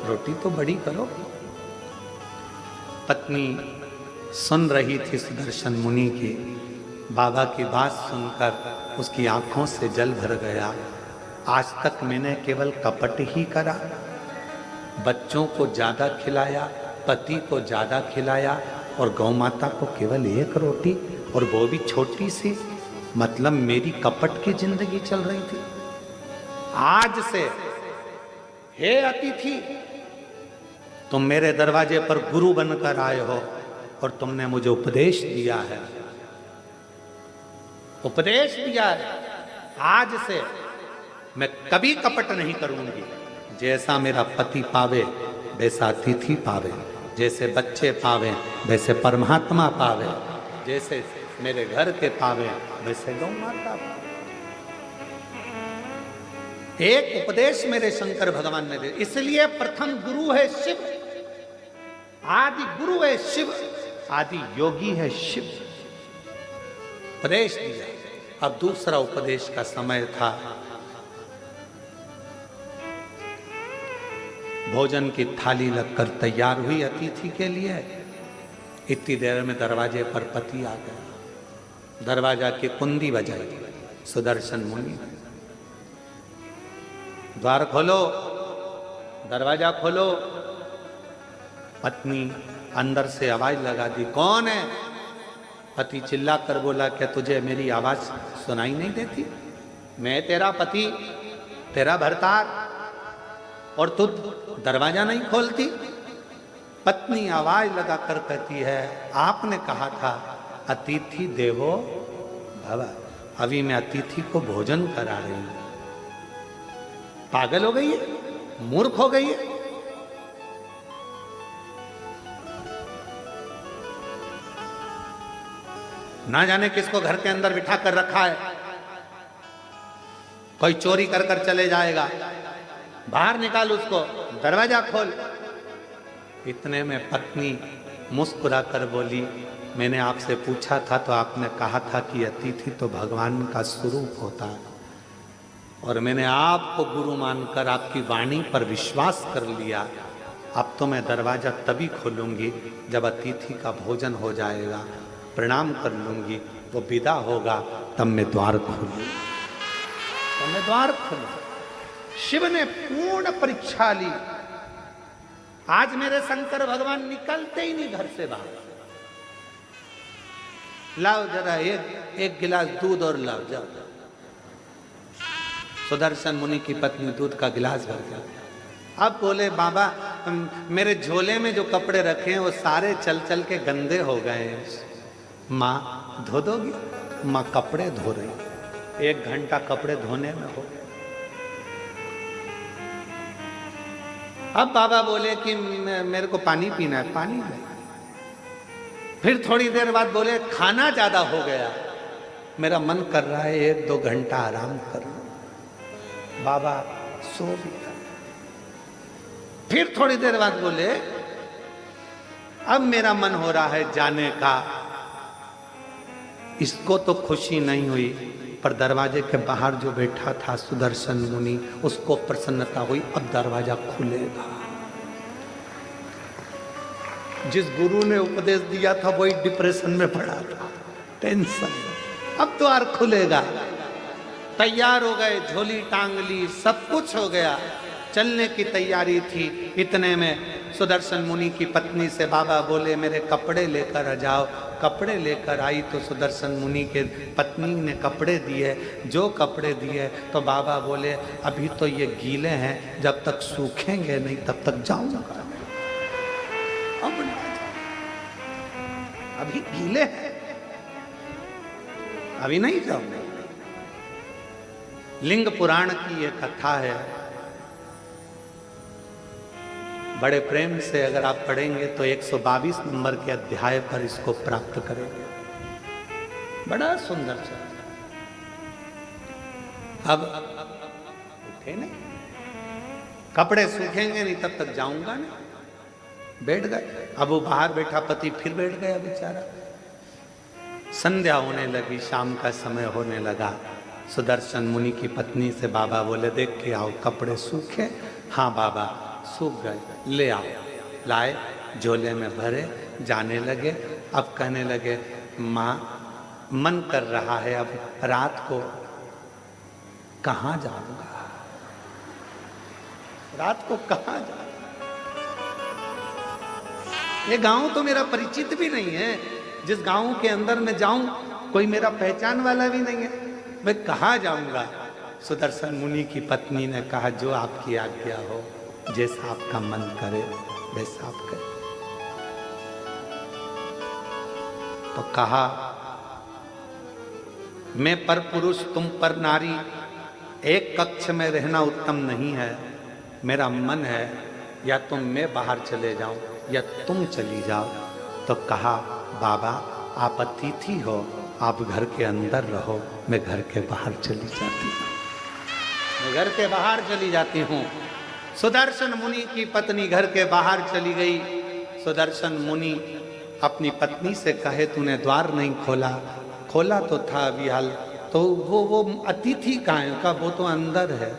रोटी तो बड़ी करो। पत्नी सुन रही थी सुदर्शन मुनि की, बाबा की बात सुनकर उसकी आंखों से जल भर गया। आज तक मैंने केवल कपट ही करा, बच्चों को ज्यादा खिलाया, पति को ज्यादा खिलाया, और गौ माता को केवल 1 रोटी, और वो भी छोटी सी। मतलब मेरी कपट की जिंदगी चल रही थी। आज से हे अतिथि, तुम मेरे दरवाजे पर गुरु बनकर आए हो और तुमने मुझे उपदेश दिया है, उपदेश दिया है। आज से मैं कभी कपट नहीं करूंगी। जैसा मेरा पति पावे वैसा अतिथि पावे, जैसे बच्चे पावे वैसे परमात्मा पावे, जैसे मेरे घर के पावे वैसे गौ माता पावे। एक उपदेश मेरे शंकर भगवान ने दिया। इसलिए प्रथम गुरु है शिव, आदि गुरु है शिव, आदि योगी है शिव। उपदेश दिया। अब दूसरा उपदेश का समय था। भोजन की थाली लगकर तैयार हुई अतिथि के लिए। इतनी देर में दरवाजे पर पति आ गया। दरवाजा की कुंडी बजाई। सुदर्शन मुनि, द्वार खोलो, दरवाजा खोलो। पत्नी अंदर से आवाज लगा दी, कौन है? पति चिल्ला कर बोला, क्या तुझे मेरी आवाज सुनाई नहीं देती? मैं तेरा पति, तेरा भरतार, और तू दरवाजा नहीं खोलती? पत्नी आवाज लगा कर कहती है, आपने कहा था अतिथि देवो भव, अभी मैं अतिथि को भोजन करा रही हूं। पागल हो गई है, मूर्ख हो गई है। ना जाने किसको घर के अंदर बिठा कर रखा है, कोई चोरी कर कर चले जाएगा। बाहर निकाल उसको, दरवाजा खोल। इतने में पत्नी मुस्कुरा कर बोली, मैंने आपसे पूछा था तो आपने कहा था कि अतिथि तो भगवान का स्वरूप होता है, और मैंने आपको गुरु मानकर आपकी वाणी पर विश्वास कर लिया। अब तो मैं दरवाजा तभी खोलूंगी जब अतिथि का भोजन हो जाएगा, प्रणाम कर लूंगी, वो विदा होगा, तब मैं द्वार खोलूंगी। तो मैं द्वार खोलूं। शिव ने पूर्ण परीक्षा ली। आज मेरे शंकर भगवान निकलते ही नहीं घर से बाहर। लाओ जरा एक गिलास दूध और लाओ, जाओ। सुदर्शन मुनि की पत्नी दूध का गिलास भर गया। अब बोले, बाबा मेरे झोले में जो कपड़े रखे हैं वो सारे चल चल के गंदे हो गए हैं, माँ धो दोगी? माँ कपड़े धो रही। 1 घंटा कपड़े धोने में हो गया। अब बाबा बोले कि मेरे को पानी पीना है, पानी नहीं। फिर थोड़ी देर बाद बोले, खाना ज्यादा हो गया, मेरा मन कर रहा है 1-2 घंटा आराम कर लो। बाबा सो गया। फिर थोड़ी देर बाद बोले, अब मेरा मन हो रहा है जाने का। इसको तो खुशी नहीं हुई, पर दरवाजे के बाहर जो बैठा था सुदर्शन मुनि, उसको प्रसन्नता हुई, अब दरवाजा खुलेगा। जिस गुरु ने उपदेश दिया था वही डिप्रेशन में पड़ा था, टेंशन। अब द्वार खुलेगा। तैयार हो गए, झोली टांग ली, सब कुछ हो गया, चलने की तैयारी थी। इतने में सुदर्शन मुनि की पत्नी से बाबा बोले, मेरे कपड़े लेकर आ जाओ। कपड़े लेकर आई तो सुदर्शन मुनि के पत्नी ने कपड़े दिए। जो कपड़े दिए तो बाबा बोले, अभी तो ये गीले हैं, जब तक सूखेंगे नहीं तब तक जाऊंगा। अब ना जाओ, अभी गीले हैं, अभी नहीं जाऊंगा। लिंग पुराण की ये कथा है। बड़े प्रेम से अगर आप पढ़ेंगे तो 122 नंबर के अध्याय पर इसको प्राप्त करेंगे। बड़ा सुंदर सा। अब उठे नहीं, कपड़े सूखेंगे नहीं तब तक जाऊंगा नहीं। बैठ गए। अब वो बाहर बैठा पति फिर बैठ गया बेचारा। संध्या होने लगी, शाम का समय होने लगा। सुदर्शन मुनि की पत्नी से बाबा बोले, देख के आओ कपड़े सूखे? हाँ बाबा सूख गए, ले आओ। लाए, झोले में भरे, जाने लगे। अब कहने लगे, माँ मन कर रहा है अब रात को कहाँ जाऊंगा, रात को कहाँ जाऊंगा। ये गांव तो मेरा परिचित भी नहीं है। जिस गांव के अंदर मैं जाऊं कोई मेरा पहचान वाला भी नहीं है, मैं कहाँ जाऊंगा। सुदर्शन मुनि की पत्नी ने कहा, जो आपकी आज्ञा हो। जैसा आपका मन करे वैसा आप करें। तो कहा, मैं पर पुरुष तुम पर नारी, एक कक्ष में रहना उत्तम नहीं है। मेरा मन है या तो मैं बाहर चले जाऊं या तुम चली जाओ। तो कहा, बाबा आप अतिथि हो, आप घर के अंदर रहो, मैं घर के बाहर चली जाती हूँ, मैं घर के बाहर चली जाती हूँ। सुदर्शन मुनि की पत्नी घर के बाहर चली गई। सुदर्शन मुनि अपनी पत्नी से कहे, तूने द्वार नहीं खोला। खोला तो था अभी हाल, तो वो अतिथि कहाँ है? का वो तो अंदर है,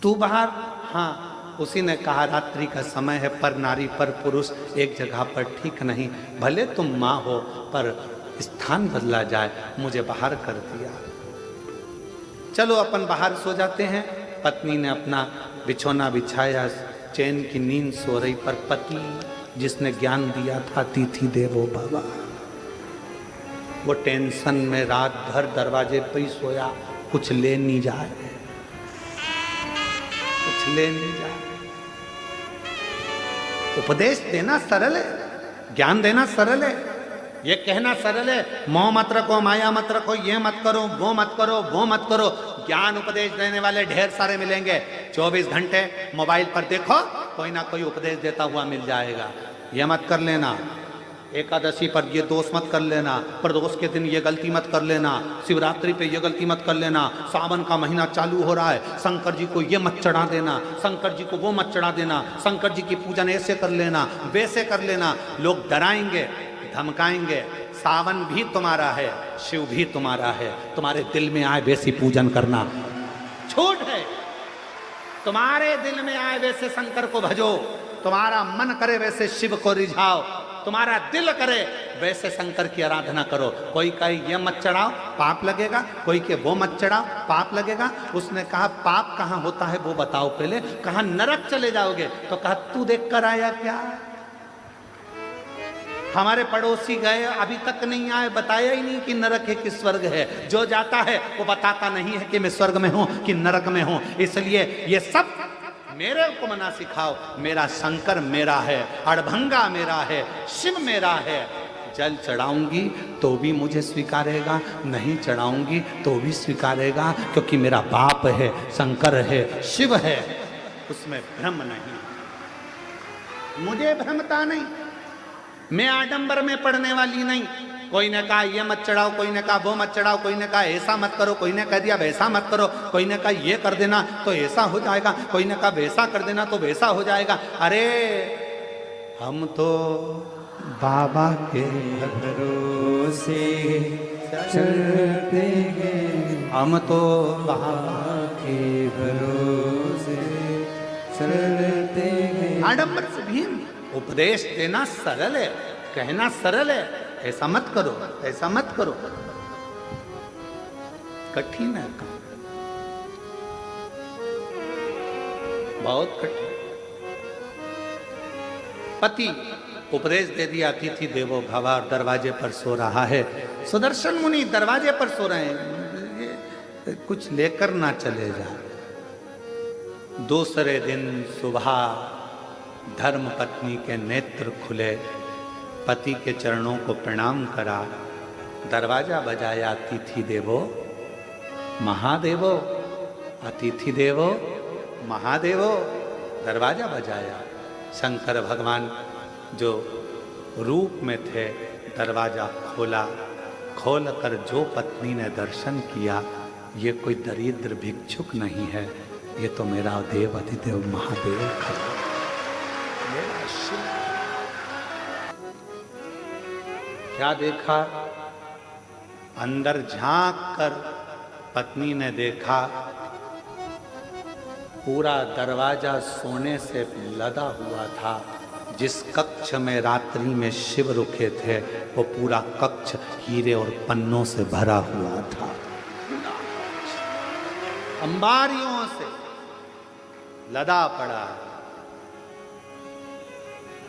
तू बाहर। हाँ, उसी ने कहा, रात्रि का समय है, पर नारी पर पुरुष एक जगह पर ठीक नहीं। भले तुम माँ हो पर स्थान बदला जाए, मुझे बाहर कर दिया। चलो अपन बाहर सो जाते हैं। पत्नी ने अपना बिछौना बिछाया, चैन की नींद सो रही, पर पति जिसने ज्ञान दिया था, अतिथि देवो भव, वो टेंशन में रात भर दरवाजे पे ही सोया, कुछ ले नहीं जाए, कुछ ले नहीं जाए। उपदेश देना सरल है, ज्ञान देना सरल है, ये कहना सरल है, मोह मत रखो, माया मत रखो, ये मत करो, वो मत करो, वो मत करो। ज्ञान उपदेश देने वाले ढेर सारे मिलेंगे। 24 घंटे मोबाइल पर देखो, कोई ना कोई उपदेश देता हुआ मिल जाएगा। ये मत कर लेना, एकादशी पर ये दोष मत कर लेना, प्रदोष के दिन ये गलती मत कर लेना, शिवरात्रि पे ये गलती मत कर लेना, सावन का महीना चालू हो रहा है, शंकर जी को ये मत चढ़ा देना, शंकर जी को वो मत चढ़ा देना, शंकर जी की पूजन ऐसे कर लेना, वैसे कर लेना। लोग डराएंगे, धमकाएंगे। सावन भी तुम्हारा है, शिव भी तुम्हारा है, तुम्हारे दिल में आए वैसी पूजन करना छूट है। तुम्हारे दिल में आए वैसे शंकर को भजो, तुम्हारा मन करे वैसे शिव को रिझाओ, तुम्हारा दिल करे वैसे शंकर की आराधना करो। कोई कहे ये मत चढ़ाओ, पाप लगेगा, कोई के वो मत चढ़ाओ, पाप लगेगा। उसने कहा, पाप कहाँ होता है वो बताओ पहले। कहा, नरक चले जाओगे। तो कहा, तू देख कर आया क्या? हमारे पड़ोसी गए, अभी तक नहीं आए, बताया ही नहीं कि नरक है कि स्वर्ग है। जो जाता है वो बताता नहीं है कि मैं स्वर्ग में हूं कि नरक में हूं। इसलिए ये सब मेरे को मना सिखाओ। मेरा शंकर मेरा है, अड़भंगा मेरा है, शिव मेरा है। जल चढ़ाऊंगी तो भी मुझे स्वीकारेगा, नहीं चढ़ाऊंगी तो भी स्वीकारेगा, क्योंकि मेरा बाप है, शंकर है, शिव है, उसमें भ्रम नहीं, मुझे भ्रमता नहीं। मैं आडंबर में पड़ने वाली नहीं। कोई ने कहा ये मत चढ़ाओ, कोई ने कहा वो मत चढ़ाओ, कोई ने कहा ऐसा मत करो, कोई ने कह दिया वैसा मत करो, कोई ने कहा ये कर देना तो ऐसा हो जाएगा, कोई ने कहा वैसा कर देना तो वैसा हो जाएगा। अरे हम तो बाबा के
भरोसे चलते हैं,
हम तो बाबा
के भरोसे चलते हैं।
आडंबर से भी उपदेश देना सरल है, कहना सरल है, ऐसा मत करो, ऐसा मत करो, कठिन है काम, बहुत कठिन। पति उपदेश दे दिया, अतिथि देवो भव, दरवाजे पर सो रहा है। सुदर्शन मुनि दरवाजे पर सो रहे हैं, कुछ लेकर ना चले जाए। दूसरे दिन सुबह धर्म पत्नी के नेत्र खुले, पति के चरणों को प्रणाम करा, दरवाजा बजाया, अतिथि देवो महादेवो, अतिथि देवो महादेवो, दरवाजा बजाया। शंकर भगवान जो रूप में थे, दरवाजा खोला, खोलकर जो पत्नी ने दर्शन किया, ये कोई दरिद्र भिक्षुक नहीं है, ये तो मेरा देव अधिदेव महादेव खड़ा, मेरा शिव। क्या देखा? अंदर झांक कर पत्नी ने देखा, पूरा दरवाजा सोने से लदा हुआ था। जिस कक्ष में रात्रि में शिव रुके थे, वो पूरा कक्ष हीरे और पन्नों से भरा हुआ था, अंबारियों से लदा पड़ा।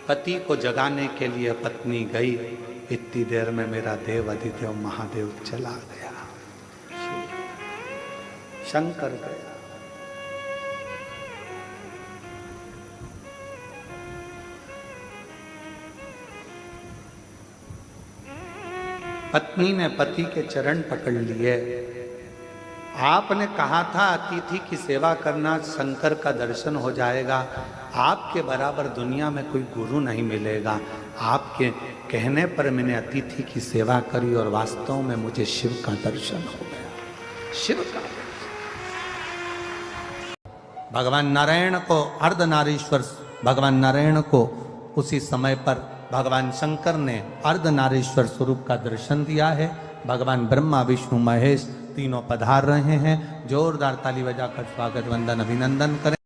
पति को जगाने के लिए पत्नी गई, इतनी देर में मेरा देव अधिदेव महादेव चला गया, शंकर गया। पत्नी ने पति के चरण पकड़ लिए। आपने कहा था अतिथि की सेवा करना शंकर का दर्शन हो जाएगा, आपके बराबर दुनिया में कोई गुरु नहीं मिलेगा। आपके कहने पर मैंने अतिथि की सेवा करी और वास्तव में मुझे शिव का दर्शन हो गया। शिव का भगवान नारायण को अर्धनारीश्वर, भगवान नारायण को उसी समय पर भगवान शंकर ने अर्धनारीश्वर स्वरूप का दर्शन दिया है। भगवान ब्रह्मा विष्णु महेश तीनों पधार रहे हैं। जोरदार ताली बजाकर स्वागत वंदन अभिनंदन करें।